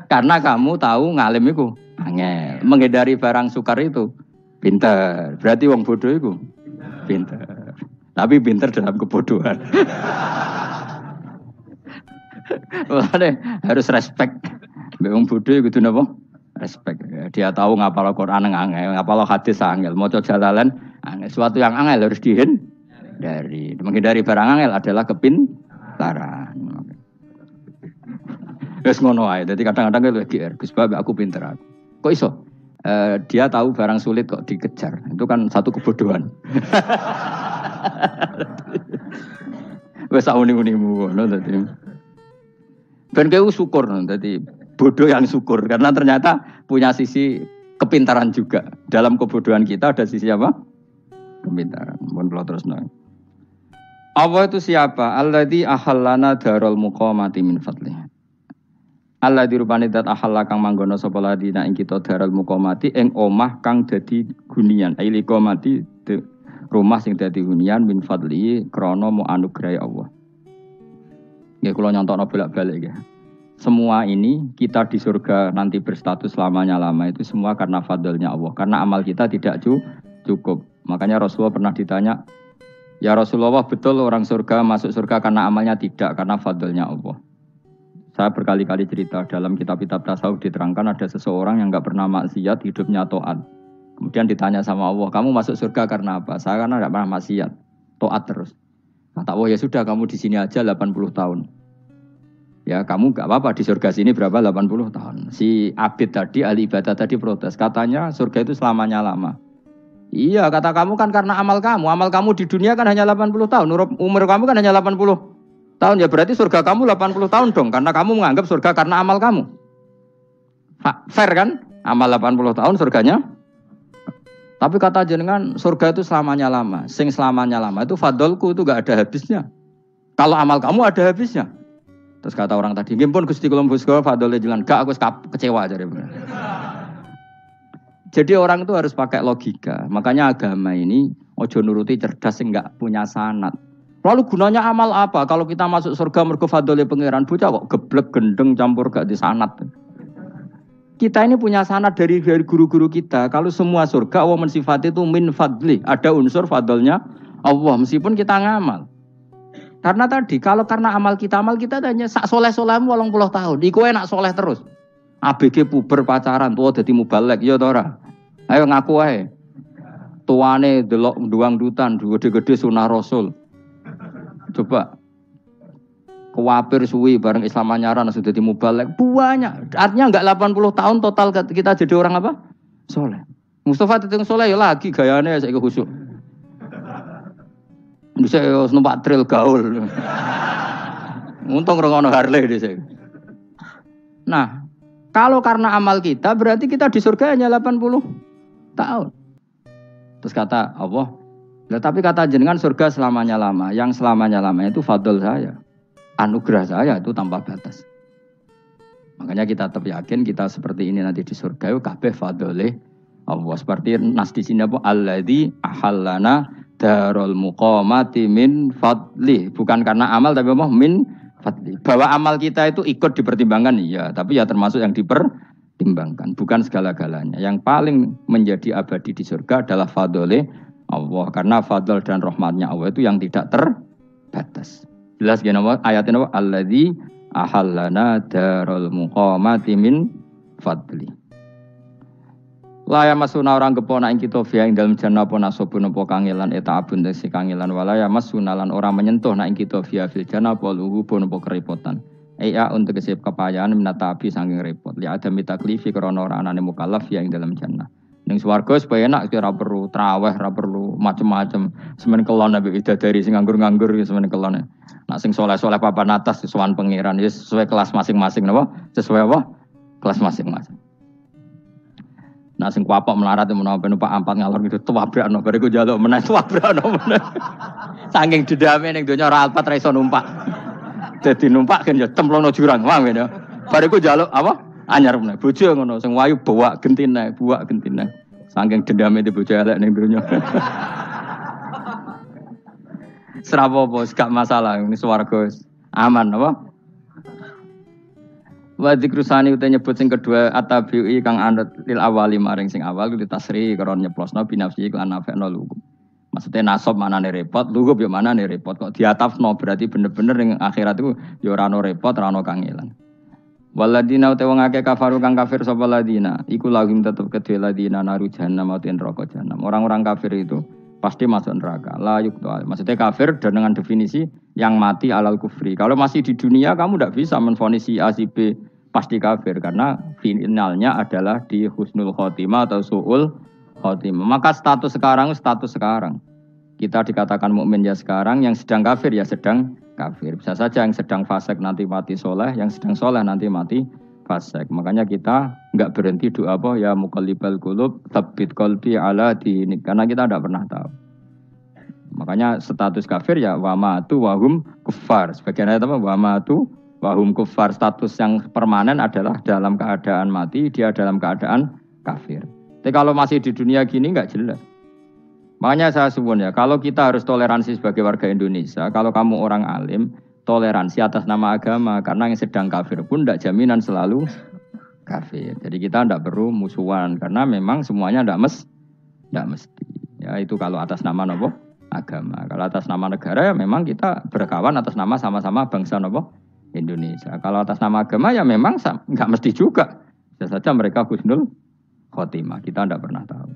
Karena kamu tahu ngalim iku angel. Menghindari barang sukar itu pinter. Berarti wong bodoh iku pinter. Tapi pinter dalam kebodohan. Makanya harus respect. Wong bodoh kudu napa? Respect. Dia tahu ngapal Quran angel, ngapal hadis angel, maca jalalan angel. Sesuatu yang angel harus dihindari. Menghindari barang angel adalah kepintaran. Wes ngono ae. Dadi kadang-kadang lho GR, Gus Bab aku pinter aku. Kok iso? Dia tahu barang sulit kok dikejar. Itu kan satu kebodohan. Wes uni-unimu ngono dadi. Ben kowe syukur dadi bodoh yang syukur karena ternyata punya sisi kepintaran juga. Dalam kebodohan kita ada sisi apa? Kepintaran. Mohon kula terusno. Allah itu siapa? Alladzi ahallana darul muqamati min fadlihi. Allah dirupani dat ahalla kang manggono sapa ladina ing kita daral muqamati ing omah kang dadi hunian aili qomati rumah sing dadi hunian min fadli krana mu anugrahe Allah. Nggih kula nyontokno bolak-balik nggih. Semua ini kita di surga nanti berstatus lamanya-lama itu semua karena fadlnya Allah. Karena amal kita tidak cukup. Makanya Rasulullah pernah ditanya, "Ya Rasulullah, betul orang surga masuk surga karena amalnya tidak karena fadlnya Allah?" Saya berkali-kali cerita dalam kitab-kitab tasawuf diterangkan ada seseorang yang enggak pernah maksiat, hidupnya taat. Kemudian ditanya sama Allah, "Kamu masuk surga karena apa?" "Saya karena enggak pernah maksiat, taat terus." Kata Allah, "Ya sudah, kamu di sini aja 80 tahun." Ya, kamu enggak apa-apa di surga sini berapa 80 tahun. Si Abid tadi, ahli ibadah tadi protes, katanya surga itu selamanya lama. Iya, kata kamu kan karena amal kamu. Amal kamu di dunia kan hanya 80 tahun. Umur kamu kan hanya 80 tahun, ya berarti surga kamu 80 tahun dong, karena kamu menganggap surga karena amal kamu. Fair kan? Amal 80 tahun surganya. Tapi kata jenengan surga itu selamanya lama. Sing selamanya lama itu fadolku itu gak ada habisnya. Kalau amal kamu ada habisnya. Terus kata orang tadi, "Nggih Gusti kula mbuska fadole jalan." Gak, aku kecewa jare. Jadi orang itu harus pakai logika. Makanya agama ini ojo nuruti cerdas sing gak punya sanad. Lalu gunanya amal apa? Kalau kita masuk surga mergo fadhole pangeran, bocah kok geblek gendeng campur gak disanad. Kita ini punya sanad dari guru-guru kita. Kalau semua surga Allah mensifati itu min fadli, ada unsur fadlnya Allah meskipun kita ngamal. Karena tadi kalau karena amal kita hanya sak soleh-solehmu 80 tahun. Iku enak soleh terus. ABG puber pacaran tua dadi mubalek ya ta ora? Ayo ngaku ae. Tuane delok duang-dutan gede-gede sunah Rasul. Coba kewapir suwi bareng Islam anyaran sudah di mubalek banyak. Artinya enggak 80 tahun total kita jadi orang apa? Soleh. Mustafa teteng soleh ya lagi gayane saiki khusuk. Bisa numpak trail gaul. Untung rengono Harley dhisik. Nah, kalau karena amal kita berarti kita di surga hanya 80 tahun. Terus kata Allah, "Lah tapi kata jenengan surga selamanya lama. Yang selamanya lama itu fadl saya. Anugerah saya itu tanpa batas." Makanya kita tetap yakin kita seperti ini nanti di surga itu kabeh fadlile Allah. Seperti nas di sini apa? Alladzi ahallana darul muqamati min fadli. Bukan karena amal tapi apa? Min fadli. Bahwa amal kita itu ikut dipertimbangkan iya, tapi ya termasuk yang dipertimbangkan, bukan segala-galanya. Yang paling menjadi abadi di surga adalah fadlile Allah, karena fadl dan rahmatnya Allah itu yang tidak terbatas. Jelas gini ayatnya apa? Alladzi ahallana darul muqamati min fadli. Laya masuna orang kepona ing kita via ing dalem jannah apa nasabun apa kangelan eta abun si kangelan walaya masuna lan orang menyentuh nak ing kita via fil jannah apa luhu pun apa kerepotan. Iya untuk kesip kepayaan minata api saking repot. Li ada mitaklifi krana ora anane mukallaf via ing dalem jannah. Ning swarga supaya enak ora perlu traweh, ora perlu macem-macem. Semen kelon nabi bidadari sing nganggur-nganggur semen kelon. Nak sing soleh-soleh papan atas sesuai pangeran ya sesuai kelas masing-masing napa? Sesuai apa? kelas masing-masing. Nah sing kuapok melarat menawa numpak ampat ngalor gitu tuwabrakno bariku njaluk meneh tuwabrakno meneh. Saking dendame ning donya ora alpat ra iso numpak. Dadi numpak kan ya cemplungno jurang, paham ya. Bariku njaluk apa? Anyar meneh. Bojo ngono sing wayu buak gentine. Saking dendame di bojo elek ning donya. Serapopo gak masalah ini swarga aman apa? Wa dzikrusani uta nyebut sing kedua atabi'i kang anut lil awali maring sing awal kuwi tasri karo nyeplosno binafsi lan nafekno lugu. Maksudnya nasab manane repot, lugu yo manane repot kok diatafno berarti bener-bener ning akhirat iku yo ora ono repot, ora ono kangelan. Waladina uta wong akeh kafaru kang kafir sapa ladina, iku lahum tetep kedhe ladina naru jahannam utawa neraka jahannam. Orang-orang kafir itu pasti masuk neraka. La yuqtal. Maksudnya kafir dan dengan definisi yang mati alal kufri. Kalau masih di dunia kamu tidak bisa menvonis si A si B pasti kafir karena finalnya adalah di husnul khotimah atau su'ul khotimah. Maka status sekarang. Kita dikatakan mukmin ya sekarang, yang sedang kafir ya sedang kafir. Bisa saja yang sedang fasik nanti mati soleh, yang sedang soleh nanti mati fasik. Makanya kita enggak berhenti doa apa ya muqallibal qulub tsabbit qalbi ala dinik karena kita tidak pernah tahu. Makanya status kafir ya wa matu wahum kuffar. Sebagian ayat apa wa matu wahum kuffar, status yang permanen adalah dalam keadaan mati, dia dalam keadaan kafir. Tapi kalau masih di dunia gini enggak jelas. Makanya saya suwun ya, kalau kita harus toleransi sebagai warga Indonesia, kalau kamu orang alim toleransi atas nama agama karena yang sedang kafir pun tidak jaminan selalu kafir. Jadi kita tidak perlu musuhan karena memang semuanya tidak mesti. Ya itu kalau atas nama nopo agama. Kalau atas nama negara ya memang kita berkawan atas nama sama-sama bangsa nopo Indonesia. Kalau atas nama agama ya memang nggak mesti juga. Bisa saja mereka husnul khotimah. Kita tidak pernah tahu.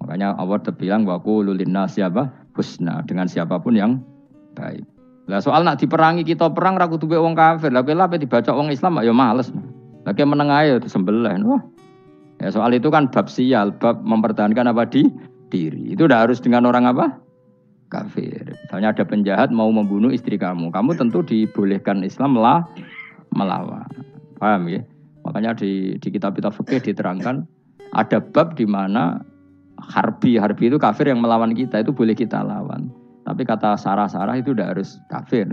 Makanya Allah terbilang waku lulina siapa husna dengan siapapun yang baik. Lah soal nak diperangi kita perang ra kudu wong kafir. Lah ape dibaca wong Islam ya males. Lagi meneng ae disembelih. Wah. Ya soal itu kan bab sial, bab mempertahankan apa di diri. Itu udah harus dengan orang apa? Kafir. Misalnya ada penjahat mau membunuh istri kamu. Kamu tentu dibolehkan Islam melawan. Paham ya? Makanya di kitab-kitab fikih diterangkan ada bab di mana harbi itu kafir yang melawan kita itu boleh kita lawan. Tapi kata sarah-sarah itu udah harus kafir.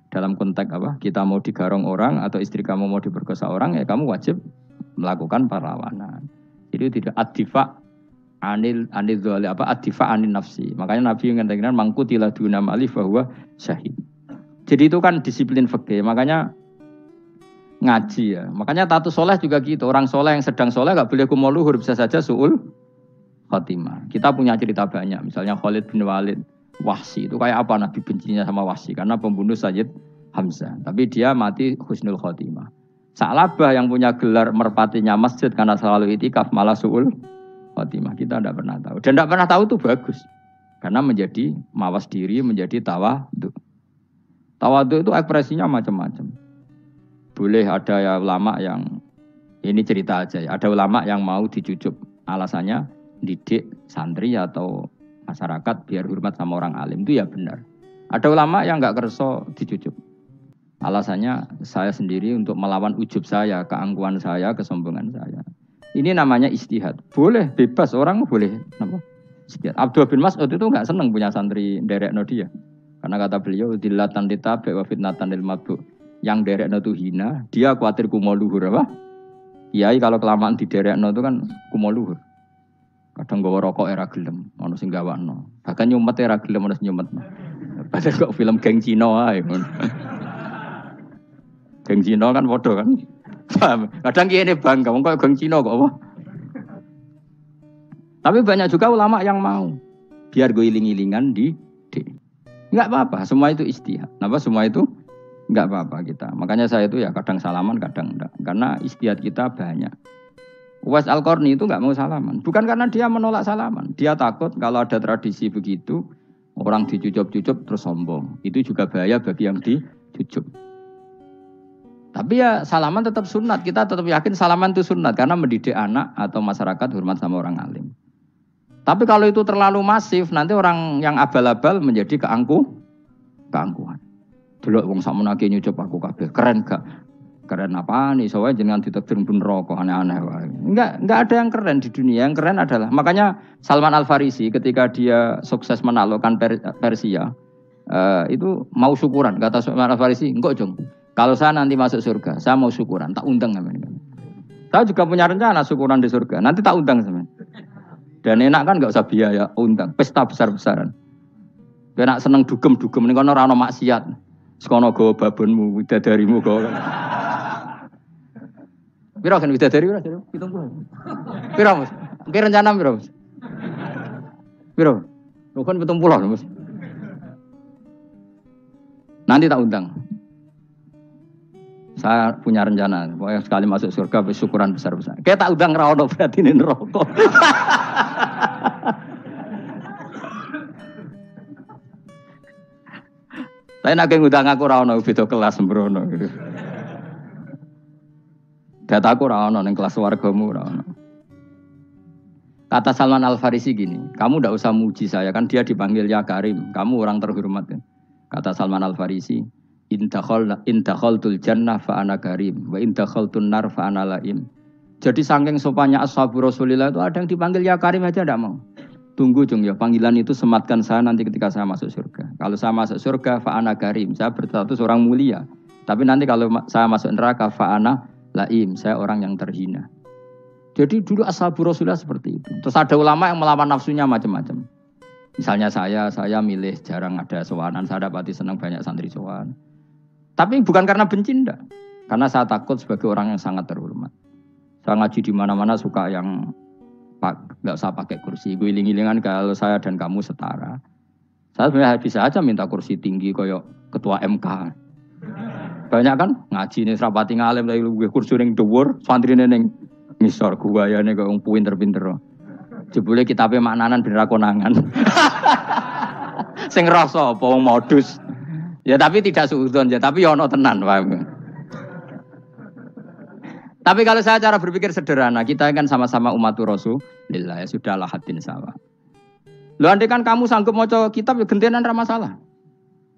Dalam konteks apa? Kita mau digarong orang atau istri kamu mau diperkosa orang, ya kamu wajib melakukan perlawanan. Jadi tidak adifa anil dzali apa adifa anin nafsi. Makanya Nabi mengatakan mangkutila duna malif bahwa syahid. Jadi itu kan disiplin fikih. Makanya ngaji ya. Makanya tatus soleh juga gitu. Orang soleh yang sedang soleh nggak boleh kumul luhur, bisa saja su'ul khotimah. Kita punya cerita banyak. Misalnya Khalid bin Walid. Wahsi itu kayak apa Nabi bencinya sama Wahsi karena pembunuh Sayyid Hamzah, tapi dia mati husnul khotimah. Sa'labah yang punya gelar merpatinya masjid karena selalu itikaf malah su'ul khotimah. Kita tidak pernah tahu dan tidak pernah tahu itu bagus karena menjadi mawas diri, menjadi tawadhu. Tawadhu itu ekspresinya macam-macam. Boleh ada ya ulama yang ini cerita aja ya, ada ulama yang mau dicucup alasannya didik santri atau masyarakat biar hormat sama orang alim, itu ya benar. Ada ulama yang nggak kerso dicucup. Alasannya saya sendiri untuk melawan ujub saya, keangkuhan saya, kesombongan saya. Ini namanya istihad. Boleh, bebas, orang boleh. Istihad. Abdul bin Mas'ud itu nggak senang punya santri derekno dia. Karena kata beliau, dilatan ditabe wa fitnatan lil mabdu. Yang derekno itu hina, dia khawatir kumo luhur apa? Kiai kalau kelamaan di derekno itu kan kumo luhur. Kadang gawa rokok era gelem, ono sing gawakno. Bahkan nyumet era gelem ono sing nyumet. Padahal kok film geng Cina ae ngono. Geng Cina kan padha kan. Kadang kene bangga wong kok geng Cina kok apa. Tapi banyak juga ulama yang mau biar gue iling-ilingan di enggak apa-apa, semua itu istihad. Napa semua itu enggak apa-apa kita. Makanya saya itu ya kadang salaman, kadang enggak. Karena istihad kita banyak. Uwais Al-Qarni itu nggak mau salaman, bukan karena dia menolak salaman, dia takut kalau ada tradisi begitu orang dicucup-cucup terus sombong, itu juga bahaya bagi yang dicucup. Tapi ya salaman tetap sunat, kita tetap yakin salaman itu sunat karena mendidik anak atau masyarakat hormat sama orang alim. Tapi kalau itu terlalu masif, nanti orang yang abal-abal menjadi keangkuhan. Delok wong sakmenake nyucup aku kabeh, keren gak? keren apa nih? Soalnya jenengan ditakdir pun rokok aneh-aneh. Enggak ada yang keren di dunia. Yang keren adalah makanya Salman Al Farisi ketika dia sukses menaklukkan Persia itu mau syukuran. Kata Salman Al Farisi, enggak Jong. Kalau saya nanti masuk surga, saya mau syukuran. Tak undang namanya. Saya juga punya rencana syukuran di surga. Nanti tak undang sama. Dan enak kan enggak usah biaya undang. Pesta besar-besaran. Enak seneng dugem-dugem ning kono ora ono maksiat. Sekono go babonmu, widadarimu go. Piro kan widadari piro? 70. Piro, Mas? Ki rencana piro, Mas? Piro? Rukun 70, Mas. Nanti tak undang. Saya punya rencana, pokoknya sekali masuk surga syukuran besar-besar. Kayak tak undang ra ono berarti ning neraka. Tapi nak ngundang aku ora ono beda kelas sembrono. Dataku ora ono ning kelas wargamu ora ono. Kata Salman Al Farisi gini, kamu ndak usah muji saya kan dia dipanggil ya Karim, kamu orang terhormat. Kata Salman Al Farisi, in dakhaltul jannah fa ana karim wa in dakhaltun nar fa ana laim. Jadi saking sopannya ashabu Rasulillah itu ada yang dipanggil ya Karim aja ndak mau. Tunggu Jung ya, panggilan itu sematkan saya nanti ketika saya masuk surga. Kalau saya masuk surga, fa'ana karim, saya berstatus orang mulia. Tapi nanti kalau saya masuk neraka, fa'ana laim, saya orang yang terhina. Jadi dulu ashabu Rasulullah seperti itu. Terus ada ulama yang melawan nafsunya macam-macam. Misalnya saya milih jarang ada sowanan, saya dapati senang banyak santri sowan. Tapi bukan karena benci, enggak. Karena saya takut sebagai orang yang sangat terhormat. Saya ngaji di mana-mana suka yang nggak usah pakai kursi, guling-gilingan kalau saya dan kamu setara. Saya sebenarnya bisa aja minta kursi tinggi koyok ketua MK. Banyak kan ngaji nih serapati ngalim dari gue kursi ning dhuwur, santri ning ngisor guayane kok wong pinter-pinter. Jebule kitabe maknanan ben ra konangan. Sing rasa apa wong modus. Ya tapi tidak suudzon ya, tapi ya ono tenan, paham. Tapi kalau saya cara berpikir sederhana, kita kan sama-sama umatur Rasulullah, ya sudahlah hadin sawa. Lu andai kan kamu sanggup maca kitab ya gentenan ra masalah.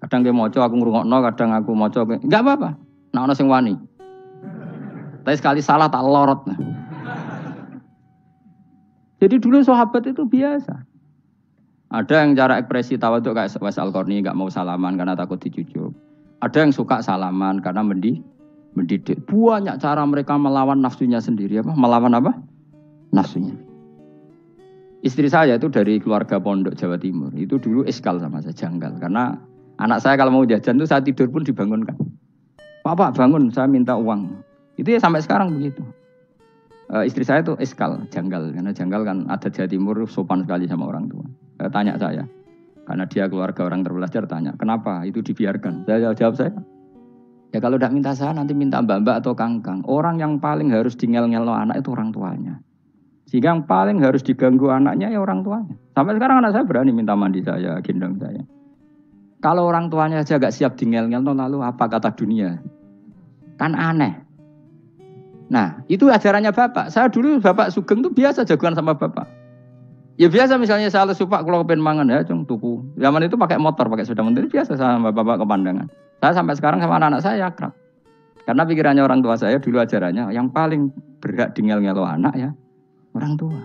Kadang dia maca aku ngrungokno, kadang aku maca enggak apa-apa. Nek ana sing wani. Tapi sekali salah tak lorot. Jadi dulu sahabat itu biasa. Ada yang cara ekspresi tawadhu kayak Wais Al-Qarni enggak mau salaman karena takut dicucuk. Ada yang suka salaman karena mendidik. Banyak cara mereka melawan nafsunya sendiri. Melawan apa? Nafsunya. Istri saya itu dari keluarga pondok Jawa Timur. Itu dulu iskal sama saya, janggal. Karena anak saya kalau mau jajan itu saya tidur pun dibangunkan. Pak bangun, saya minta uang. Itu ya sampai sekarang begitu. Istri saya itu iskal, janggal. Karena janggal kan ada Jawa Timur sopan sekali sama orang tua. Tanya saya. Karena dia keluarga orang terpelajar, tanya. Kenapa itu dibiarkan? Saya jawab saya. Ya kalau tidak minta saya nanti minta mbak-mbak atau kangkang. Orang yang paling harus dingel-ngelo anak itu orang tuanya. Sehingga yang paling harus diganggu anaknya ya orang tuanya. Sampai sekarang anak saya berani minta mandi saya, gendong saya. Kalau orang tuanya saja gak siap dingel-ngelo lalu apa kata dunia? Kan aneh. Nah itu ajarannya bapak. Saya dulu bapak Sugeng itu biasa jagoan sama bapak. Ya biasa misalnya saya lesupak kalau kepen mangan ya cung tuku. Zaman itu pakai motor, pakai sepeda motor biasa sama bapak ke pandangan. Saya sampai sekarang sama anak-anak saya akrab. Karena pikirannya orang tua saya dulu ajarannya yang paling berhak dingel-ngelo anak ya orang tua.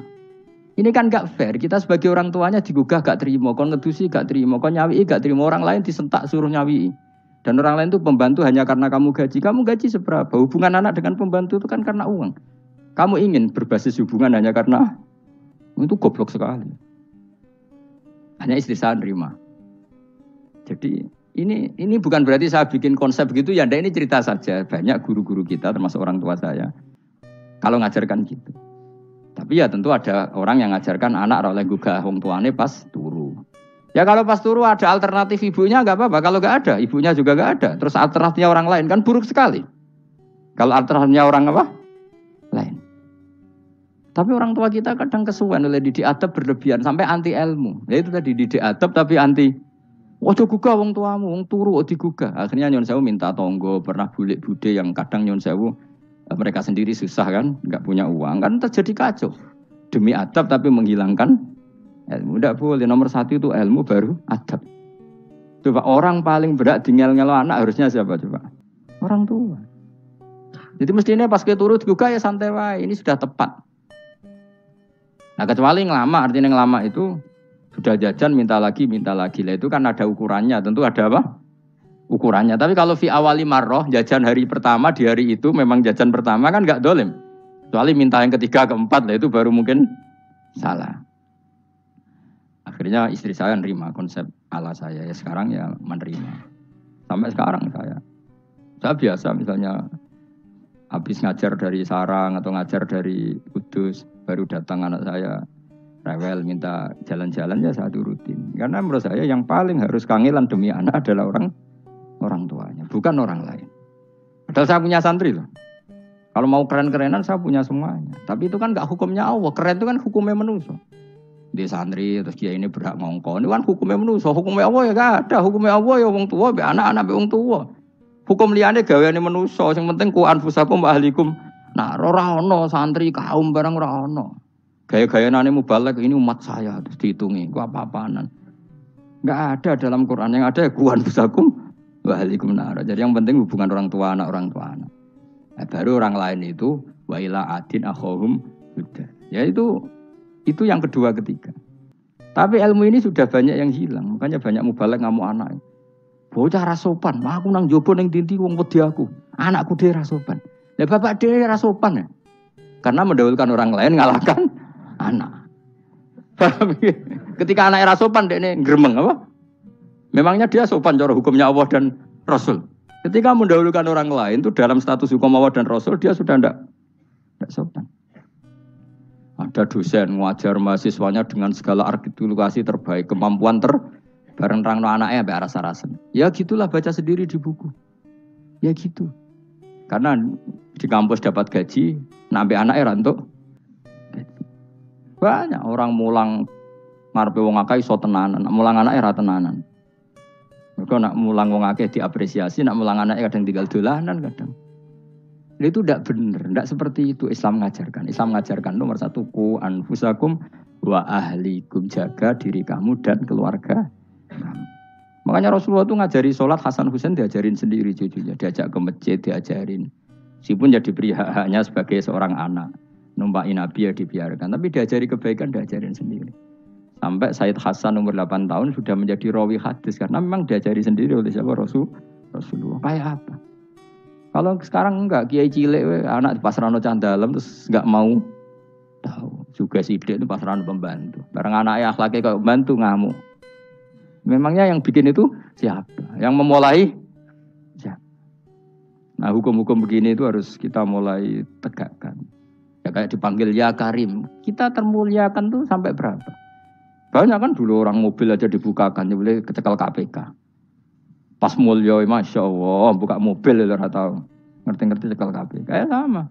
Ini kan gak fair. Kita sebagai orang tuanya digugah gak terima, kon ngedusi gak terima, kon nyawi gak terima, orang lain disentak suruh nyawi. Dan orang lain itu pembantu hanya karena kamu gaji seberapa? Hubungan anak dengan pembantu itu kan karena uang. Kamu ingin berbasis hubungan hanya karena itu goblok sekali. Hanya istri saya nerima. Jadi ini bukan berarti saya bikin konsep begitu ya. Ini cerita saja. Banyak guru-guru kita termasuk orang tua saya kalau ngajarkan gitu. Tapi ya tentu ada orang yang ngajarkan anak oleh gugah wong tuane pas turu. Ya kalau pas turu ada alternatif ibunya enggak apa-apa. Kalau enggak ada, ibunya juga enggak ada. Terus alternatifnya orang lain kan buruk sekali. Kalau alternatifnya orang apa? Lain. Tapi orang tua kita kadang kesuwen oleh didik adab berlebihan sampai anti ilmu. Ya itu tadi didik adab tapi anti. Ojo gugah wong tuamu, wong turu digugah. Akhirnya nyon sewu minta tonggo, pernah bulik bude yang kadang nyon sewu mereka sendiri susah kan, enggak punya uang kan terjadi kacau. Demi adab tapi menghilangkan ilmu. Tidak boleh. Nomor satu itu ilmu baru adab. Coba orang paling berat dingel-ngelo anak harusnya siapa coba? Orang tua. Jadi mestinya pas kita turut juga ya santai wae, ini sudah tepat. Nah kecuali ngelama, artinya ngelama itu sudah jajan minta lagi. Lah itu kan ada ukurannya, tentu ada apa? Ukurannya. Tapi kalau fi awali marroh, jajan hari pertama di hari itu memang jajan pertama kan nggak dolim. Kecuali minta yang ketiga, keempat, lah itu baru mungkin salah. Akhirnya istri saya nerima konsep ala saya, ya sekarang ya menerima. Sampai sekarang saya biasa misalnya habis ngajar dari sarang atau ngajar dari Kudus, baru datang anak saya rewel minta jalan-jalan ya saya turutin. Karena menurut saya yang paling harus kangelan demi anak adalah orang tuanya, bukan orang lain. Padahal saya punya santri loh. Kalau mau keren-kerenan saya punya semuanya. Tapi itu kan gak hukumnya Allah. Keren itu kan hukumnya manusia. Di santri terus dia ini berhak ngongkon. Ini kan hukumnya manusia. Hukumnya Allah ya gak ada. Hukumnya Allah ya wong tua, be anak-anak be wong tua. Hukum liyane gaweane manusa, sing penting ku anfusakum wa ahlikum. Nah, ora ono santri kaum barang ora ono. Gaya-gayanane mubalek ini umat saya terus dihitungi, ku apa-apaanan. Enggak ada dalam Quran, yang ada ya ku anfusakum wa ahlikum nar. Jadi yang penting hubungan orang tua anak. Nah, baru orang lain itu wa ila adin akhahum huda. Ya itu yang kedua ketiga. Tapi ilmu ini sudah banyak yang hilang, makanya banyak mubalek ngamuk anak. Bocah rasopan, aku nang jopo ning dinti wong wedi aku. Anakku dhewe rasopan. Lah bapak dhewe rasopan ya. Karena mendahulukan orang lain ngalahkan anak. Ketika anaknya rasopan dekne gremeng apa? Memangnya dia sopan cara hukumnya Allah dan Rasul. Ketika mendahulukan orang lain itu dalam status hukum Allah dan Rasul dia sudah enggak sopan. Ada dosen ngajar mahasiswanya dengan segala artikulasi terbaik, kemampuan bareng rangno anaknya sampai rasa-rasen. Ya gitulah baca sendiri di buku. Ya gitu. Karena di kampus dapat gaji, sampai anaknya rantuk. Banyak orang mulang ngarepe wong akeh iso tenanan, mulang anaknya ra tenanan. Mergo nak mulang wong akeh diapresiasi, nak mulang anaknya kadang tinggal dolanan kadang. Itu tidak benar, tidak seperti itu Islam mengajarkan. Islam mengajarkan nomor satu ku anfusakum wa ahlikum, jaga diri kamu dan keluarga. Makanya Rasulullah itu ngajari sholat, Hasan Husain diajarin sendiri cucunya, diajak ke masjid, diajarin. Meskipun jadi beri hak-haknya sebagai seorang anak, numpakin Nabi ya dibiarkan, tapi diajari kebaikan diajarin sendiri. Sampai Sayyid Hasan umur 8 tahun sudah menjadi rawi hadis karena memang diajari sendiri oleh siapa Rasulullah. Kayak apa? Kalau sekarang enggak, kiai cilik anak di pasrano candalem terus enggak mau tahu. Juga sidik itu pasrano pembantu. Barang anaknya akhlaknya kayak pembantu ngamuk. Memangnya yang bikin itu siapa? Yang memulai siapa? Nah hukum-hukum begini itu harus kita mulai tegakkan. Ya kayak dipanggil ya Karim. Kita termuliakan tuh sampai berapa? Banyak kan dulu orang mobil aja dibukakan, boleh kecekal KPK. Pas mulia, Masya Allah, buka mobil itu tahu. Ngerti-ngerti cekal KPK. Kayak sama.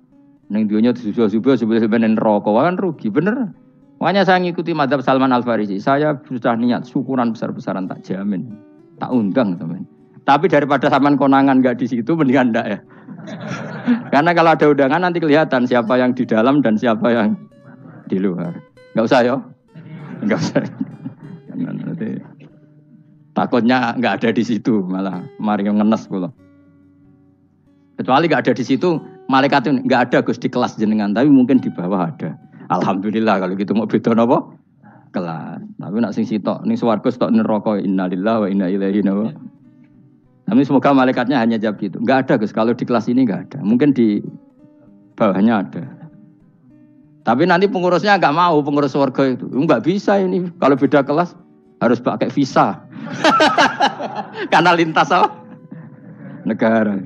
Neng dionya disusul-susul sebenarnya rokok kan rugi, bener. Makanya saya ngikuti mazhab Salman Al-Farisi. Saya sudah niat syukuran besar-besaran tak jamin. Tak undang teman. Tapi daripada saman konangan enggak di situ mendingan enggak ya. Karena kalau ada undangan nanti kelihatan siapa yang di dalam dan siapa yang di luar. Enggak usah ya. Enggak usah. Nanti takutnya enggak ada di situ malah mari ngenes kula. Kecuali enggak ada di situ, malaikat itu enggak ada Gus di kelas jenengan, tapi mungkin di bawah ada. Alhamdulillah kalau gitu mau beda napa? Kelas. Tapi nak sing sitok ning swarga sitok neraka innalillahi wa inna ilaihi raji'un. Tapi semoga malaikatnya hanya jawab gitu. Enggak ada Gus, kalau di kelas ini enggak ada. Mungkin di bawahnya ada. Tapi nanti pengurusnya enggak mau, pengurus warga itu. Enggak bisa ini kalau beda kelas harus pakai visa. Karena lintas apa? Negara.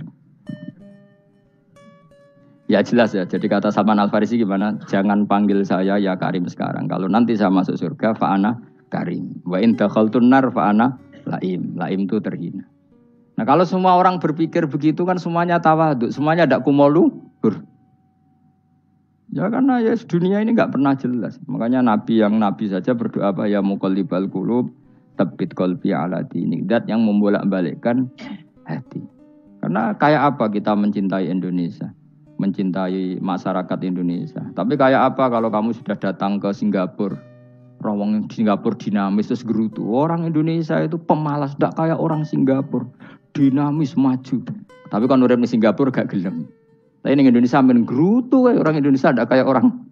Ya jelas ya, jadi kata Salman Al-Farisi gimana? Jangan panggil saya ya Karim sekarang. Kalau nanti saya masuk surga, fa'ana Karim. Wa in dakhaltun nar fa'ana Laim. Laim itu terhina. Nah kalau semua orang berpikir begitu kan semuanya tawaduk, semuanya ada kumoluhur. Ya karena ya dunia ini enggak pernah jelas. Makanya Nabi yang Nabi saja berdoa apa ya muqallibal qulub tsabbit qalbi ala dinik. Dat yang membolak-balikkan hati. Karena kayak apa kita mencintai Indonesia? Mencintai masyarakat Indonesia. Tapi kayak apa kalau kamu sudah datang ke Singapura, rawang Singapura dinamis terus gerutu. Orang Indonesia itu pemalas, tidak kayak orang Singapura, dinamis maju. Tapi kalau urip di Singapura gak gelem. Tapi di Indonesia mengerutu orang Indonesia tidak kayak orang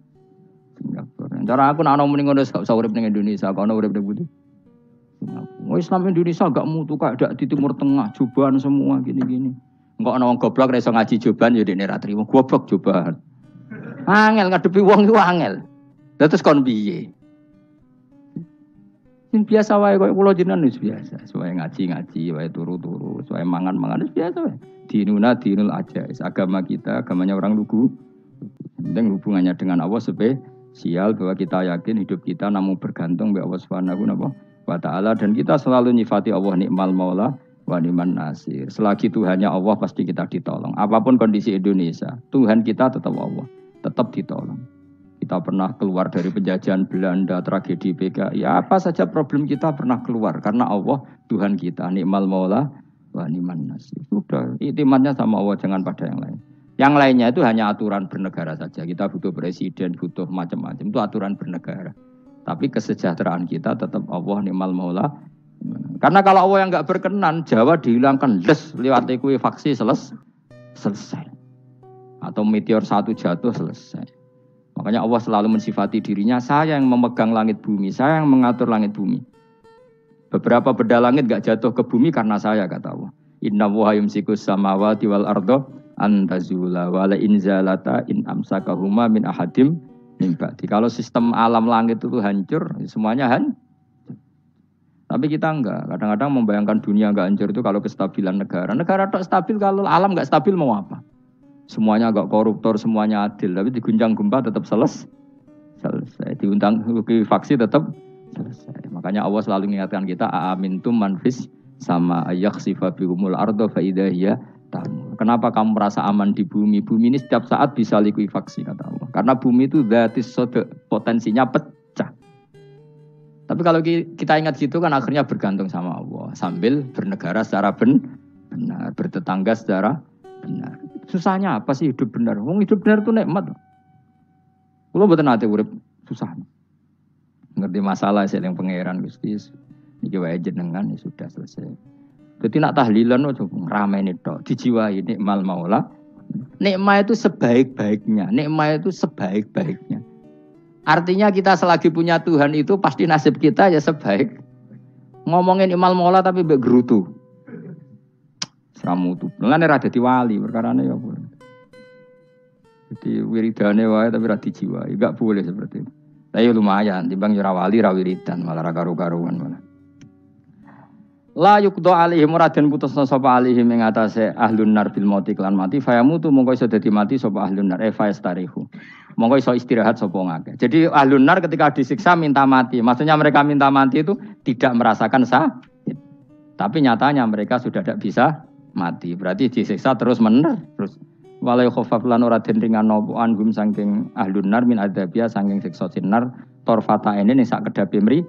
Singapura. Cara aku nak ngomong ngono gak usah urip ning Indonesia, kok ono urip ning Budi. Singapura. Islam Indonesia gak mutu kayak dak di Timur Tengah, cobaan semua gini-gini. Engko ana wong goblok ra iso ngaji cobaan ya dekne ra trimo. Goblok cobaan. Angel ngadepi wong iku angel. Lah terus kon piye? Sing biasa wae koyo kula jenengan wis biasa. Soale ngaji-ngaji wae turu-turu, soale mangan-mangan wis biasa wae. Dinul aja. Agama kita, agamanya orang lugu. Penting hubungannya dengan Allah spesial bahwa kita yakin hidup kita namun bergantung kepada Allah Subhanahu wa taala dan kita selalu nyifati Allah nikmal maula wa ni'man nasir. Selagi Tuhannya Allah pasti kita ditolong. Apapun kondisi Indonesia, Tuhan kita tetap Allah, tetap ditolong. Kita pernah keluar dari penjajahan Belanda, tragedi PKI, apa saja problem kita pernah keluar karena Allah Tuhan kita nikmal maula wa ni'man nasir. Sudah, iktimatnya sama Allah, jangan pada yang lain. Yang lainnya itu hanya aturan bernegara saja. Kita butuh presiden, butuh macam-macam. Itu aturan bernegara. Tapi kesejahteraan kita tetap Allah ni'mal maula. Karena kalau Allah yang enggak berkenan, Jawa dihilangkan les lewat ekuifaksi selesai. Atau meteor satu jatuh selesai. Makanya Allah selalu mensifati dirinya, saya yang memegang langit bumi, saya yang mengatur langit bumi. Beberapa benda langit enggak jatuh ke bumi karena saya, kata Allah. Inna wa yumsikus samawati wal ardo antazula wala inzalata in amsakahuma min ahadim min ba'di. Kalau sistem alam langit itu hancur, semuanya hancur. Tapi kita enggak. Kadang-kadang membayangkan dunia enggak hancur itu kalau kestabilan negara. Negara tak stabil, kalau alam enggak stabil mau apa? Semuanya enggak koruptor, semuanya adil. Tapi diguncang gempa tetap selesai. Diundang faksi tetap selesai. Makanya Allah selalu mengingatkan kita, aamintum manfis sama yakhsifa bihumul ardo fa idza hiya tamur. Kenapa kamu merasa aman di bumi? Bumi ini setiap saat bisa likuifaksi, kata Allah. Karena bumi itu dzatis sodok, potensinya pecah. Tapi kalau kita ingat gitu kan akhirnya bergantung sama Allah. Sambil bernegara secara benar, bertetangga secara benar. Susahnya apa sih hidup benar? Wong hidup benar itu nikmat. Kalau mboten nate urip susah. Ngerti masalah saya yang pangeran Gusti. Niki wae jenengan ya sudah selesai. Jadi nak tahlilan ojo ngrameni tok, dijiwai nikmal maula. Nikmat itu sebaik-baiknya, nikmat itu sebaik-baiknya. Artinya kita selagi punya Tuhan itu pasti nasib kita ya sebaik. Ngomongin nikmal maula tapi mbek gerutu. Sramutu. Mulane ra dadi wali perkarane ya apa. Jadi wiridane wae tapi ra dijiwai, enggak boleh seperti itu. Tapi lumayan, timbang ora wali ra wiridan malah ra karu-karuan malah. La yuqda alaihim muradan putusna sapa alaihim ing atase ahlun nar bil mauti lan mati fayamutu mongko iso dadi mati sapa ahlun nar fayastarihu. Mongko iso istirahat sapa ngake. Jadi ahlun nar ketika disiksa minta mati. Maksudnya mereka minta mati itu tidak merasakan sakit. Tapi nyatanya mereka sudah tidak bisa mati. Berarti disiksa terus terus walai khafaf lan ora den ringan napa anhum saking ahlun nar min adzabia saking siksa sinar torfata ini ning sak kedape mri.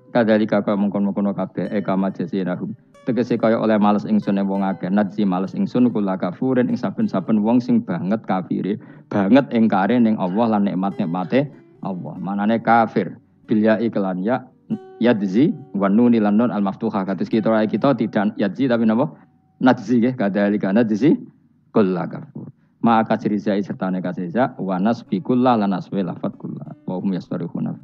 Kadalika kaya mengkon-mengkon kabeh kama jasinahum. Tegese kaya oleh males ingsun wong akeh nadzi males ingsun kula kafurin ing saben-saben wong sing banget kafire, banget ingkare ning Allah lan nikmat-nikmate Allah. Manane kafir bil ya iklan ya yadzi wa nun lan nun al maftuhah. Kados kita tidak yadzi tapi napa? Nadzi nggih kadalika nadzi kula kafur. Maka ciri zai sertane kasih wa nasbi kullah lan nasbi lafat kullah. Wa hum yastarihuna.